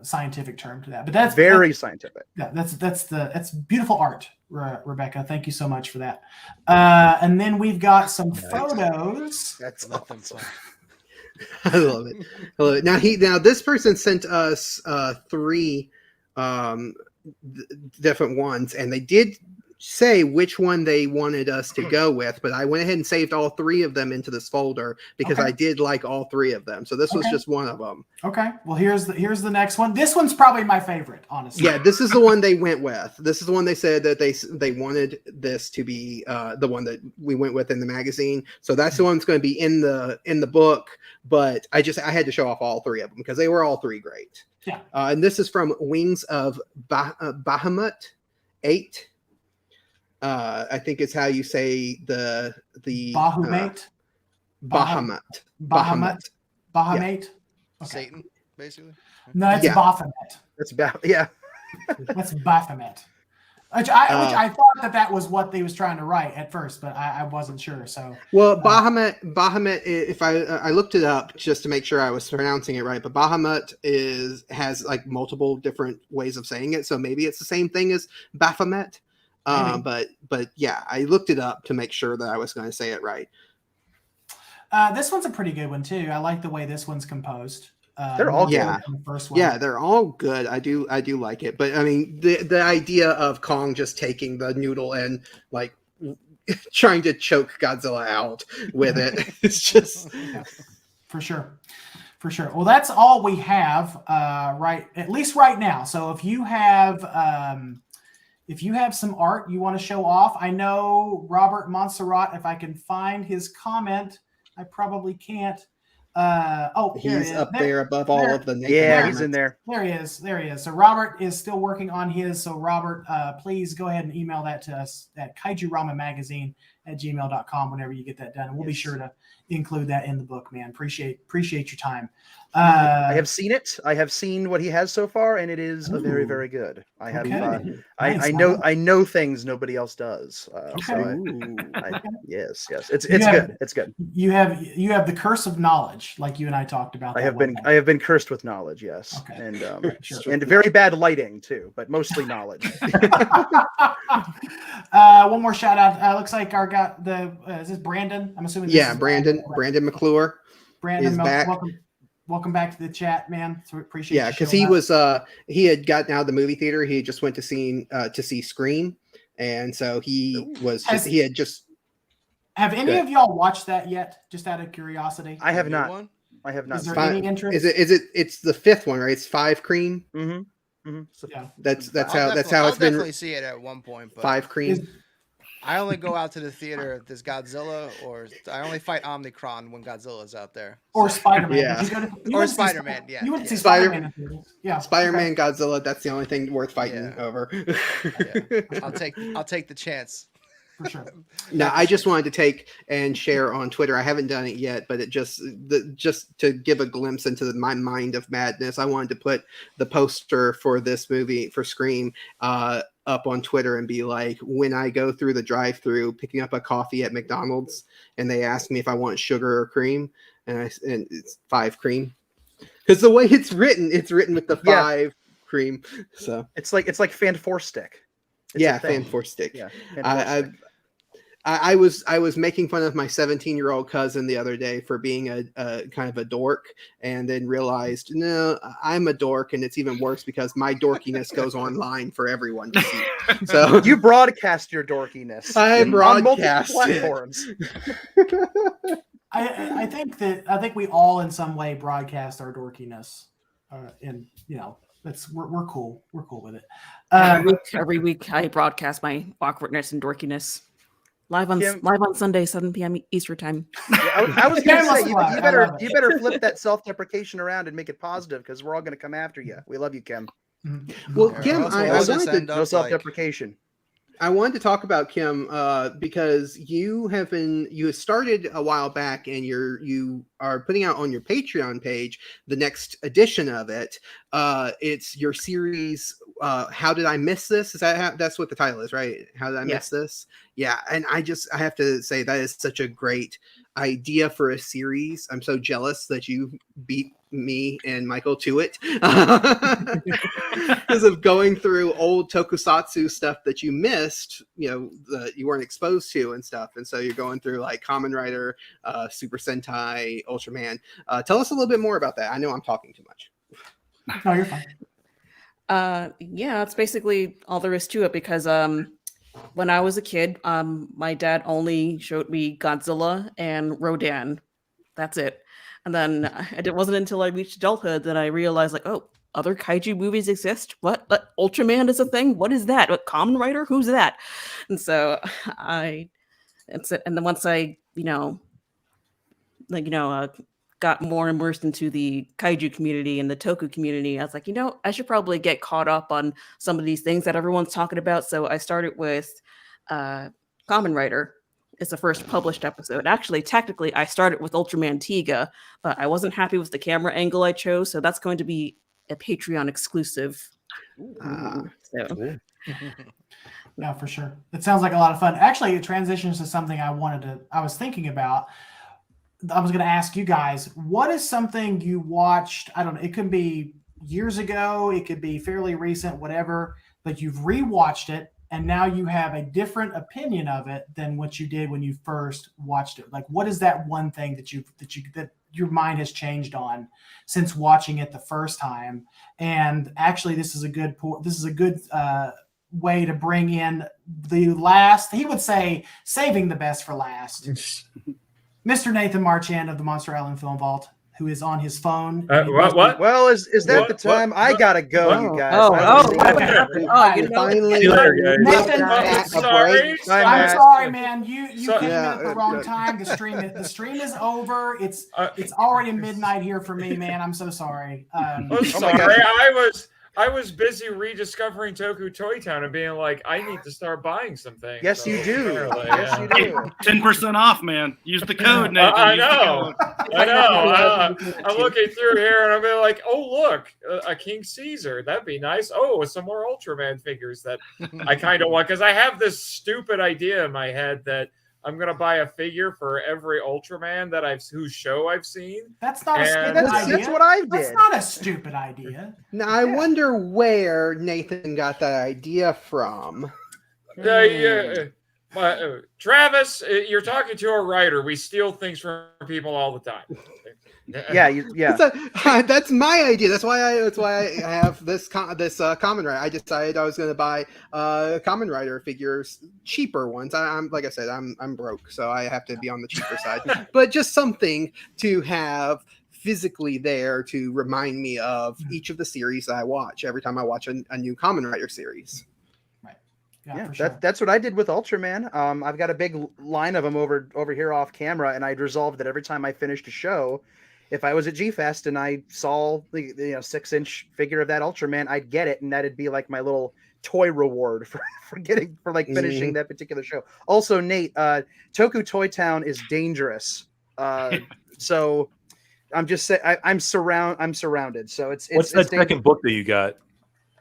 scientific term to that. But that's Very scientific. Yeah, that's beautiful art, Rebecca. Thank you so much for that. And then we've got some photos. That's Nothing fun. I love it. I love it. Now this person sent us 3 different ones, and they did say which one they wanted us to go with, but I went ahead and saved all 3 of them into this folder because Okay. I did like all 3 of them. So this was Okay. just one of them. Okay. Well, here's the next one. This one's probably my favorite, honestly. Yeah, this is the one they went with. This is the one they said that they wanted this to be the one that we went with in the magazine. So that's the one that's going to be in the book. But I had to show off all 3 of them because they were all 3 great. Yeah. And this is from Wings of Bahamut 8. I think it's how you say the Bahamut. Bahamut. Bahamut. Okay. Satan, basically. No, it's Yeah. Baphomet. That's about That's Baphomet. Which I thought that was what they was trying to write at first, but I wasn't sure. So Well, Bahamut. If I looked it up just to make sure I was pronouncing it right, but Bahamut has like multiple different ways of saying it, so maybe it's the same thing as Baphomet. But yeah, I looked it up to make sure that I was going to say it right. this one's a pretty good one too. I like the way this one's composed. They're all more good. than the first one. Yeah, they're all good. I do like it, but I mean the idea of Kong just taking the noodle and like trying to choke Godzilla out with it, it's just for sure. Well, that's all we have, right? At least right now. So if you have some art you want to show off, I know Robert Montserrat. If I can find his comment, I probably can't. He's up there above all of the naked Yeah, garments. he's in there. There he is. So Robert is still working on his. So Robert, please go ahead and email that to us at Kaiju Ramen Magazine at gmail.com whenever you get that done. And we'll be sure to include that in the book, man. Appreciate your time. I have seen it. I have seen what he has so far, and it is very, very good. I have. Okay. I know things nobody else does. Yes. It's good. It's good. You have the curse of knowledge, like you and I talked about. I have been cursed with knowledge. Yes, Okay. and Sure. and very bad lighting too, but mostly knowledge. One more shout out. Looks like is this Brandon? I'm assuming. Yeah, Brandon McClure. Brandon, is back. Welcome back to the chat, man. So we appreciate. Yeah, because he had gotten out of the movie theater. He just went to see Scream, and so Have any of y'all watched that yet? Just out of curiosity. I have not. I have not. Is there any interest? It's the 5th one, right? It's 5 Cream. So, Yeah. That's how I'll it's definitely been. see it at one point. But 5 Cream. I only go out to the theater if there's Godzilla, or I only fight Omnicron when Godzilla's out there. Or Spider-Man. Yeah. Or Spider-Man. Yeah. You wouldn't see Spider-Man. Spider-Man. Yeah. Spider-Man, Godzilla. That's the only thing worth fighting over. Yeah. I'll take the chance. For sure. No, I just wanted to take and share on Twitter. I haven't done it yet, but it just to give a glimpse into my mind of madness. I wanted to put the poster for this movie for Scream up on Twitter and be like, when I go through the drive-through picking up a coffee at McDonald's and they ask me if I want sugar or cream, and it's 5 Cream, because the way it's written with the 5 Cream. So it's like Fan 4 Stick. Fan 4 Stick. Yeah. I was making fun of my 17-year-old cousin the other day for being a kind of a dork, and then realized, no, I'm a dork, and it's even worse because my dorkiness goes online for everyone to see. So You broadcast your dorkiness. I broadcast on it. multiple platforms. I think we all in some way broadcast our dorkiness, and we're cool. We're cool with it. Every week I broadcast my awkwardness and dorkiness. Live on Sunday, 7 p.m. Eastern time. Yeah, I was going to say you I love you it. better flip that self-deprecation around and make it positive, because we're all going to come after you. We love you, Kim. Well, Yeah, Kim, also, I does this wanted end to up No like- self-deprecation. I wanted to talk about Kim because you started a while back, and you are putting out on your Patreon page the next edition of it. It's your series. How did I miss this? Is that's what the title is, right? How did I miss this? Yeah, and I have to say that is such a great idea for a series. I'm so jealous that you beat me and Michael to it because of going through old tokusatsu stuff that you missed, that you weren't exposed to and stuff. And so you're going through like Kamen Rider, Super Sentai, Ultraman. Tell us a little bit more about that. I know I'm talking too much. No, you're fine. Yeah, that's basically all there is to it, because when I was a kid, my dad only showed me Godzilla and Rodan. That's it. And then it wasn't until I reached adulthood that I realized, like, oh, other kaiju movies exist. What? Ultraman is a thing. What is that? What, Kamen Rider? Who's that? And so and then once I, got more immersed into the kaiju community and the toku community, I was like, I should probably get caught up on some of these things that everyone's talking about. So I started with Kamen Rider. It's the first published episode. Actually, technically, I started with Ultraman Tiga, but I wasn't happy with the camera angle I chose, so that's going to be a Patreon exclusive. So. Yeah, for sure. It sounds like a lot of fun. Actually, it transitions to something I was thinking about. I was going to ask you guys, what is something you watched? I don't know. It could be years ago. It could be fairly recent, whatever, but you've rewatched it and now you have a different opinion of it than what you did when you first watched it. Like, what is that one thing that your mind has changed on since watching it the first time? And actually, this is a good way to bring in the last. He would say saving the best for last. Mr. Nathan Marchand of the Monster Island Film Vault, who is on his phone. What? Well, is that the time? I gotta go, you guys. Finally, I'm sorry, man. You came in at the wrong time. The stream is over. It's already midnight here for me, man. I'm so sorry. I was busy rediscovering Toku Toy Town and being like, I need to start buying some things. Yes, you do. Yes, you do. 10% off, man. Use the code, Nathan. I know. I'm looking through here and I'm being like, oh, look, a King Caesar. That'd be nice. Oh, some more Ultraman figures that I kind of want. Because I have this stupid idea in my head that I'm gonna buy a figure for every Ultraman whose show I've seen. That's not a stupid idea. That's what I did. That's not a stupid idea. Now I wonder where Nathan got that idea from. Travis, you're talking to a writer. We steal things from people all the time. Yeah. That's my idea. That's why I have this Kamen Rider. I decided I was going to buy Kamen Rider figures, cheaper ones. I'm like I said, I'm broke, so I have to be on the cheaper side. But just something to have physically there to remind me of each of the series that I watch every time I watch a new Kamen Rider series. Yeah, sure. That's what I did with Ultraman. I've got a big line of them over here off camera, and I'd resolved that every time I finished a show, if I was at G-Fest and I saw the 6-inch figure of that Ultraman, I'd get it, and that'd be like my little toy reward for finishing that particular show. Also, Nate, Toku Toy Town is dangerous. So I'm just saying I'm surrounded. So it's what's that second book that you got?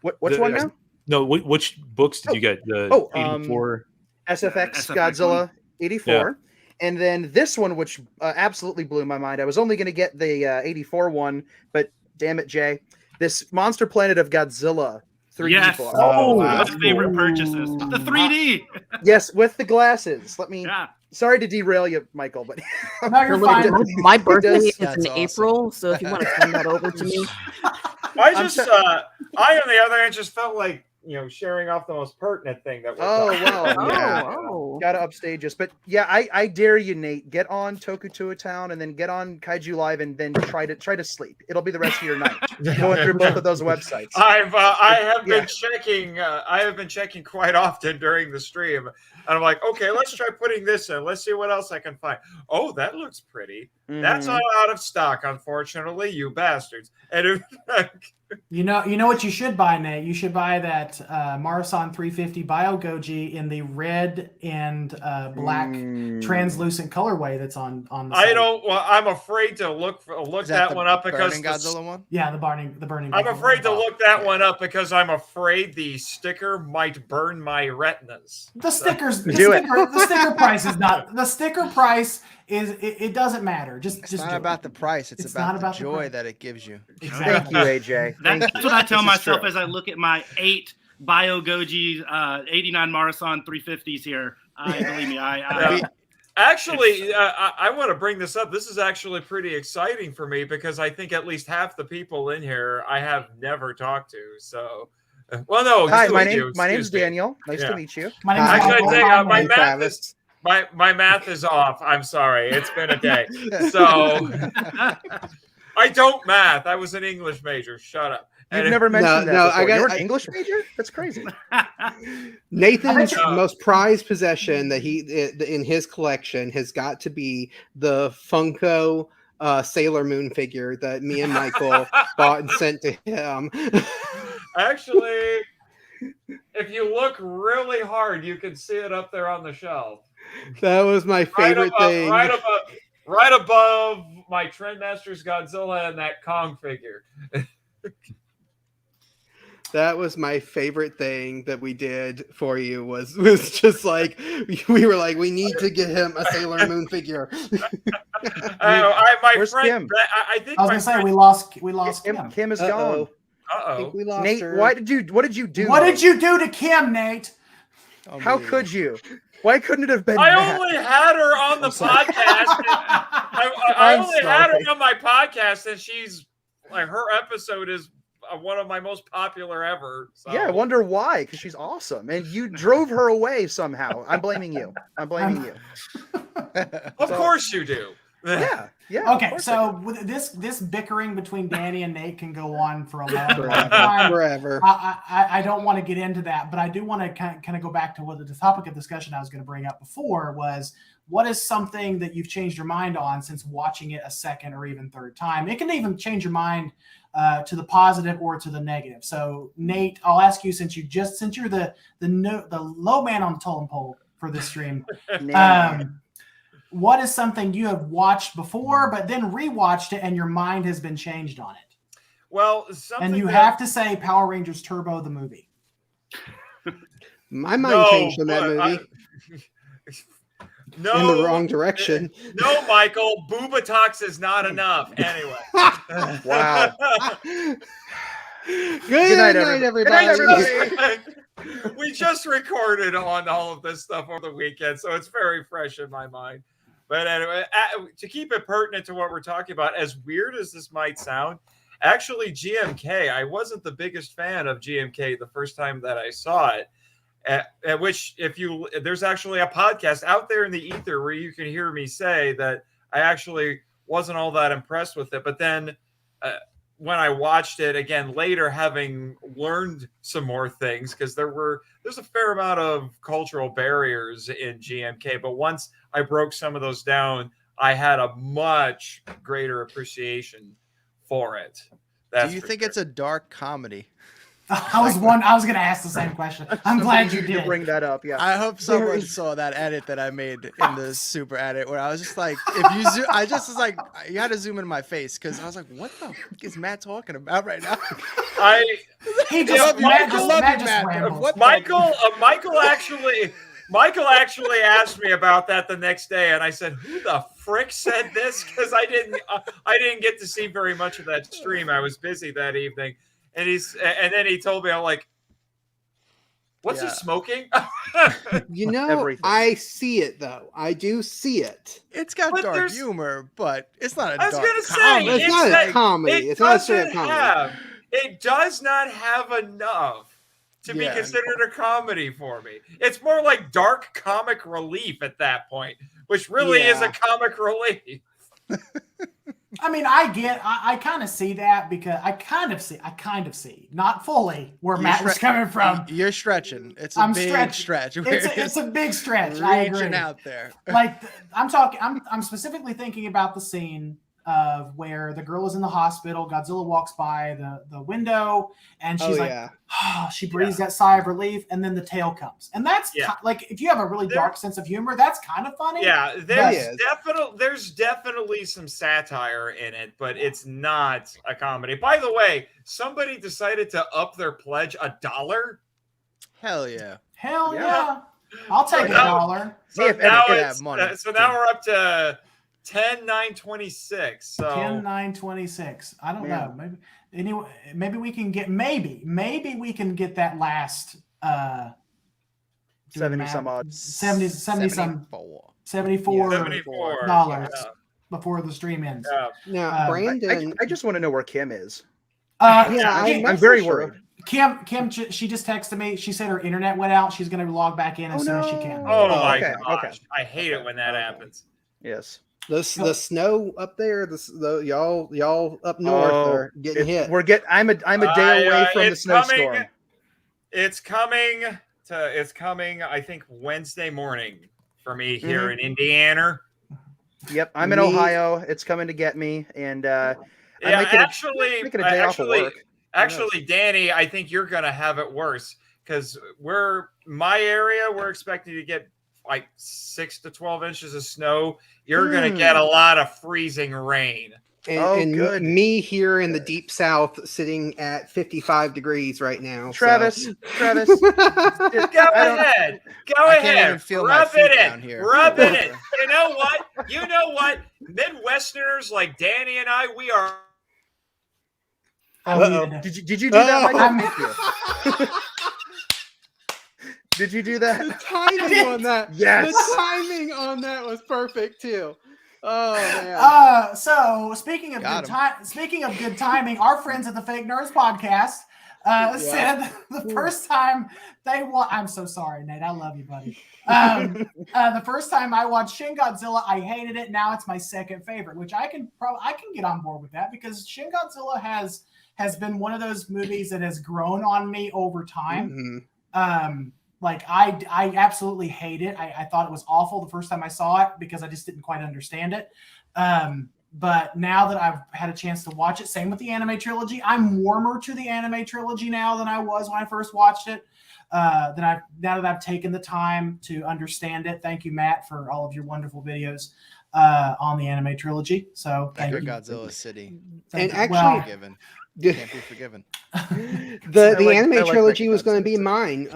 Which one now? No, which books did you get? The 84 SFX Godzilla 84. Yeah. And then this one, which absolutely blew my mind. I was only going to get the 84 one, but damn it, Jay. This Monster Planet of Godzilla 3D book. Oh, wow. My favorite purchases. The 3D. Yes, with the glasses. Sorry to derail you, Michael, but no, you're fine. My birthday is in April, so if you want to send that over to me. I, on the other hand, just felt like, sharing off the most pertinent thing that we're gotta upstage us. But yeah, I dare you, Nate, get on Toku Toy Town and then get on Kaiju Live and then try to sleep. It'll be the rest of your night going through both of those websites. I have been checking quite often during the stream, and I'm like, okay, let's try putting this in. Let's see what else I can find. Oh, that looks pretty. Mm-hmm. That's all out of stock, unfortunately, you bastards. And you know what you should buy, Nate? You should buy that Marasan 350 Bio Goji in the red and black translucent colorway that's on the site. I'm afraid to look that one up because Godzilla one? Yeah, the burning. I'm afraid to look that one up because I'm afraid the sticker might burn my retinas. The sticker price is not the sticker price. It doesn't matter. It's not about the price. It's about the joy that it gives you. Exactly. Thank you, AJ. That's what I tell myself as I look at my 8 Bio Goji 89 Marasan 350s here. Believe me, Actually, I want to bring this up. This is actually pretty exciting for me because I think at least half the people in here I have never talked to. So Well, no. Hi, excuse my you, name's excuse me. Daniel. Nice Yeah. to meet you. My name's Actually, Michael. I think Hi, my Mike. math is my math is off. I'm sorry. It's been a day. So I don't math. I was an English major. Shut up. You've never mentioned that no, before. You're an I- English major? That's crazy. Nathan's you- most prized possession that he in his collection has got to be the Funko Sailor Moon figure that me and Michael bought and sent to him. Actually, if you look really hard, you can see it up there on the shelf. That was my favorite thing. Right above my Trendmasters Godzilla and that Kong figure. That was my favorite thing that we did for you was just like we were like, we need to get him a Sailor Moon figure. My Where's friend, Kim? I think I was my gonna say friend, we lost Kim. Kim is Uh-oh. gone. I think we lost Nate, her. what did you do? What Nate? did you do to Kim, Nate? How could you? Why couldn't it have been I Matt? only had her on the sorry. podcast. I I'm only had her sorry. on my podcast, and she's like, her episode is one of my most popular ever. So. Yeah, I wonder why, because she's awesome. And you drove her away somehow. I'm blaming you. Of course you do. Yeah. of Okay, course I so do. with this bickering between Danny and Nate can go on for a long time. Forever. I don't want to get into that, but I do want to kind of go back to what the topic of discussion I was going to bring up before was, what is something that you've changed your mind on since watching it a second or even third time? It can even change your mind to the positive or to the negative. So Nate, I'll ask you, since you're the low man on the totem pole for this stream. What is something you have watched before, but then rewatched it and your mind has been changed on it? Well, And you have to say Power Rangers Turbo, the movie. My mind changed on that movie no, in the wrong direction. No, Michael, Boobatox is not enough. Anyway. Wow. Good night, everybody. Good night, everybody. We just recorded on all of this stuff over the weekend, so it's very fresh in my mind. But anyway, to keep it pertinent to what we're talking about, as weird as this might sound, actually GMK, I wasn't the biggest fan of GMK the first time that I saw it. At which, there's actually a podcast out there in the ether where you can hear me say that I actually wasn't all that impressed with it. But then when I watched it again later, having learned some more things, because there's a fair amount of cultural barriers in GMK, but once I broke some of those down, I had a much greater appreciation for it. Do you think it's a dark comedy? I was going to ask the same question. I'm glad you You did. bring that up. Yeah. I hope someone saw that edit that I made in the super edit where I was just like, if you zoom, I just was like, you had to zoom in my face because I was like, what the fuck is Matt talking about right now? He Yeah, just, Matt Michael- just rambled. What Michael actually asked me about that the next day, and I said, "Who the frick said this?" Because I didn't get to see very much of that stream. I was busy that evening, and then he told me, I'm like, "What's he smoking?" Everything. I see it though. I do see it. It's got But dark there's- humor, but it's not a I was dark gonna say, comedy. It's not a comedy. It's not a straight comedy. It does not have enough to be Yeah. considered a comedy for me. It's more like dark comic relief at that point, which really is a Yeah. comic relief. I mean, I kind of see that, because I kind of see, not fully, where You're Matt was coming from. You're stretching. It's a I'm big stretching. stretch. It's a big stretch. I agree. Reaching out there. Like, I'm specifically thinking about the scene of where the girl is in the hospital. Godzilla walks by the window, and she's she breathes that sigh of relief, and then the tail comes, and that's like, if you have a really dark sense of humor, that's kind of funny. Yeah, there's definitely some satire in it, but it's not a comedy. By the way, somebody decided to up their pledge $1. Hell yeah. Hell yeah. I'll take $1. So if now ever it's money. so now we're up to 10,926. So 10,926. I don't know. Maybe we can get we can get that last 70 some odd. $74 $74 before the stream ends. Now, Brandon, I just want to know where Kim is. I'm I'm very sure. worried. Kim, she just texted me. She said her internet went out. She's going to log back in as soon as she can. Oh, my okay, gosh. okay. I hate it when that happens. Yes. The snow up there, y'all up north are getting hit. I'm a day away from the snowstorm. It's coming. I think Wednesday morning for me here in Indiana. Yep, I'm in Ohio. It's coming to get me, and making a day off of work. Actually, Danny, I think you're gonna have it worse because we're expecting to get like 6 to 12 inches of snow. You're gonna get a lot of freezing rain. And me here in the deep south sitting at 55 degrees right now. Travis. Go ahead. Rub it in. You know what? Midwesterners like Danny and I, we are. Did you do that, Michael? Thank you. Did you do that? The timing on that. Yes. The timing on that was perfect too. Oh man. So speaking of good timing, our friends at the Fake Nerds podcast said the first time they I'm so sorry, Nate. I love you, buddy. The first time I watched Shin Godzilla, I hated it. Now it's my second favorite, which I can get on board with that because Shin Godzilla has been one of those movies that has grown on me over time. Mm-hmm. Like I absolutely hate it. I thought it was awful the first time I saw it because I just didn't quite understand it. But now that I've had a chance to watch it, same with the anime trilogy, I'm warmer to the anime trilogy now than I was when I first watched it. Now that I've taken the time to understand it. Thank you, Matt, for all of your wonderful videos on the anime trilogy. So thank you. Godzilla City. And actually, can't be forgiven. The anime trilogy was going to be mine.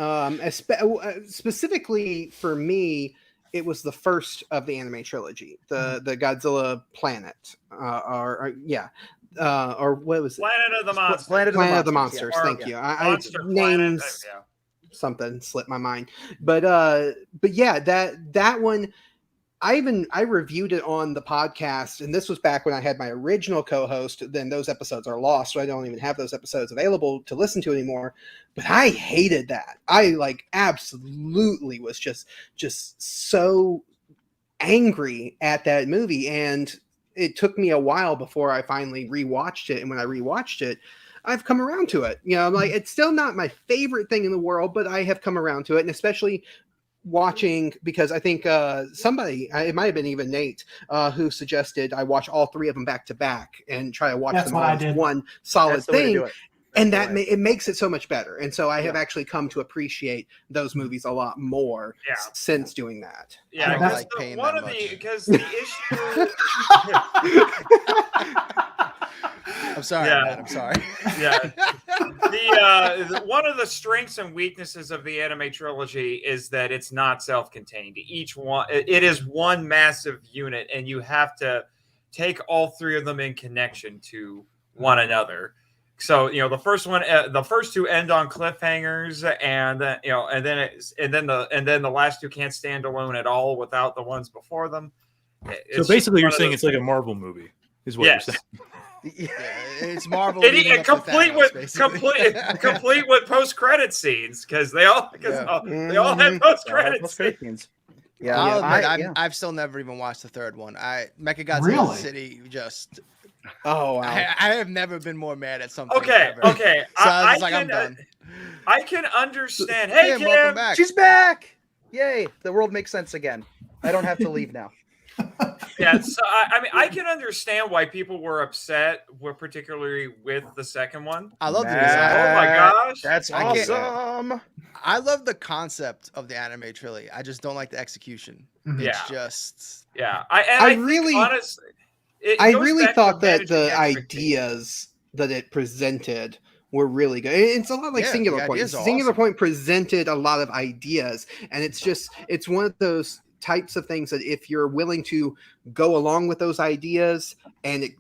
Specifically for me, it was the first of the anime trilogy, the Godzilla Planet, or what was it? Planet of the Monsters. Planet of the Monsters. Yeah. Thank you. Names something slipped my mind, but yeah, that one. I reviewed it on the podcast, and this was back when I had my original co-host. Then those episodes are lost, so I don't even have those episodes available to listen to anymore. But I hated that. I absolutely was just so angry at that movie, and it took me a while before I finally rewatched it. And when I rewatched it, I've come around to it. I'm like, it's still not my favorite thing in the world, but I have come around to it, and especially watching, because I think it might have been even Nate who suggested I watch all three of them back to back and try to watch them all as one solid thing, and it makes it so much better. And so I have actually come to appreciate those movies a lot more since doing that. Yeah, because the issue. I'm sorry, Matt. I'm sorry. Yeah. One of the strengths and weaknesses of the anime trilogy is that it's not self-contained. Each one, it is one massive unit, and you have to take all three of them in connection to one another. So the first two end on cliffhangers, and then the last two can't stand alone at all without the ones before them. So basically, you're saying it's like a Marvel movie, is what you're saying. Yeah, it's Marvel. Complete with post-credit scenes because they all had post-credit scenes. Yeah, I've still never even watched the third one. Mechagodzilla City just. Oh, wow. I have never been more mad at something. Okay. So I was I'm done. I can understand. Hey, Kim, welcome back. She's back! Yay! The world makes sense again. I don't have to leave now. Yeah, so I can understand why people were upset, particularly with the second one. I love the design. Oh my gosh, that's awesome! I love the concept of the anime trilogy. I just don't like the execution. It's just I really thought that the ideas that it presented were really good. It's a lot like Singular Point. Singular Point presented a lot of ideas, and it's one of those types of things that if you're willing to go along with those ideas and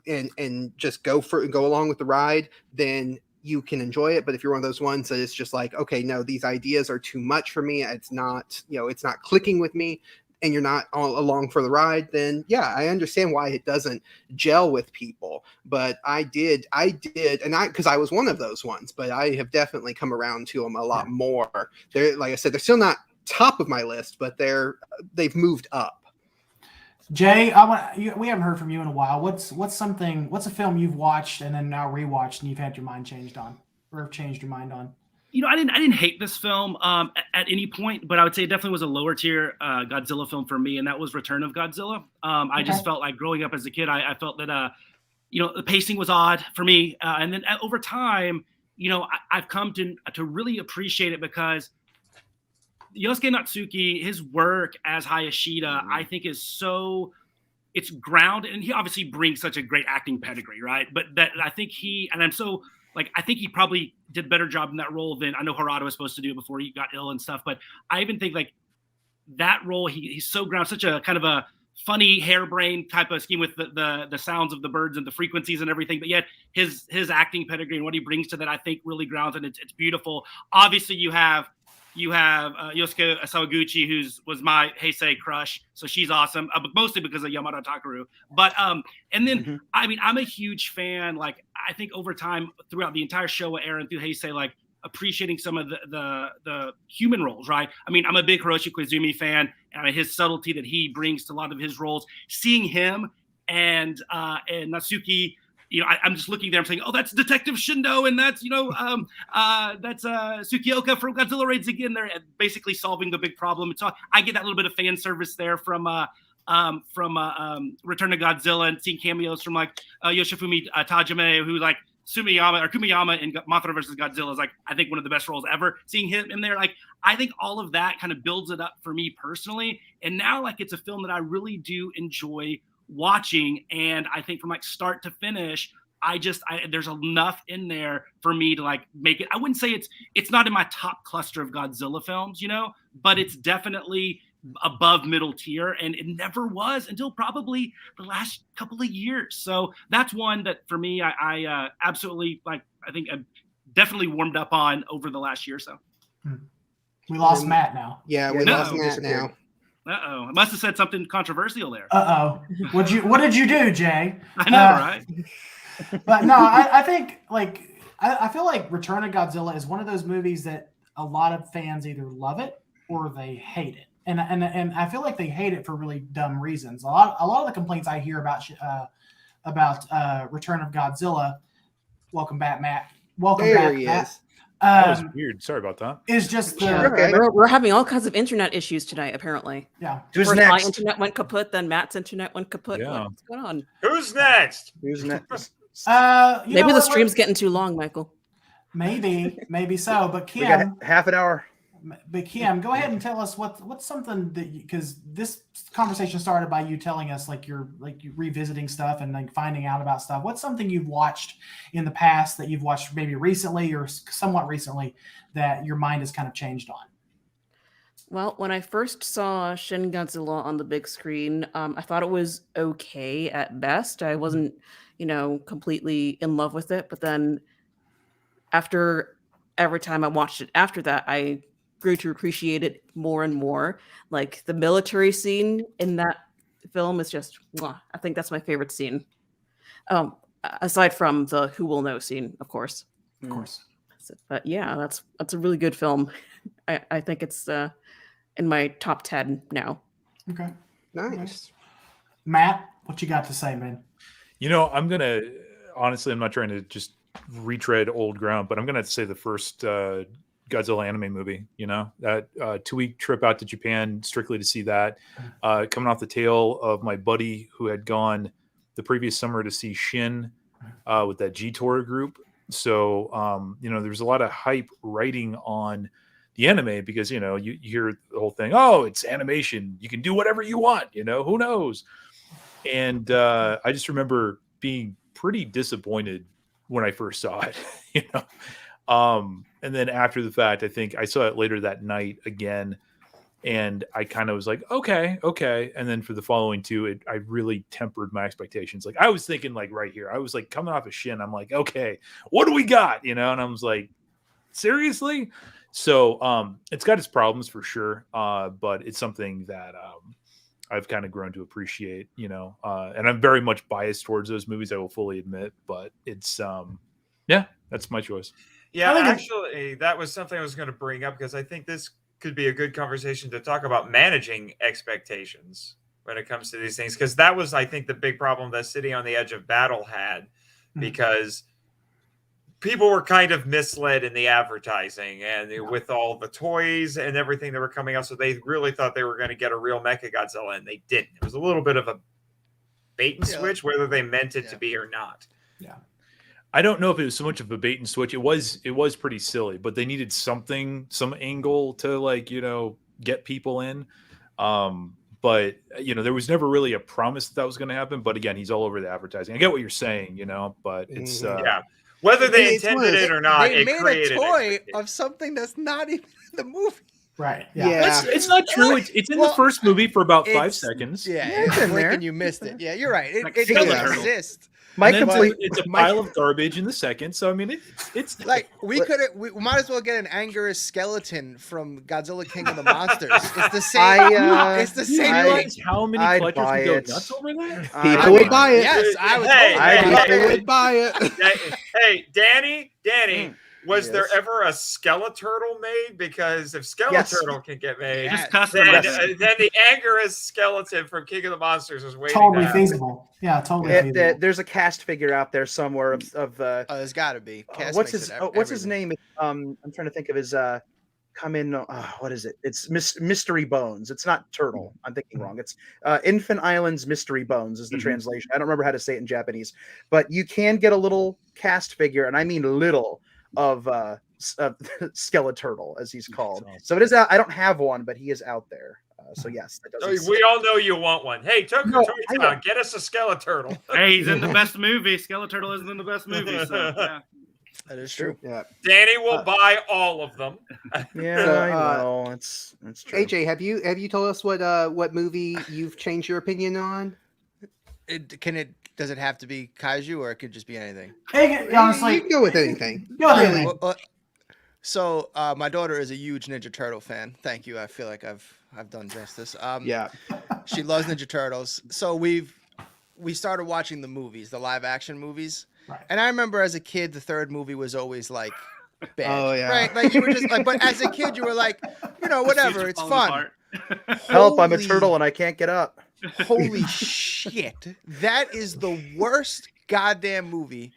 just go along with the ride, then you can enjoy it. But if you're one of those ones that it's just like, okay, no, these ideas are too much for me, it's not clicking with me, and you're not all along for the ride, then yeah, I understand why it doesn't gel with people. But I did, and because I was one of those ones, but I have definitely come around to them a lot more. They're, like I said, they're still not top of my list, but they've moved up. Jay, we haven't heard from you in a while. What's a film you've watched and then now rewatched and you've had your mind changed on, or have changed your mind on? You know, I didn't hate this film at any point, but I would say it definitely was a lower tier Godzilla film for me, and that was Return of Godzilla. I just felt like growing up as a kid, I felt that the pacing was odd for me, and then over time, I've come to really appreciate it because Yosuke Natsuki, his work as Hayashida, I think it's grounded, and he obviously brings such a great acting pedigree, right? But that I think I think he probably did a better job in that role than I know Harada was supposed to do before he got ill and stuff. But I even think like that role, he's so grounded, such a kind of a funny harebrained type of scheme with the sounds of the birds and the frequencies and everything. But yet his acting pedigree and what he brings to that, I think really grounds, and it's beautiful. Obviously you have Yosuke Sawaguchi, was my Heisei crush, so she's awesome, but mostly because of Yamada Takaru. But and then I mean, I'm a huge fan. Like I think over time, throughout the entire Showa era and through Heisei, like appreciating some of the human roles, right? I mean, I'm a big Hiroshi Koizumi fan, and I mean, his subtlety that he brings to a lot of his roles. Seeing him and Natsuki. I'm just looking there. I'm saying, "Oh, that's Detective Shindo, and that's that's Tsukioka from Godzilla Raids Again." They're basically solving the big problem. So I get that little bit of fan service there from Return to Godzilla, and seeing cameos from like Yoshifumi Tajime, who like Kumiyama in Mothra vs. Godzilla is like I think one of the best roles ever. Seeing him in there, like I think all of that kind of builds it up for me personally. And now like it's a film that I really do enjoy watching, and I think from like start to finish, there's enough in there for me to like make it. I wouldn't say it's not in my top cluster of Godzilla films, but it's definitely above middle tier, and it never was until probably the last couple of years. So that's one that for me, I absolutely like. I think I definitely warmed up on over the last year or so. We lost Matt now. Yeah, we lost Matt now. I must have said something controversial there. What did you do, Jay? I know, right? But no, I think like I feel like Return of Godzilla is one of those movies that a lot of fans either love it or they hate it, and I feel like they hate it for really dumb reasons. A lot of the complaints I hear about Return of Godzilla. Welcome back, Matt. Welcome there back, he Matt. is. That was weird. Sorry about that. Is just we're having all kinds of internet issues tonight, apparently. Yeah. Who's First next? my internet went kaput, then Matt's internet went kaput. Yeah. What's going on? Who's next? Who's next? Maybe the stream's getting too long, Michael. Maybe so. But We got Kim, half an hour. Go ahead and tell us what's something that because this conversation started by you telling us like you're revisiting stuff and like finding out about stuff. What's something you've watched in the past that you've watched maybe recently or somewhat recently that your mind has kind of changed on? Well, when I first saw Shin Godzilla on the big screen, I thought it was okay at best. I wasn't, completely in love with it. But then every time I watched it after that, I grew to appreciate it more and more. Like the military scene in that film is just, mwah. I think that's my favorite scene. Aside from the Who Will Know scene, of course. Of course. But yeah, that's a really good film. I think it's in my top 10 now. Okay. Nice. Matt, what you got to say, man? I'm not trying to just retread old ground, but I'm gonna say the first Godzilla anime movie. That 2-week trip out to Japan strictly to see that, coming off the tail of my buddy who had gone the previous summer to see Shin with that G-Tor group. So there's a lot of hype writing on the anime because you hear the whole thing. Oh, it's animation. You can do whatever you want. Who knows? And I just remember being pretty disappointed when I first saw it. And then after the fact, I think I saw it later that night again, and I kind of was like, okay. And then for the following two, I really tempered my expectations. Like I was thinking like right here, I was like coming off of Shin. I'm like, okay, what do we got? And I was like, seriously? So it's got its problems for sure. But it's something that I've kind of grown to appreciate, and I'm very much biased towards those movies, I will fully admit, but it's that's my choice. Yeah, I think actually, that was something I was going to bring up because I think this could be a good conversation to talk about managing expectations when it comes to these things. Because that was, I think, the big problem that City on the Edge of Battle had, because people were kind of misled in the advertising and with all the toys and everything that were coming out. So they really thought they were going to get a real Mechagodzilla, and they didn't. It was a little bit of a bait and switch, whether they meant it to be or not. Yeah. I don't know if it was so much of a bait and switch. It was pretty silly, but they needed some angle to get people in. But there was never really a promise that was going to happen. But again, he's all over the advertising. I get what you're saying, but it's whether they intended it or not, They it made created a toy expectations. of something that's not even in the movie. Right. Yeah. Yeah. it's not true. It's in the first movie for about 5 seconds. Yeah, it's in there. and you missed it. Yeah, you're right. Like It doesn't Skeleturtle. exist. My And then complete it's a pile of garbage in the second. So I mean, it's Like we might as well get an Anguirus skeleton from Godzilla King of the Monsters. It's the same. It's the Do you same. realize how many I'd collectors buy would go it. nuts over that? People would buy it. Yes, I was. Hey, People would buy it. Hey, Danny, was there Yes. ever a Skeleturtle made? Because if Skeleturtle can get made, Just custom. then, Yes. then the Anguirus skeleton from King of the Monsters is waiting. Totally to happen. feasible. Yeah, totally feasible. There's a cast figure out there somewhere of There's got to be. Cass what's makes his it what's his everything. name? I'm trying to think of his what is it? It's Mystery Bones. It's not Turtle. I'm thinking wrong. It's Infant Island's Mystery Bones is the translation. I don't remember how to say it in Japanese, but you can get a little cast figure, and I mean little, of Skeleturtle, as he's called. So it is out. I don't have one, but he is out there. So yes, that does exist. We all know you want one. Hey, Toku No, Toy I Town, get us a Skeleturtle. Hey, he's in the best movie. Skeleturtle is in the best movie. So yeah. That is true. Yeah. Danny will buy all of them. Yeah, So, I know. It's true. AJ, have you told us what movie you've changed your opinion on? Does it have to be kaiju, or it could just be anything? Hey, You honestly, can go with anything. go with anything. So my daughter is a huge Ninja Turtle fan. Thank you. I feel like I've done justice. Yeah. She loves Ninja Turtles. So we started watching the movies, the live action movies. Right. And I remember as a kid, the third movie was always like bad. Oh, yeah. Right? Like you were just like, but as a kid, you were like, whatever, it's Falling fun. apart. Help! I'm a Holy- turtle and I can't get up. Holy shit. That is the worst goddamn movie.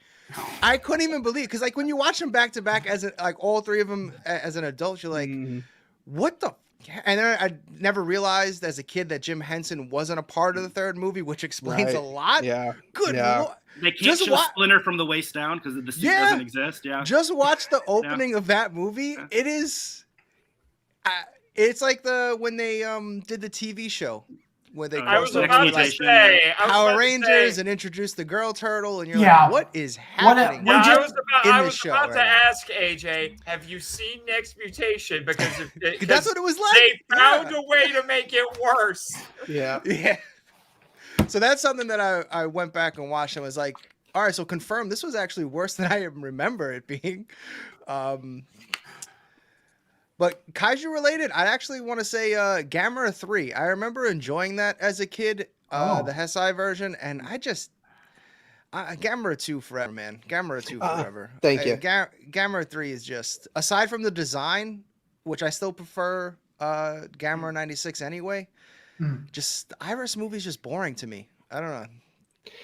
I couldn't even believe because like when you watch them back to back as all three of them as an adult, you're like, what the? And then I never realized as a kid that Jim Henson wasn't a part of the third movie, which explains a Right. lot. Yeah. Good Yeah. Lord. They can't Just show Splinter from the waist down because the suit Yeah. doesn't exist. Yeah. Just watch the opening of that movie. It is. It's like when they did the TV show where they I was Next about to mutation, say Power Rangers and introduced the girl turtle, and you're Yeah. like, what is happening? What- Yeah, We're I in was this show about to right now. ask AJ, have you seen Next Mutation? Because That's what it was like. they found Yeah. a way to make it worse. Yeah. Yeah. So that's something that I went back and watched and was like, all right, so confirm this was actually worse than I remember it being. But kaiju related, I actually want to say Gamera 3. I remember enjoying that as a kid, the Hesai version, and I just Gamera 2 forever, man. Gamera 2 forever. Thank you. Gamera 3 is just, aside from the design, which I still prefer Gamera 96 anyway, just the Iris movie is just boring to me. I don't know.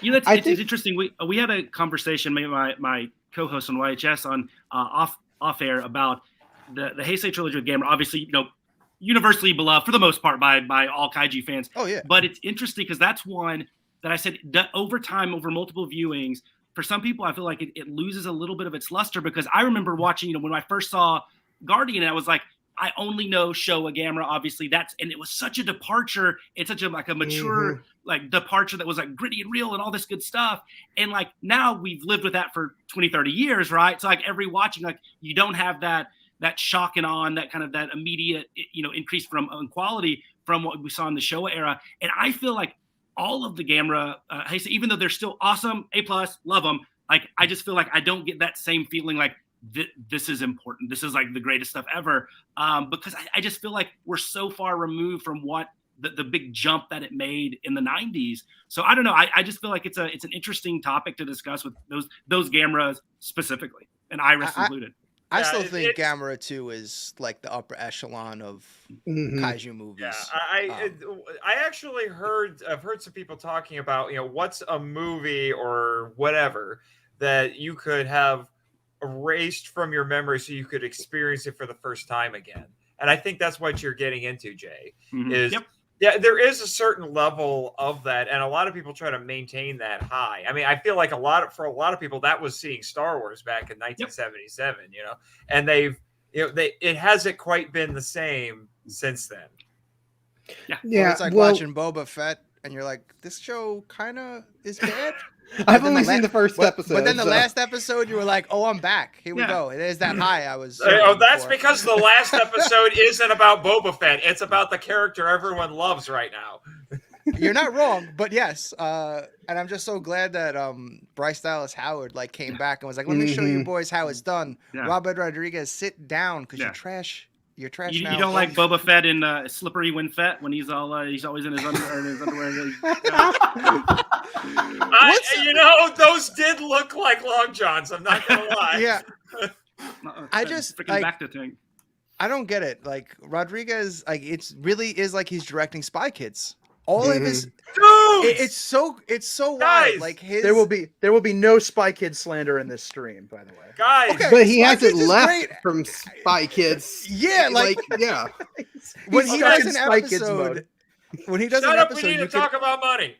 You know, I it's think- interesting. We had a conversation, maybe my co-host on YHS on off air about the Heisei trilogy with Gamera. Obviously, universally beloved for the most part by all kaiju fans. Oh yeah. But it's interesting because that's one that I said that over time, over multiple viewings, for some people, I feel like it loses a little bit of its luster because I remember watching, when I first saw Guardian, and I was like, I only know Showa Gamera, obviously and it was such a departure. It's such a mature departure that was like gritty and real and all this good stuff. And like now we've lived with that for 20, 30 years, right? So like every watching, like you don't have that shock and awe, and that kind of that immediate, increase from quality from what we saw in the Showa era. And I feel like all of the Gamera, Heisei, even though they're still awesome, A+, love them, like I just feel like I don't get that same feeling like this is important. This is like the greatest stuff ever. Because I just feel like we're so far removed from what the big jump that it made in the 90s. So I don't know. I just feel like it's an interesting topic to discuss with those Gamera specifically, and Iris included. I still think Gamera 2 is like the upper echelon of kaiju movies. Yeah, I actually I've heard some people talking about, what's a movie or whatever that you could have erased from your memory so you could experience it for the first time again. And I think that's what you're getting into, Jay, is yeah, there is a certain level of that, and a lot of people try to maintain that high. I mean, I feel like for a lot of people, that was seeing Star Wars back in 1977, and it hasn't quite been the same since then. Yeah, it's like watching Boba Fett, and you're like, this show kind of is bad. I've only seen the first episode. But then the last episode, you were like, oh, I'm back. Here we go. It is that high I was. That's because the last episode isn't about Boba Fett. It's about the character everyone loves right now. You're not wrong, but yes. And I'm just so glad that Bryce Dallas Howard came back and was like, let me show you boys how it's done. Yeah. Robert Rodriguez, sit down because you're trash. You're trash now. You don't like Boba Fett in Slippery When Fett when he's he's always in his underwear. Those did look like long johns. I'm not gonna lie. Yeah. I just freaking back to thing. I don't get it. Like Rodriguez, it's really is like he's directing Spy Kids. All of his it's so wide. Like there will be no Spy Kids slander in this stream, by the way. Guys, but he hasn't left from Spy Kids. Yeah, yeah. When he does an episode, shut up, we need to talk about money.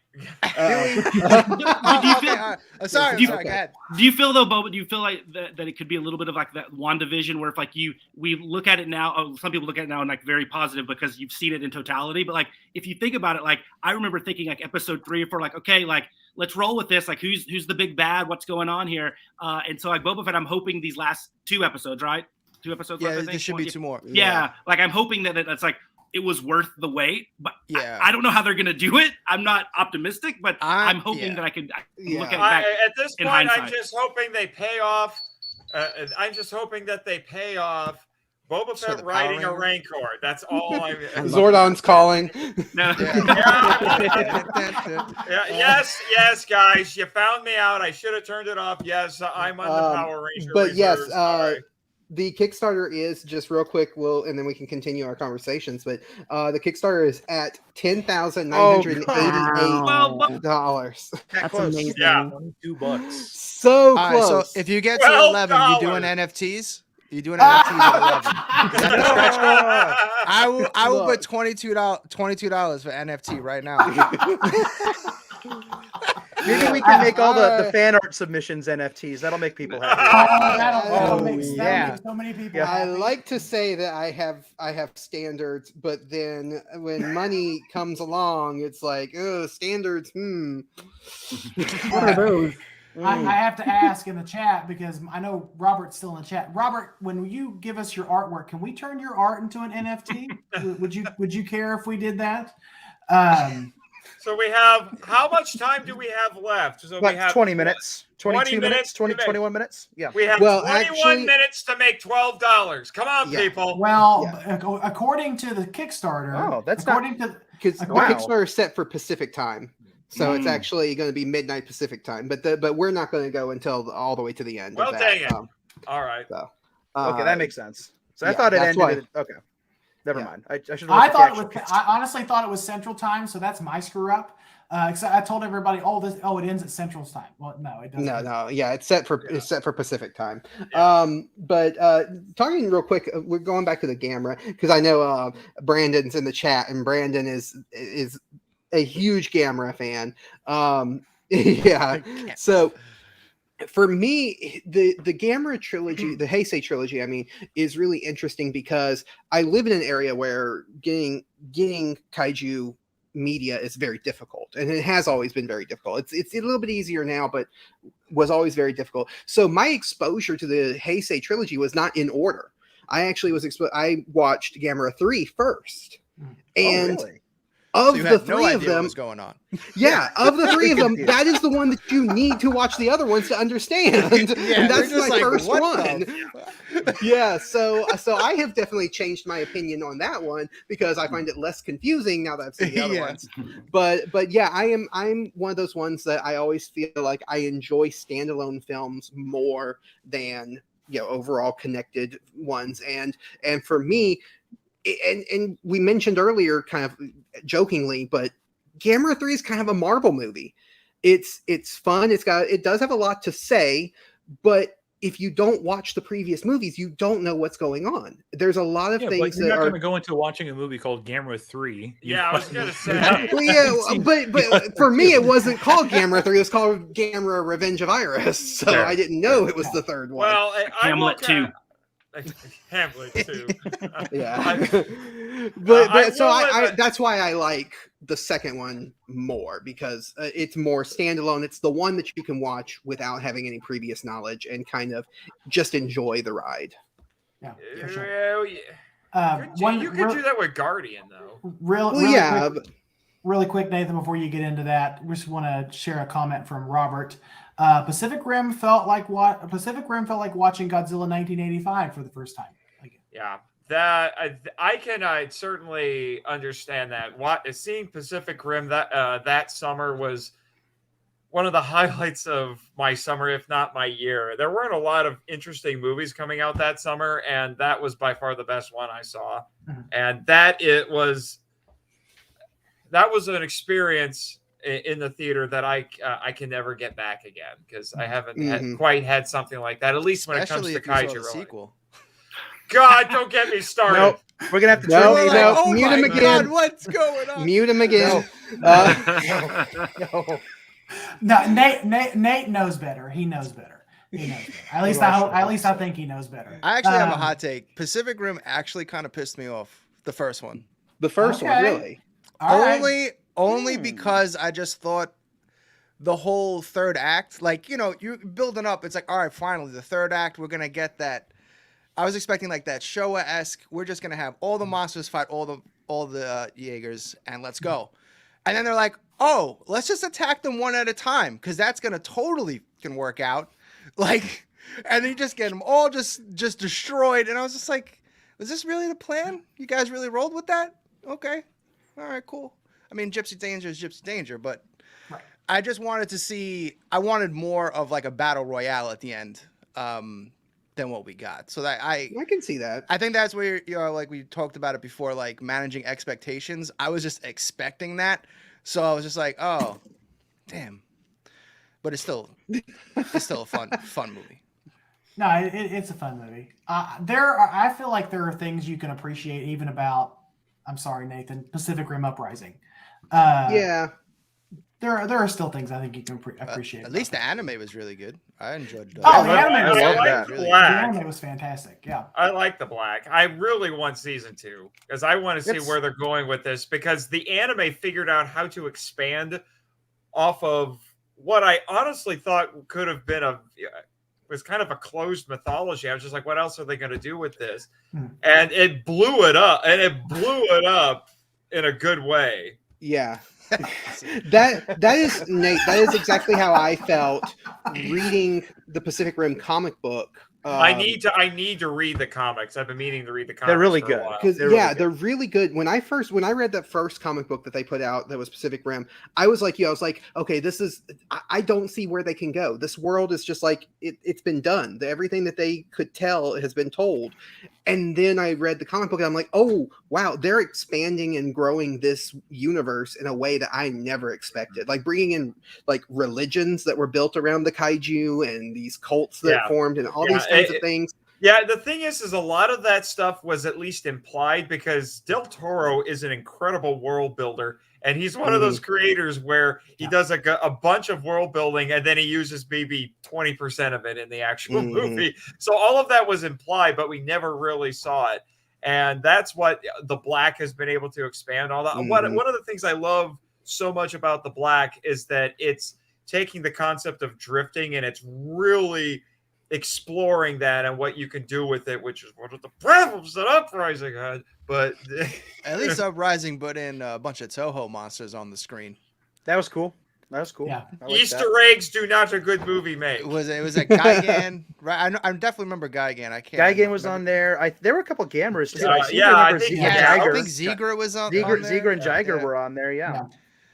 Sorry, go ahead. Do you feel though, Boba? Do you feel like that it could be a little bit of like that WandaVision, where if we look at it now, some people look at it now and very positive because you've seen it in totality. But if you think about it, I remember thinking episode 3 or 4, okay, let's roll with this. Who's the big bad? What's going on here? And so Boba Fett, I'm hoping these last 2 episodes, right? 2 episodes. Yeah, left, I think. There should be 2 more. Yeah, I'm hoping that it's it was worth the wait, but I don't know how they're going to do it. I'm not optimistic, but I'm hoping that I could look at it back at this point. hindsight. I'm just hoping they pay off. I'm just hoping that they pay off Boba Fett riding a Rancor. That's all I'm. Zordon's calling. Yes, guys, you found me out. I should have turned it off. Yes, I'm on the Power Ranger. But reserves. yes, the Kickstarter is just real quick. And then we can continue our conversations. But the Kickstarter is at $10,988. That's amazing. Yeah, $2. So close. So if you get to 11, you doing NFTs? You doing NFTs at 11? Is that the stretch goal? I will put $22 for NFT right now. Maybe we can make all the fan art submissions NFTs. That'll make people happy. That'll make so many people happy. I like to say that I have standards, but then when money comes along, it's like, oh, standards. What are those? I have to ask in the chat because I know Robert's still in the chat. Robert, when you give us your artwork, can we turn your art into an NFT? Would you care if we did that? So we have, how much time do we have left? So we have 20 minutes, 22 minutes, 21 minutes. Yeah. We have 21 minutes to make $12. Come on, people. Well, according to the Kickstarter, because the Kickstarter is set for Pacific time. So it's actually going to be midnight Pacific time, but we're not going to go until all the way to the end. Well, of that. dang it. All right. So, okay, that makes sense. So I thought it ended. Okay. Never mind. I should. I honestly thought it was Central Time, so that's my screw up. Because I told everybody, it ends at Central Time. Well, no, it doesn't. No, yeah, it's set for Pacific Time. Yeah. But talking real quick, we're going back to the Gamera because I know Brandon's in the chat, and Brandon is a huge Gamera fan. Yeah, so. For me, the Gamera trilogy, the Heisei trilogy, is really interesting because I live in an area where getting kaiju media is very difficult, and it has always been very difficult. It's a little bit easier now, but was always very difficult. So my exposure to the Heisei trilogy was not in order. I actually was I watched Gamera 3 first, and. Really? Of So you the had no three of idea what them, was going on. yeah, of the three of them, confused. that is the one that you need to watch the other ones to understand. Yeah, And we're that's just my like, first what one. the Yeah, so I have definitely changed my opinion on that one because I find it less confusing now that I've seen the other Yeah. ones. But yeah, I'm one of those ones that I always feel like I enjoy standalone films more than overall connected ones. And for me, and we mentioned earlier, kind of jokingly, but Gamera 3 is kind of a Marvel movie. It's fun. It does have a lot to say, but if you don't watch the previous movies, you don't know what's going on. There's a lot of Yeah, things but you're that not are. going to go into watching a movie called Gamera 3. Yeah, I was gonna say. Well, yeah, but for me, it wasn't called Gamera 3. It was called Gamera Revenge of Iris. So Fair. I didn't know it was the third one. Well, Hamlet 2. Hamlet 2. Yeah. I but so will I admit- that's why I like the second one more, because it's more standalone. It's the one that you can watch without having any previous knowledge and kind of just enjoy the ride. Yeah, for sure. Well, yeah. You could do that with Guardian, though. Really quick, Nathan, before you get into that, we just want to share a comment from Robert. Pacific Rim felt like watching Godzilla 1985 for the first time. Yeah, that I can certainly understand that. Seeing Pacific Rim that summer was one of the highlights of my summer, if not my year. There weren't a lot of interesting movies coming out that summer, and that was by far the best one I saw. Mm-hmm. And that was an experience in the theater that I can never get back again, because I haven't quite had something like that, at least when Especially it if comes to you saw Kaiju the Ramen. sequel. God, don't get me started. Nope. We're gonna have to No, turn no, Nate off. Oh mute my him again. God, what's going on? Mute him again. No, Nate knows better. He knows better. At least I think he knows better. I actually have a hot take. Pacific Rim actually kind of pissed me off. The first one. The first one, really. All right. Only because I just thought the whole third act, like, you're building up. It's like, all right, finally, the third act, we're gonna get that. I was expecting like that Showa-esque. We're just gonna have all the monsters fight all the Jaegers, and let's go. And then they're like, oh, let's just attack them one at a time, because that's gonna totally can work out. Like, and then you just get them all just destroyed. And I was just like, was this really the plan? You guys really rolled with that? Okay. All right, cool. I mean, Gypsy Danger is Gypsy Danger, but Right. I just wanted to see, I wanted more of like a battle royale at the end than what we got. So that I can see that. I think that's where, like we talked about it before, like managing expectations. I was just expecting that. So I was just like, oh, damn. But it's still a fun movie. No, it's a fun movie. I feel like there are things you can appreciate even about. I'm sorry, Nathan. Pacific Rim Uprising. Yeah. There are still things I think you can appreciate. At least the anime was really good. I enjoyed. Oh, the anime was love fantastic. that. The Black. anime was fantastic. Yeah. I like the Black. I really want season 2 because I want to see where they're going with this, because the anime figured out how to expand off of what I honestly thought could have been was kind of a closed mythology. I was just like, what else are they going to do with this? And it blew it up, in a good way. Yeah. that is, Nate, that is exactly how I felt reading the Pacific Rim comic book. I need to read the comics. I've been meaning to read the comics. They're really for a good. while. Because they're really good. When I read that first comic book that they put out that was Pacific Rim, I was like, okay, this is, I don't see where they can go. This world is just like it's been done. Everything that they could tell has been told. And then I read the comic book and I'm like, oh wow, they're expanding and growing this universe in a way that I never expected. Like bringing in like religions that were built around the kaiju and these cults that formed and all these kinds of things. Yeah, the thing is a lot of that stuff was at least implied, because Del Toro is an incredible world builder, and he's one of those creators where he does a bunch of world building and then he uses maybe 20% of it in the actual movie. So all of that was implied, but we never really saw it. And that's what the Black has been able to expand all that. One of the things I love so much about the Black is that it's taking the concept of drifting and it's exploring that and what you can do with it, which is one of the problems that Uprising had. But At least Uprising put in a bunch of Toho monsters on the screen. That was cool. That was cool. Yeah. I like Easter that. eggs do not a good movie make. It was a Gigan, right? I definitely remember Gigan. I can't. Guy Game was remember. on there. There were a couple Gamers too. Yeah, I seem to yeah, I remember think- Ziegler Yeah, I Jiger. think Ziegler was on there. Ziegler and Jiger Yeah. were on there. Yeah. Yeah.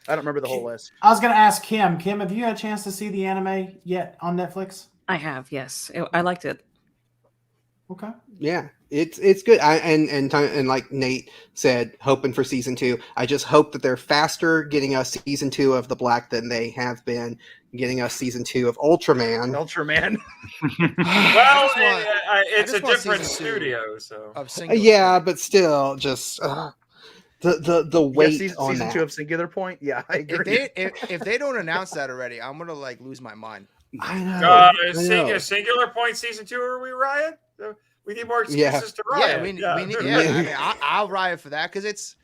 I don't remember the whole list. I was going to ask Kim. Kim, have you had a chance to see the anime yet on Netflix? I have, yes. I liked it. Okay. Yeah, it's good. And like Nate said, hoping for season 2. I just hope that they're faster getting us season 2 of The Black than they have been getting us season 2 of Ultraman. Ultraman. Well, just want- it's a just want different season 2 studio, so. Of Singular Yeah, Point. but still, just the weight season, on season that. 2 of Singular Point. Yeah, I agree. If they don't announce that already, I'm gonna like lose my mind. I know. I know. Singular Point season 2, are we riot? We need more Yeah. excuses to riot. Yeah, we need. Yeah, I mean, I'll riot for that because it's.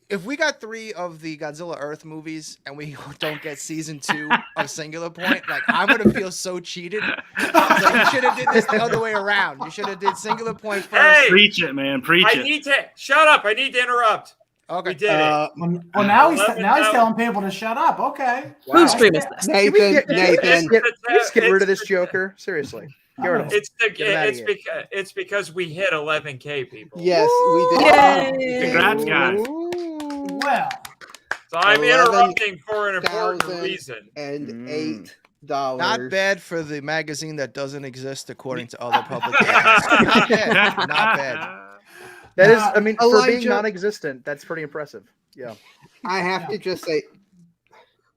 If we got 3 of the Godzilla Earth movies and we don't get season 2 of Singular Point, like I'm gonna feel so cheated. It's like, you should have did this the other way around. You should have did Singular Point first. Hey! Preach it, man. Preach I it. need to shut up. I need to interrupt. Okay. We did it. Well, now he's 11,000. telling people to shut up. Okay. Whose stream is this? Nathan, Let's get rid of It's- this Joker. Seriously. Get rid of him. Get him outta here. It's because we hit 11K people. Yes, we did. Yay! Congrats, guys. Well, So I'm 11,000 interrupting for an important reason. And Mm. $8. Not bad for the magazine that doesn't exist according to other publications. Not bad. Not bad. That is, I mean, for being Elijah- non-existent, that's pretty impressive. Yeah. I have to just say,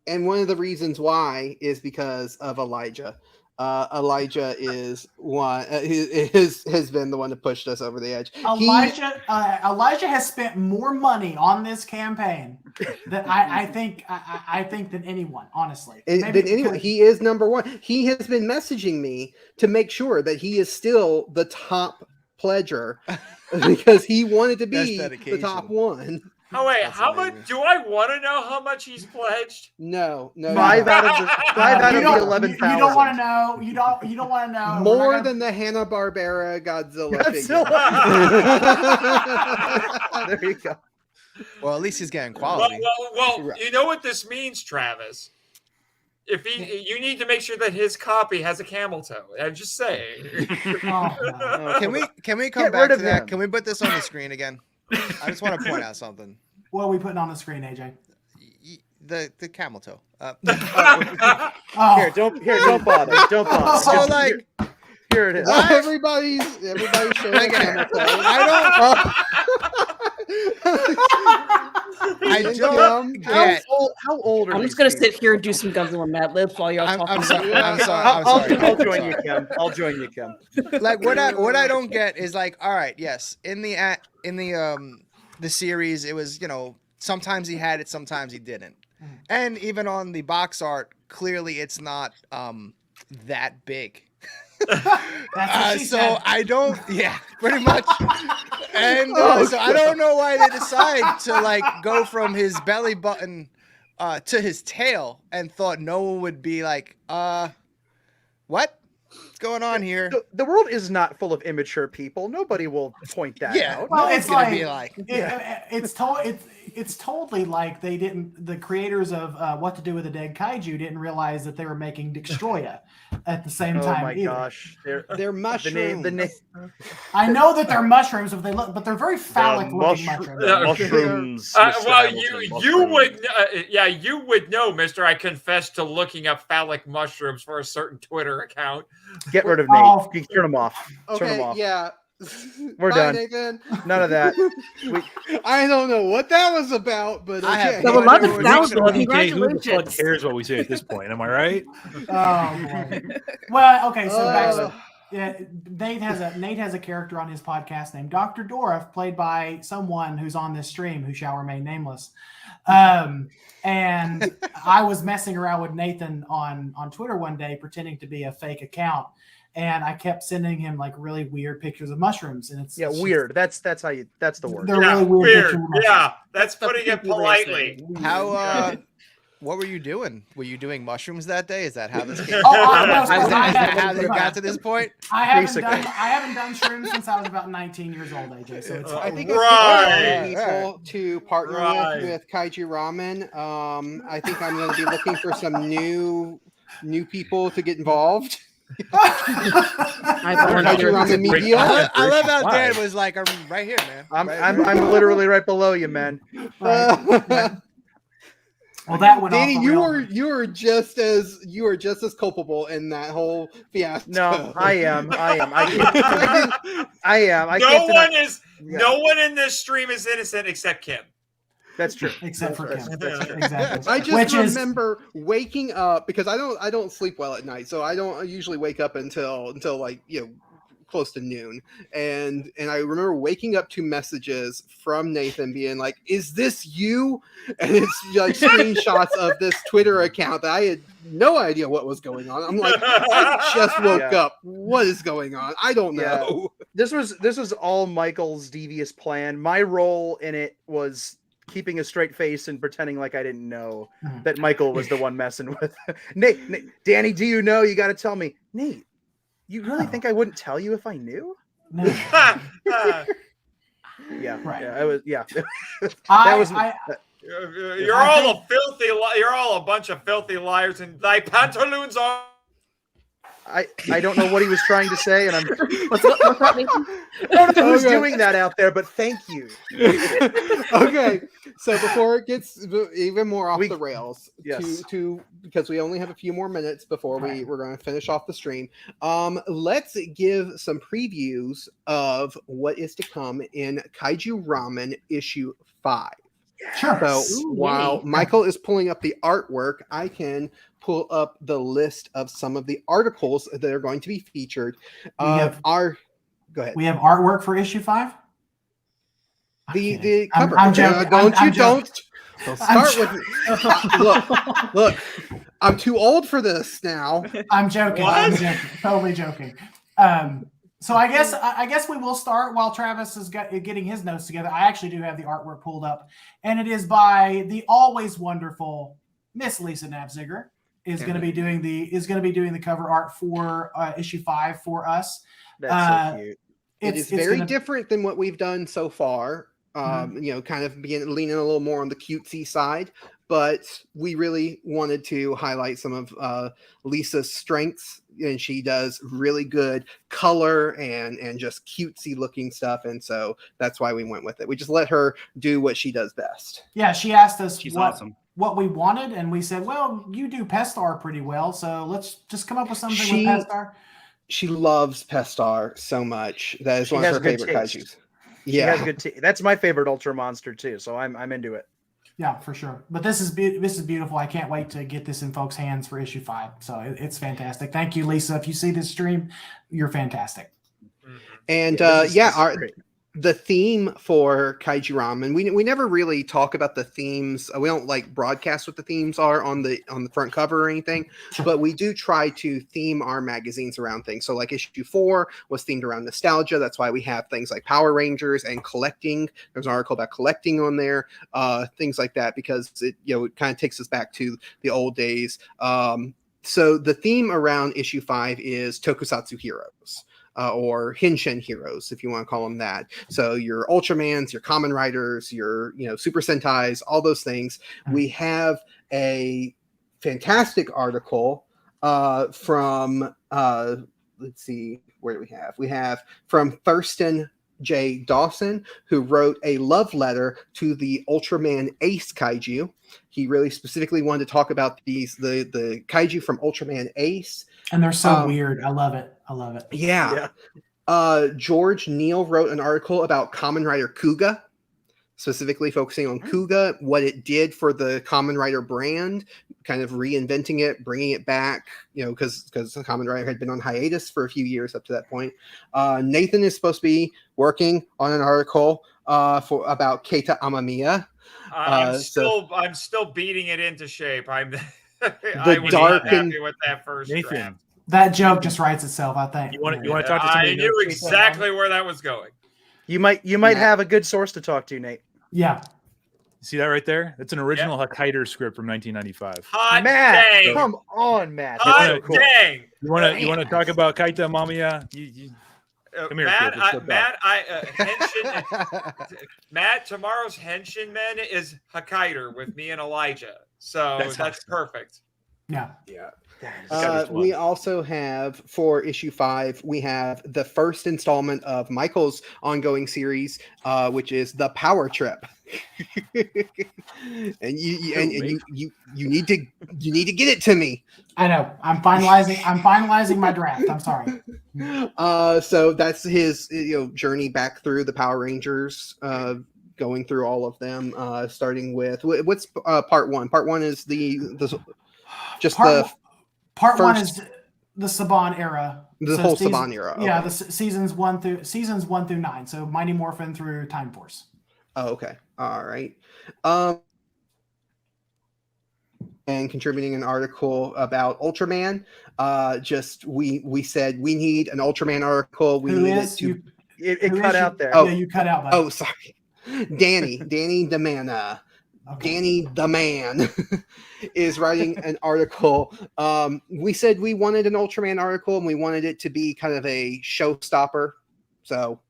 and one of the reasons why is because of Elijah. Elijah is one. Has been the one that pushed us over the edge. Elijah has spent more money on this campaign than I think than anyone, honestly. Maybe Anyway, because- he is number one. He has been messaging me to make sure that he is still the top pledger because he wanted to be That's the dedication. top one. Oh wait, That's how amazing. much? Do I want to know how much he's pledged? No. Five out of you the don't- 11,000. You don't want to know. You don't want to know. More We're not than the Hanna-Barbera Godzilla Godzilla. There you go. Well, at least he's getting Well, quality. Right. you know what this means, Travis. If you need to make sure that his copy has a camel toe. I'm just saying. gonna- Oh, no. Can we come Get back rid to of that? him. Can we put this on the screen again? I just want to point out something. What are we putting on the screen, AJ? The camel toe. Oh, Here, don't bother. Don't bother. So Just- like, here it is. What? Everybody's showing a camel toe. I don't get. How old are I'm these just gonna people? sit here and do some Godzilla Mad Libs while y'all talking. I'm sorry. about I'm sorry. I'll join you, Kim. I'll join you, Kim. Like what I don't get is like, all right, yes, in the series, it was sometimes he had it, sometimes he didn't, and even on the box art, clearly it's not that big. that's what she So said. I don't, yeah, pretty much. And Oh, so I don't know why they decide to like go from his belly button to his tail, and thought no one would be like, wwhat? What's going on here? The world is not full of immature people. Nobody will point that Yeah. out. Well, No it's one's gonna like, be like, it's totally like the creators of What to Do with a Dead Kaiju didn't realize that they were making Destroya at the same Oh time my either. gosh. They're mushrooms. The name. I know that they're mushrooms, but they're very phallic looking mushrooms. Mushrooms. well, Mr. Hamilton, you mushrooms. would, you would know, Mister. I confess to looking up phallic mushrooms for a certain Twitter account. Get rid of Nate. Oh. You can turn him off. Turn him Okay, off. yeah. We're Bye, done. Nathan. None of that. I don't know what that was about, but I have okay. So no idea what 11,000. we're talking Okay, who the fuck Congratulations. cares what we say at this point? Am I right? Oh boy. Well, okay, so back Oh. to yeah, Nate has a character on his podcast named Dr. Dorff, played by someone who's on this stream who shall remain nameless. And I was messing around with Nathan on Twitter one day, pretending to be a fake account, and I kept sending him like really weird pictures of mushrooms, and it's Weird. That's the word. They're Yeah, really weird. pictures of mushrooms. Yeah, that's the putting it people they politely. How What were you doing? Were you doing mushrooms that day? Is that how this came? No, Is that how they got to this point? I haven't done shrooms since I was about 19 years old, AJ. So it's I think Right. people to partner Right. with Kaiju Ramen. I think I'm going to be looking for some new people to get involved. I Kaiju volunteer. Ramen great Media. concept. I love how Why? Dan was like, "I'm right here, man." I'm literally right below you, man. right. Well, that went Danny, off the rails. you are just as culpable in that whole fiasco. No, I am. I am. I am. I No can't deny- one is. Yeah. No one in this stream is innocent except Kim. That's true. Except for That's Kim. true. Exactly. I just Which is- remember waking up because I don't sleep well at night, so I don't usually wake up until like close to noon, and I remember waking up to messages from Nathan being like, "Is this you?" And it's like screenshots of this Twitter account that I had no idea what was going on. I'm like, I just woke Yeah. up. What is going on? I don't know. This was all Michael's devious plan. My role in it was keeping a straight face and pretending like I didn't know that Michael was the one messing with Nate. Danny, do you know? You got to tell me, Nate. You really think I wouldn't tell you if I knew? No. Yeah, Right. yeah, I was. Yeah, You're all a filthy. You're all a bunch of filthy liars, and thy pantaloons are. I don't know what he was trying to say, and I'm. What's that, Nathan? I don't know who's Okay. doing that out there, but thank you. Okay, so before it gets even more off We- the rails, Yes. to because we only have a few more minutes before we're going to finish off the stream. Let's give some previews of what is to come in Kaiju Ramen issue 5. Sure. So Ooh, while yay. Michael is pulling up the artwork, I can pull up the list of some of the articles that are going to be featured. We have- Go ahead. We have artwork for issue 5. The I'm- cover. I'm joking. Don't I'm you joking. don't I'm start with look. I'm too old for this now. I'm joking. What? I'm joking. Totally joking. So I guess we will start while Travis is getting his notes together. I actually do have the artwork pulled up, and it is by the always wonderful Miss Lisa Nabziger. Is going to be doing the cover art for issue 5 for us. That's so cute. It is very different than what we've done so far. Kind of leaning a little more on the cutesy side, but we really wanted to highlight some of Lisa's strengths, and she does really good color and just cutesy looking stuff, and so that's why we went with it. We just let her do what she does best. Yeah, she asked us She's awesome. what we wanted, and we said, well, you do Pestar pretty well, so let's just come up with something She- with Pestar. She loves Pestar so much. That is She one of has her good favorite taste. kaijus. She Yeah. has good that's my favorite Ultra Monster too, so I'm into it. Yeah, for sure. But this is beautiful. I can't wait to get this in folks' hands for issue 5. So it's fantastic. Thank you, Lisa. If you see this stream, you're fantastic. And This is great. the theme for Kaiju Ramen, we never really talk about the themes. We don't like broadcast what the themes are on the front cover or anything, but we do try to theme our magazines around things. So like issue 4 was themed around nostalgia. That's why we have things like Power Rangers and collecting. There's an article about collecting on there, things like that, because it kind of takes us back to the old days. So the theme around issue 5 is Tokusatsu heroes. Or Henshin heroes, if you want to call them that. So your Ultramans, your Kamen Riders, your Super Sentais, all those things. We have a fantastic article from let's see, where do we have? We have from Thurston J. Dawson, who wrote a love letter to the Ultraman Ace Kaiju. He really specifically wanted to talk about the Kaiju from Ultraman Ace. And they're so weird. I love it. Yeah. George Neal wrote an article about Kamen Rider Kuga, specifically focusing on Kuga, what it did for the Kamen Rider brand, kind of reinventing it, bringing it back, because Kamen Rider had been on hiatus for a few years up to that point. Nathan is supposed to be working on an article about Keita Amamiya. I'm still beating it into shape. I was dark not happy and- with that first Nathan, draft. That joke just writes itself, I think. you want to talk to somebody? I knew exactly where that was going. You might have a good source to talk to, Nate. Yeah. See that right there? That's an original Hokkaido script from 1995. Hot Matt, dang! come on, Matt. Hot That's so cool. dang! You want to talk about Kaita Mamiya? Come here, Matt, kid. Let's go Matt, Henshin, Matt, tomorrow's Henshin Men is Hokkaido with me and Elijah. So That's that's awesome. perfect. Yeah. We also have for issue 5, we have the first installment of Michael's ongoing series, which is the Power Trip. and you need to get it to me. I know. I'm finalizing my draft. I'm sorry. So that's his journey back through the Power Rangers, going through all of them, starting with what's part 1. Part 1 is Part first, 1 is the Saban era. The whole Saban era. Yeah, Okay. the seasons 1 through 9. So Mighty Morphin through Time Force. Oh, okay. All right. And contributing an article about Ultraman. We said we need an Ultraman article. It cut out there. Oh, yeah, you cut out. Oh, sorry. Danny DeMana. Okay. Danny the Man is writing an article. We said we wanted an Ultraman article and we wanted it to be kind of a showstopper. So,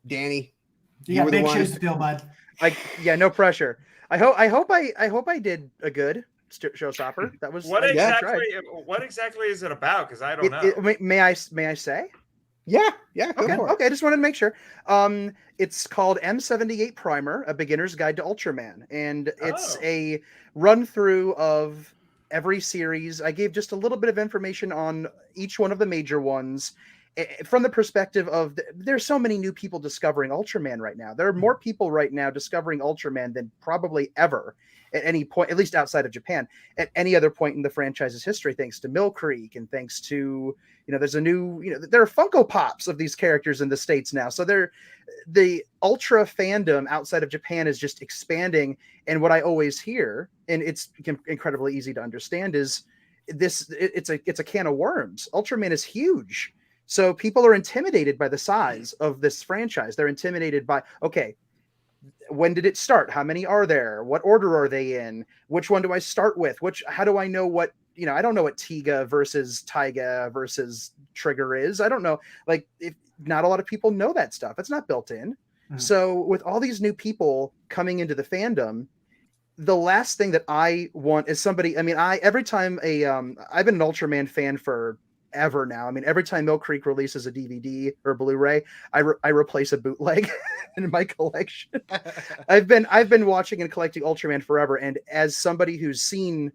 Danny, You got big shoes to fill, bud. No pressure. I hope I did a good showstopper. That was What exactly is it about? Because I don't know. May I say? Yeah, go for it. Okay, I just wanted to make sure. It's called M78 Primer, A Beginner's Guide to Ultraman, and it's a run through of every series. I gave just a little bit of information on each one of the major ones from the perspective of there's so many new people discovering Ultraman right now. There are more people right now discovering Ultraman than probably ever at any point, at least outside of Japan, at any other point in the franchise's history, thanks to Mill Creek and thanks to, there's a new, there are Funko Pops of these characters in the States now. So the Ultra fandom outside of Japan is just expanding. And what I always hear, and it's incredibly easy to understand, is it's a can of worms. Ultraman is huge. So people are intimidated by the size of this franchise. They're intimidated by, okay, when did it start? How many are there? What order are they in? Which one do I start with? How do I know what, I don't know what Tiga versus Taiga versus Trigger is. I don't know. If not a lot of people know that stuff. It's not built in. Mm-hmm. So with all these new people coming into the fandom, the last thing that I want is somebody, every time I've been an Ultraman fan for ever now. Every time Mill Creek releases a DVD or Blu-ray, I replace a bootleg in my collection. I've been watching and collecting Ultraman forever, and as somebody who's seen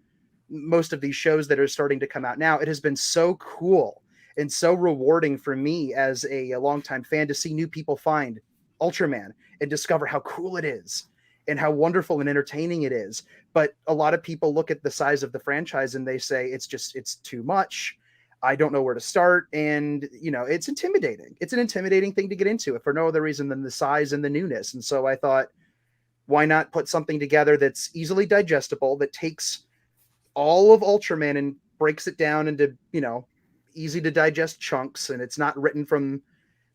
most of these shows that are starting to come out now, it has been so cool and so rewarding for me as a longtime fan to see new people find Ultraman and discover how cool it is and how wonderful and entertaining it is. But a lot of people look at the size of the franchise and they say it's too much. I don't know where to start. And, it's intimidating. It's an intimidating thing to get into, if for no other reason than the size and the newness. And so I thought, why not put something together that's easily digestible, that takes all of Ultraman and breaks it down into, easy to digest chunks. And it's not written from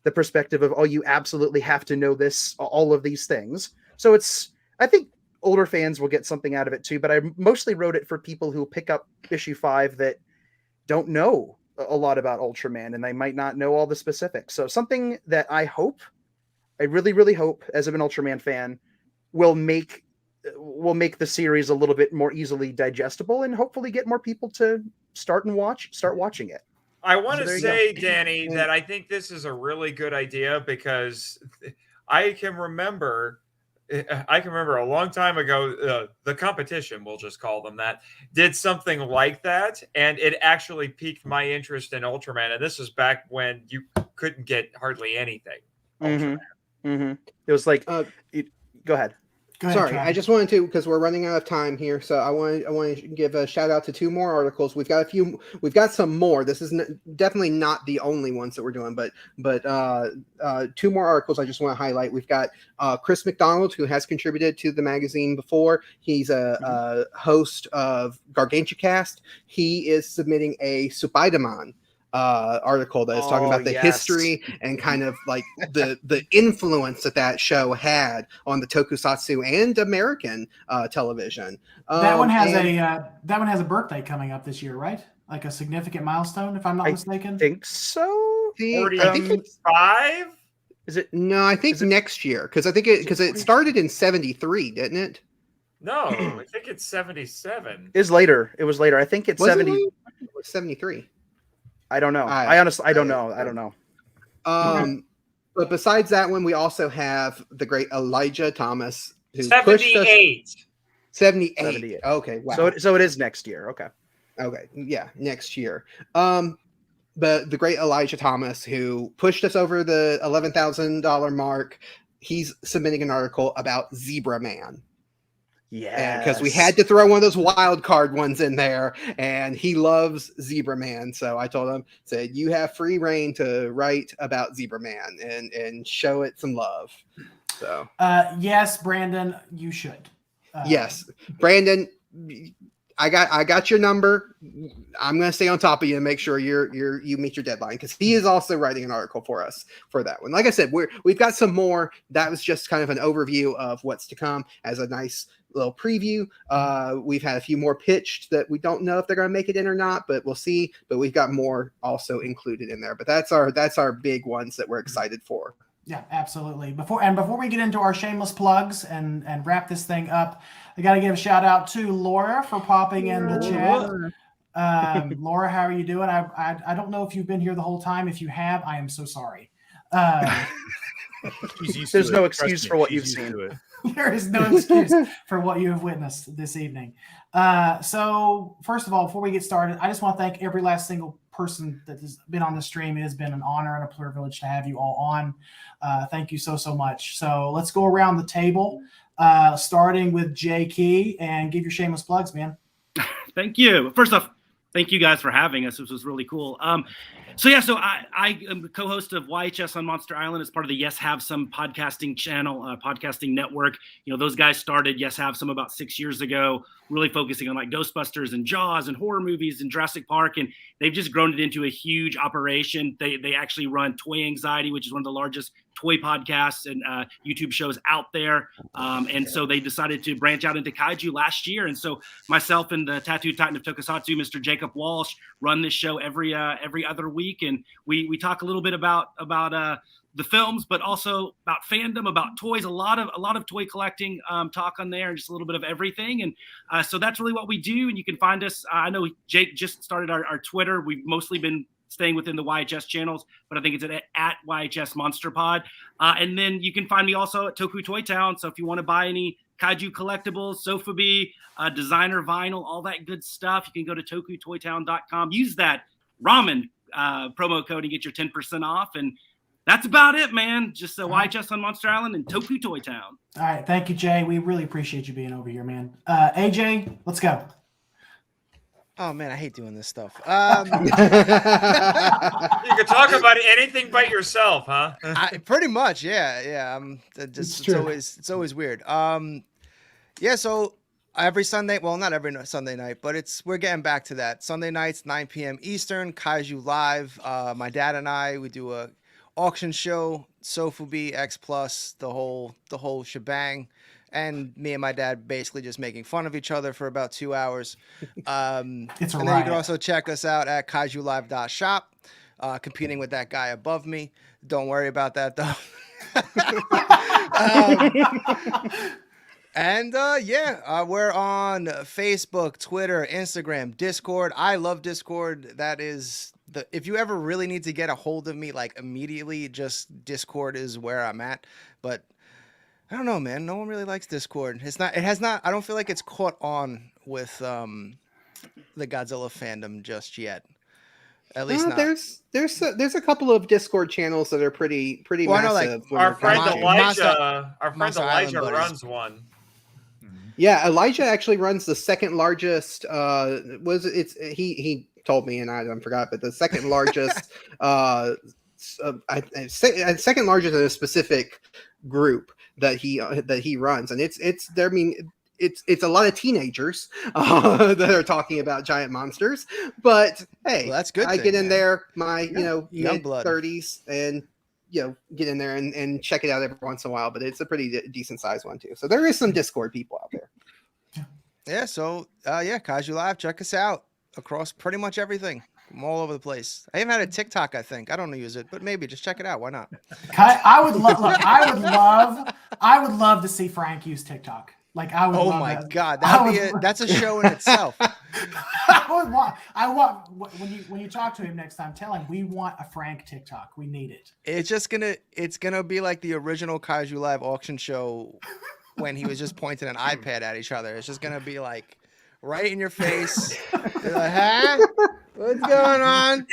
the perspective of, oh, you absolutely have to know all of these things. So I think older fans will get something out of it too, but I mostly wrote it for people who pick up issue 5 that don't know a lot about Ultraman and they might not know all the specifics. So something that I really, really hope as an Ultraman fan will make the series a little bit more easily digestible and hopefully get more people to start watching it. I want to say, Danny, that I think this is a really good idea because I can remember a long time ago, the competition, we'll just call them that, did something like that, and it actually piqued my interest in Ultraman. And this is back when you couldn't get hardly anything. Ultraman. Mm-hmm. It was like, go ahead. Sorry, I just wanted to, because we're running out of time here, so I want to give a shout out to 2 more articles. We've got some more. This is definitely not the only ones that we're doing, but 2 more articles I just want to highlight. We've got Chris McDonald, who has contributed to the magazine before. He's a host of Gargantucast. He is submitting a Supaidaman article that is talking Oh, about the yes. history and kind of like the influence that show had on the tokusatsu and American television. That one has and a birthday coming up this year, right? Like a significant milestone, if I'm not mistaken. I think so. I think it's 45? Is it? no, I think next year because it started in 73, didn't it? No, I think it's 77. Is later. It was later. I think it's Was it 70. later? It was 73. I don't know. I honestly don't know. I don't know. But besides that one, we also have the great Elijah Thomas, who pushed us. 78. 78. 78. Okay, wow. So it is next year. Okay. Okay, yeah, next year. But the great Elijah Thomas, who pushed us over the $11,000 mark, he's submitting an article about Zebra Man. Yeah. Because we had to throw one of those wild card ones in there, and he loves Zebra Man. So I told him, said, you have free reign to write about Zebra Man and show it some love. So Yes, Brandon, you should. yes, Brandon, I got your number. I'm going to stay on top of you and make sure you meet your deadline, because he is also writing an article for us for that one. Like I said, we've got some more. That was just kind of an overview of what's to come as a nice little preview. We've had a few more pitched that we don't know if they're going to make it in or not, but we'll see. But we've got more also included in there. But that's our big ones that we're excited for. Yeah, absolutely. Before we get into our shameless plugs and wrap this thing up, I got to give a shout out to Laura for popping in the chat. Laura, how are you doing? I don't know if you've been here the whole time. If you have, I am so sorry. There's no excuse for what you've seen. There is no excuse for what you have witnessed this evening. So first of all, before we get started, I just want to thank every last single person that has been on the stream. It has been an honor and a privilege to have you all on. Thank you so much. So let's go around the table, starting with Jay Key, and give your shameless plugs, man. Thank you. First off, thank you guys for having us. This was really cool. So I am the co-host of YHS on Monster Island as part of the Yes Have Some podcasting channel, podcasting network. You know, those guys started Yes Have Some about 6 years ago, really focusing on like Ghostbusters and Jaws and horror movies and Jurassic Park. And they've just grown it into a huge operation. They actually run Toy Anxiety, which is one of the largest toy podcasts and YouTube shows out there. And so they decided to branch out into Kaiju last year. And so myself and the Tattooed Titan of Tokusatsu, Mr. Jacob Walsh, run this show every other week. And we talk a little bit about the films, but also about fandom, about toys, a lot of toy collecting talk on there, and just a little bit of everything. And so that's really what we do. And you can find us. I know Jake just started our Twitter. We've mostly been staying within the YHS channels, but I think it's at YHS Monster Pod. And then you can find me also at Toku Toy Town. So if you want to buy any Kaiju collectibles, Sofubi, designer vinyl, all that good stuff, you can go to tokutoytown.com. Use that ramen promo code and get your 10% off. And that's about it, man. Just YHS on Monster Island and Toku Toy Town. All right. Thank you, Jay. We really appreciate you being over here, man. AJ, let's go. Oh man, I hate doing this stuff. You can talk about anything but yourself, huh? Pretty much, yeah. It's always weird. Yeah. So every Sunday, well, not every Sunday night, but we're getting back to that. Sunday nights, 9 p.m. Eastern, Kaiju Live. My dad and I, we do a auction show, Sofubi, X Plus, the whole shebang. And me and my dad basically just making fun of each other for about 2 hours. It's a and then riot. you can also check us out at kaijulive.shop, competing with that guy above me. Don't worry about that, though. We're on Facebook, Twitter, Instagram, Discord. I love Discord. That is if you ever really need to get a hold of me, like immediately, just Discord is where I'm at. But I don't know, man. No one really likes Discord. I don't feel like it's caught on with the Godzilla fandom just yet. At least not. There's a couple of Discord channels that are pretty Well, I know, massive. like, Our friend Monster Elijah Island buddies. runs one. Yeah, Elijah actually runs the second largest. He told me and I forgot, but the second largest, second largest in a specific group that he runs, and it's it's a lot of teenagers that are talking about giant monsters. But hey, Well, that's good. I get in there, my young mid blood. 30s, and get in there and check it out every once in a while. But it's a pretty decent sized one too. So there is some Discord people out there. Yeah. So Kaiju Live, check us out across pretty much everything. I'm all over the place. I even had a TikTok, I think. I don't use it, but maybe just check it out. Why not? I would love to see Frank use TikTok. Like I would. Oh love my that. God, that's a show in itself. I want when you talk to him next time, tell him we want a Frank TikTok. We need it. It's gonna be like the original Kaiju Live auction show when he was just pointing an iPad at each other. It's just gonna be like right in your face. You're like, huh? What's going on?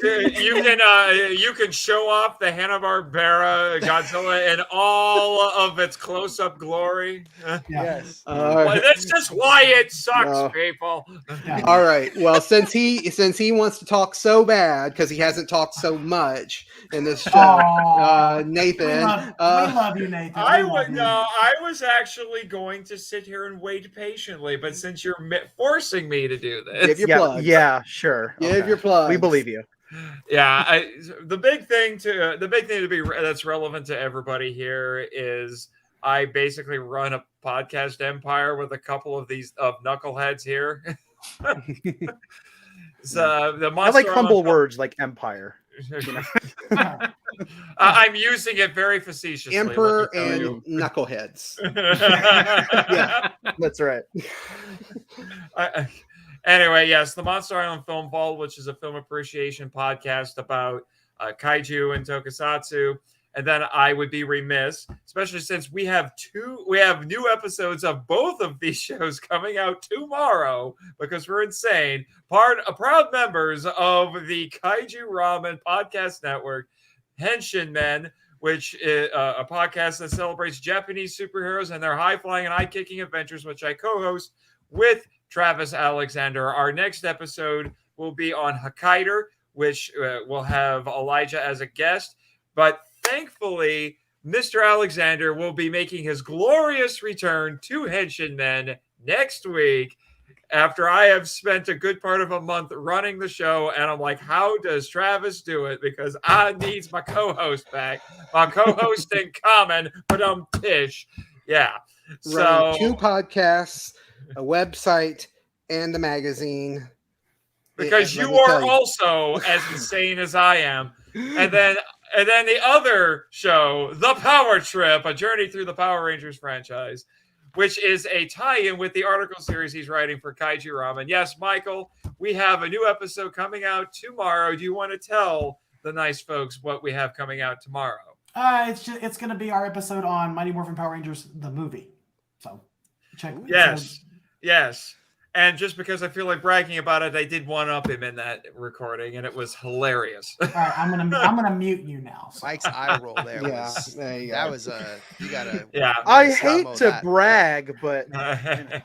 You can show off the Hanna-Barbera Godzilla in all of its close-up glory. Yes. Well, that's just why it sucks, people. Yeah. All right. Well, since he wants to talk so bad because he hasn't talked so much in this show, Aw. Nathan. We love you, Nathan. I was actually going to sit here and wait patiently, but since you're forcing me to do this, Give your plugs. Yeah, sure. Give your plugs. We believe you. yeah, the big thing to be that's relevant to everybody here is I basically run a podcast empire with a couple of these knuckleheads here. So the I monster like humble words like empire. I'm using it very facetiously. Emperor let me tell and knuckleheads. Yeah, that's right. Anyway, yes, the Monster Island Film Vault, which is a film appreciation podcast about kaiju and tokusatsu. And then I would be remiss, especially since we have new episodes of both of these shows coming out tomorrow because we're insane. Proud members of the Kaiju Ramen Podcast Network, Henshin Men, which is a podcast that celebrates Japanese superheroes and their high-flying and eye-kicking adventures, which I co-host with Travis Alexander. Our next episode will be on Hokkaido, which will have Elijah as a guest. But thankfully, Mr. Alexander will be making his glorious return to Henshin Men next week after I have spent a good part of a month running the show. And I'm like, how does Travis do it? Because I needs my co-host back. My co-host in common, but tish. Yeah. Running So 2 podcasts, a website, and the magazine. because Let you me are tell you. also as insane as I am. And then the other show, The Power Trip, a journey through the Power Rangers franchise, which is a tie-in with the article series he's writing for Kaiju Ramen. Yes, Michael, we have a new episode coming out tomorrow. Do you want to tell the nice folks what we have coming out tomorrow? It's going to be our episode on Mighty Morphin Power Rangers the movie. So check. Yes. And just because I feel like bragging about it, I did one-up him in that recording, and it was hilarious. All right, I'm gonna mute you now. So. Mike's eye roll there Yeah, was there you go. that was you gotta Yeah. I slow-mo hate to that. brag, but I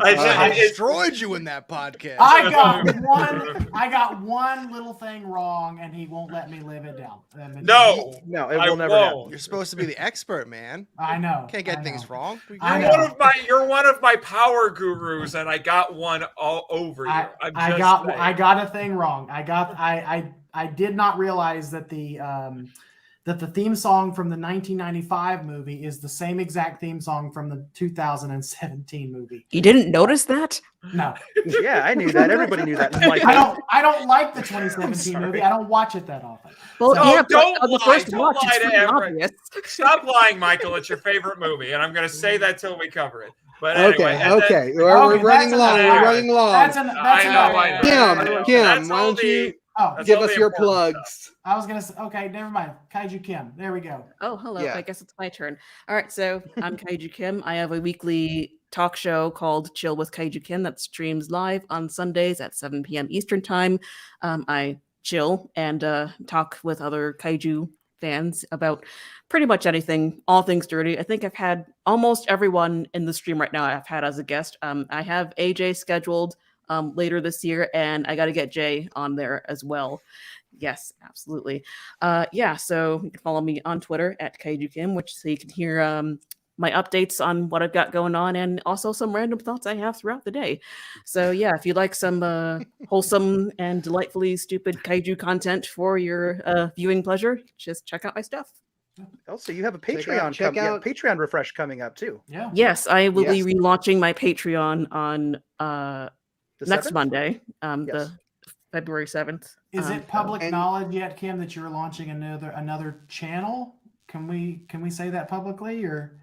I just, destroyed you in that podcast. I got one little thing wrong, and he won't let me live it down. no, no, it I will never won't. happen. You're supposed to be the expert, man. I know. Can't I get things know. wrong. I know. You're one of my power gurus, and I got one all over you. I got a thing wrong. I did not realize that the theme song from the 1995 movie is the same exact theme song from the 2017 movie. You didn't notice that? No, Yeah, I knew that. Everybody knew that. Like, I don't like the 2017 movie. I don't watch it that often. Well, So- yeah, don't but on the lie, first don't watch, lie it's to pretty everyone. obvious. Stop lying, Michael. It's your favorite movie, and I'm going to say that till we cover it. But anyway, Okay. We're running that's long. enough. We're running long. That's I enough. know. Kim, That's why all don't you that's give all us the your important plugs? stuff. I was gonna say, okay, never mind. Kaiju Kim. There we go. Oh, hello. Yeah. I guess it's my turn. All right, so I'm Kaiju Kim. I have a weekly talk show called Chill with Kaiju Kim that streams live on Sundays at 7 p.m. Eastern Time. I chill and talk with other Kaiju fans about pretty much anything, all things dirty. I think I've had almost everyone in the stream right now I've had as a guest. I have AJ scheduled later this year, and I got to get Jay on there as well. Yes, absolutely. So you can follow me on Twitter at Kaiju Kim, so you can hear my updates on what I've got going on, and also some random thoughts I have throughout the day. So yeah, if you like some wholesome and delightfully stupid kaiju content for your viewing pleasure, just check out my stuff. Also, you have a Check Patreon. out- check out- Patreon refresh coming up too. Yeah. Yes, I will Yes. be relaunching my Patreon on The next 7th? Monday, Yes. the February 7th. Is it public and- knowledge yet, Kim, that you're launching another channel? Can we say that publicly, or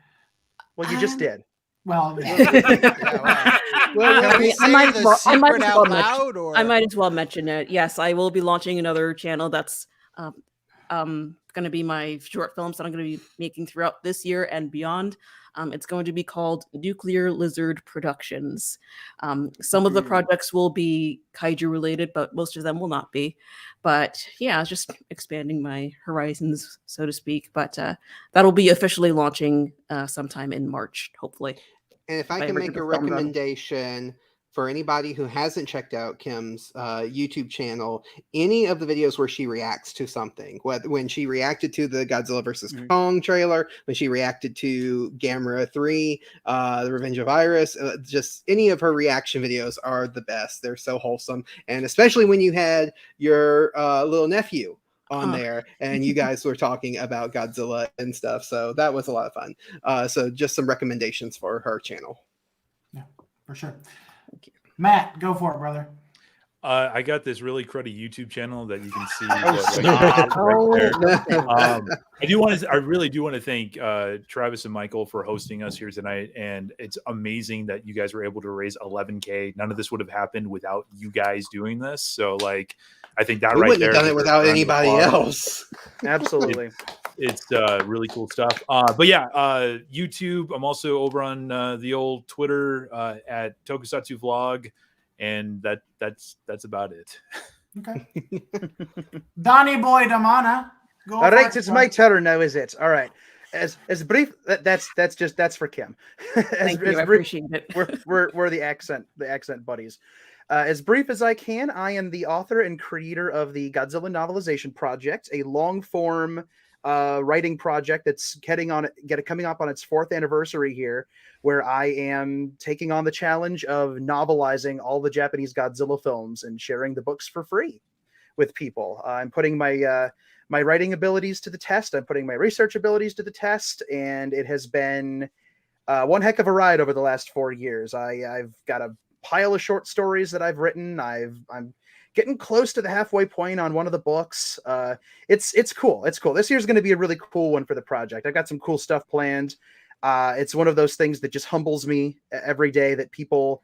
Well, you just did. well, yeah. Yeah, Well, Can we I say might the as well- I might secret as well out mention- loud, or I might as well mention it. Yes, I will be launching another channel that's going to be my short films that I'm going to be making throughout this year and beyond. It's going to be called Nuclear Lizard Productions. Some of the projects will be kaiju related, but most of them will not be. But yeah, just expanding my horizons, so to speak. But that'll be officially launching sometime in March, hopefully. And if I If I can ever make get a the film done. recommendation for anybody who hasn't checked out Kim's YouTube channel, any of the videos where she reacts to something, when she reacted to the Godzilla vs. Kong trailer, when she reacted to Gamera 3, The Revenge of Iris, just any of her reaction videos are the best. They're so wholesome. And especially when you had your little nephew on there and you guys were talking about Godzilla and stuff. So that was a lot of fun. So just some recommendations for her channel. Yeah, for sure. Matt, go for it, brother. I got this really cruddy YouTube channel that you can see. stop. Right there. I really do want to thank Travis and Michael for hosting us here tonight, and it's amazing that you guys were able to raise $11K. None of this would have happened without you guys doing this. So, like, I think that We right wouldn't there have done it deserves without a round of anybody applause. else. Absolutely. It's really cool stuff. But yeah, YouTube. I'm also over on the old Twitter at Tokusatsu Vlog, and that's about it. Okay. Donnie Boy Damana. Go All for right, it, it's bud. my turn now, is it? All right. As brief, that's for Kim. Thank you. I appreciate it. We're the accent buddies. As brief as I can, I am the author and creator of the Godzilla Novelization Project, a long form writing project that's coming up on its 4th anniversary here, where I am taking on the challenge of novelizing all the Japanese Godzilla films and sharing the books for free with people. I'm putting my writing abilities to the test. I'm putting my research abilities to the test, and it has been one heck of a ride over the last 4 years. I've got a pile of short stories that I've written. I'm getting close to the halfway point on one of the books. It's cool. It's cool. This year's going to be a really cool one for the project. I've got some cool stuff planned. It's one of those things that just humbles me every day, that people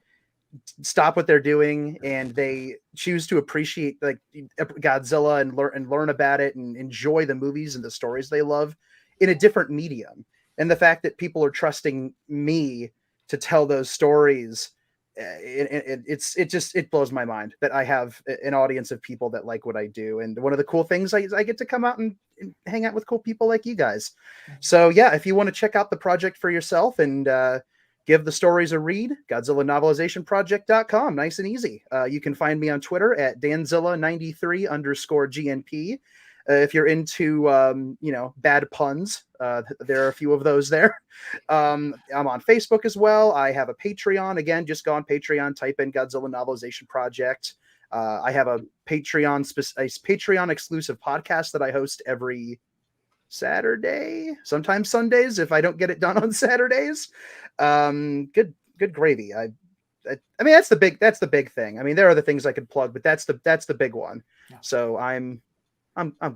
stop what they're doing and they choose to appreciate like Godzilla and learn about it and enjoy the movies and the stories they love in a different medium. And the fact that people are trusting me to tell those stories, it blows my mind that I have an audience of people that like what I do. And one of the cool things I get to come out and hang out with cool people like you guys. So yeah, if you want to check out the project for yourself and give the stories a read, GodzillaNovelizationProject.com. Nice and easy. You can find me on Twitter at Danzilla93_GNP. If you're into, bad puns, there are a few of those there. I'm on Facebook as well. I have a Patreon. Again, just go on Patreon, type in Godzilla Novelization Project. I have a Patreon exclusive podcast that I host every Saturday, sometimes Sundays if I don't get it done on Saturdays. Good gravy. I mean that's the big thing. I mean there are the things I could plug, but that's the big one. Yeah. So I'm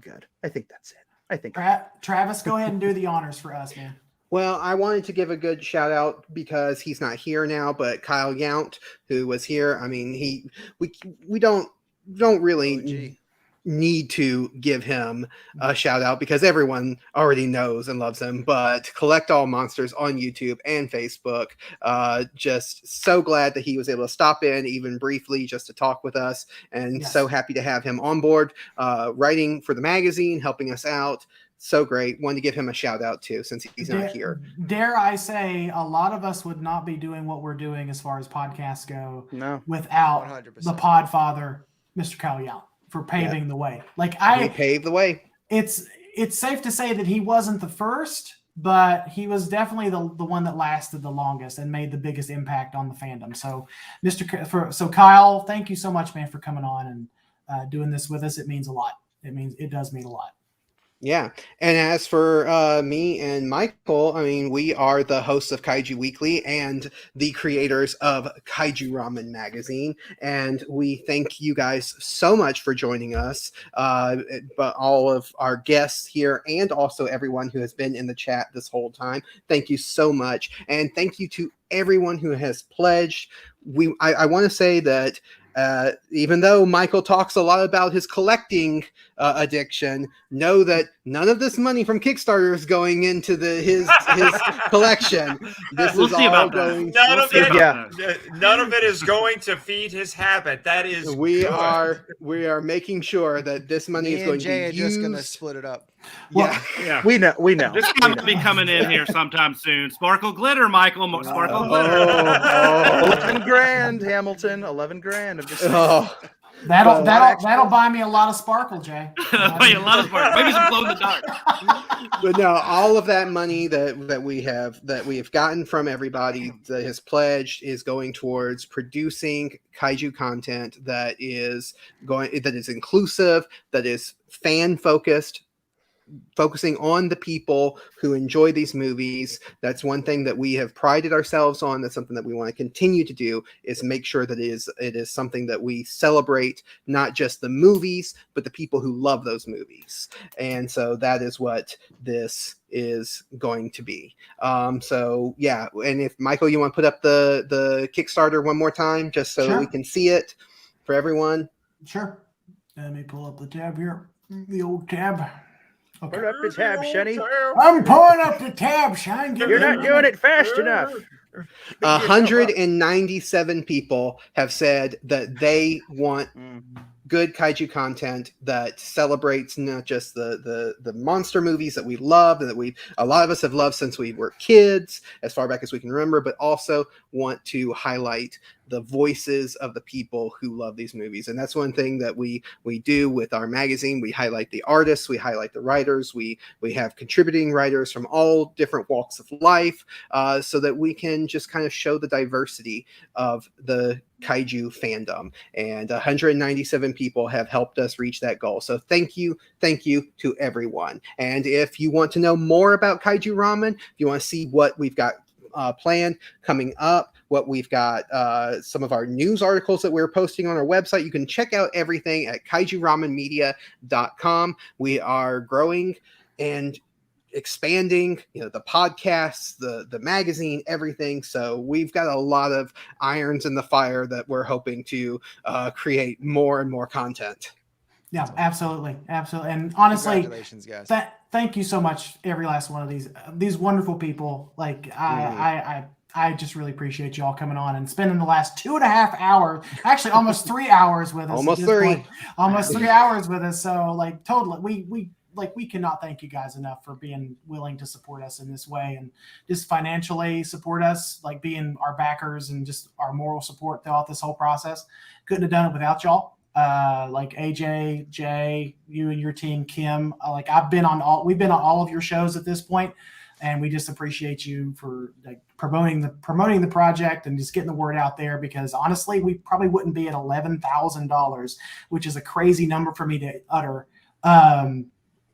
good. I think that's it. I think Travis, go ahead and do the honors for us, man. Well, I wanted to give a good shout out because he's not here now, but Kyle Yount, who was here. I mean, we don't really need to give him a shout out because everyone already knows and loves him. But Collect All Monsters on YouTube and Facebook, just so glad that he was able to stop in even briefly just to talk with us, and so happy to have him on board, writing for the magazine, helping us out. So great. Wanted to give him a shout out too, since he's not here. Dare I say, a lot of us would not be doing what we're doing as far as podcasts go without 100%. the Podfather, Mr. Kyle Yount, for paving the way. Like He paved the way. It's safe to say that he wasn't the first, but he was definitely the one that lasted the longest and made the biggest impact on the fandom. So, so Kyle, thank you so much, man, for coming on and doing this with us. It means a lot. It does mean a lot. Yeah. And as for me and Michael, I mean, we are the hosts of Kaiju Weekly and the creators of Kaiju Ramen Magazine. And we thank you guys so much for joining us, but all of our guests here and also everyone who has been in the chat this whole time. Thank you so much. And thank you to everyone who has pledged. I want to say that even though Michael talks a lot about his collecting addiction, know that none of this money from Kickstarter is going into his collection. This We'll is see all about that. going. None of it. Yeah. None of it is going to feed his habit. That is. We good. are making sure that this money Me is and going Jay to are be just used. gonna split it up. Yeah. Yeah. We know. This We will be coming in here sometime soon. Sparkle glitter, Michael. Sparkle glitter. Oh. 11 grand, Hamilton. 11 grand. I'm just saying. Oh. That'll buy me a lot of sparkle, Jay. Wait, a lot of sparkle. Maybe some glow in the dark. But no, all of that money that we have gotten from everybody that has pledged is going towards producing kaiju content that is inclusive, that is fan focused, focusing on the people who enjoy these movies. That's one thing that we have prided ourselves on. That's something that we want to continue to do, is make sure that it is something that we celebrate, not just the movies, but the people who love those movies. And so that is what this is going to be. So yeah. And if Michael, you want to put up the Kickstarter one more time, just so Sure. we can see it for everyone. Sure. Let me pull up the tab here. The old tab. Okay. Put up the tab, Shenny. I'm pulling up the tab, Shine. You're not doing it fast enough. 197 people have said that they want good kaiju content that celebrates not just the monster movies that we love and that a lot of us have loved since we were kids, as far back as we can remember, but also want to highlight the voices of the people who love these movies. And that's one thing that we do with our magazine. We highlight the artists, we highlight the writers, we have contributing writers from all different walks of life, so that we can just kind of show the diversity of the kaiju fandom. And 197 people have helped us reach that goal. So thank you to everyone. And if you want to know more about Kaiju Ramen, if you want to see what we've got planned coming up, what we've got, some of our news articles that we're posting on our website, you can check out everything at kaijuramenmedia.com. We are growing and expanding, the podcasts, the magazine, everything. So we've got a lot of irons in the fire that we're hoping to create more and more content. Yeah, absolutely. And honestly, Congratulations, guys. Thank you so much, every last one of these wonderful people. Like I just really appreciate you all coming on and spending the last 2.5 hours, actually almost 3 hours with us. Almost 3. Almost 3 hours with us. So like totally, we cannot thank you guys enough for being willing to support us in this way and just financially support us, like being our backers and just our moral support throughout this whole process. Couldn't have done it without y'all. Like AJ, Jay, you and your team, Kim, we've been on all of your shows at this point, and we just appreciate you for like promoting the project and just getting the word out there, because honestly, we probably wouldn't be at $11,000, which is a crazy number for me to utter,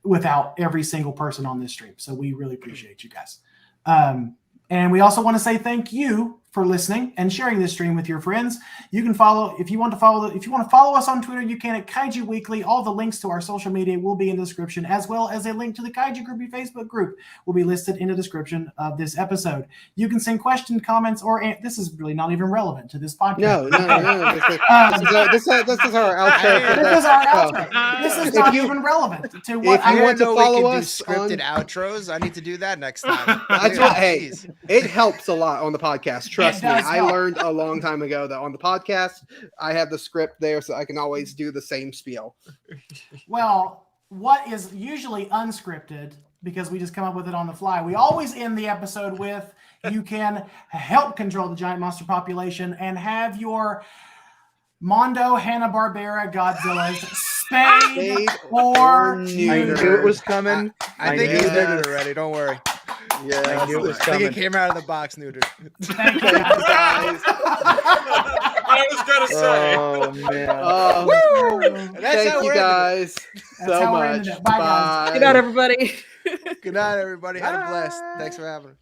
without every single person on this stream. So we really appreciate you guys. And we also want to say thank you for listening and sharing this stream with your friends. You can follow, if you want to follow us on Twitter, you can at Kaiju Weekly. All the links to our social media will be in the description, as well as a link to the Kaiju Groupie Facebook group will be listed in the description of this episode. You can send questions, comments, or this is really not even relevant to this podcast. No. This is our outro. This is our outro. This is not even relevant to what If you want to follow we us can do scripted on outros, I need to do that next time. That's what, hey, it helps a lot on the podcast. Trust me. does I help. learned a long time ago that on the podcast, I have the script there so I can always do the same spiel. Well, what is usually unscripted, because we just come up with it on the fly, we always end the episode with, you can help control the giant monster population and have your Mondo Hanna-Barbera Godzillas spayed or neutered. I knew it was coming. I think Yeah. he's did it already. Don't worry. Yeah, I knew it. I think it came out of the box, neutered. Thank you, Thank you, guys. I was gonna say. Oh man. That's Thank how you we're guys That's so how we're much. ending it. Bye, guys. Good night, everybody. Good night, everybody. Had a blast. Thanks for having us.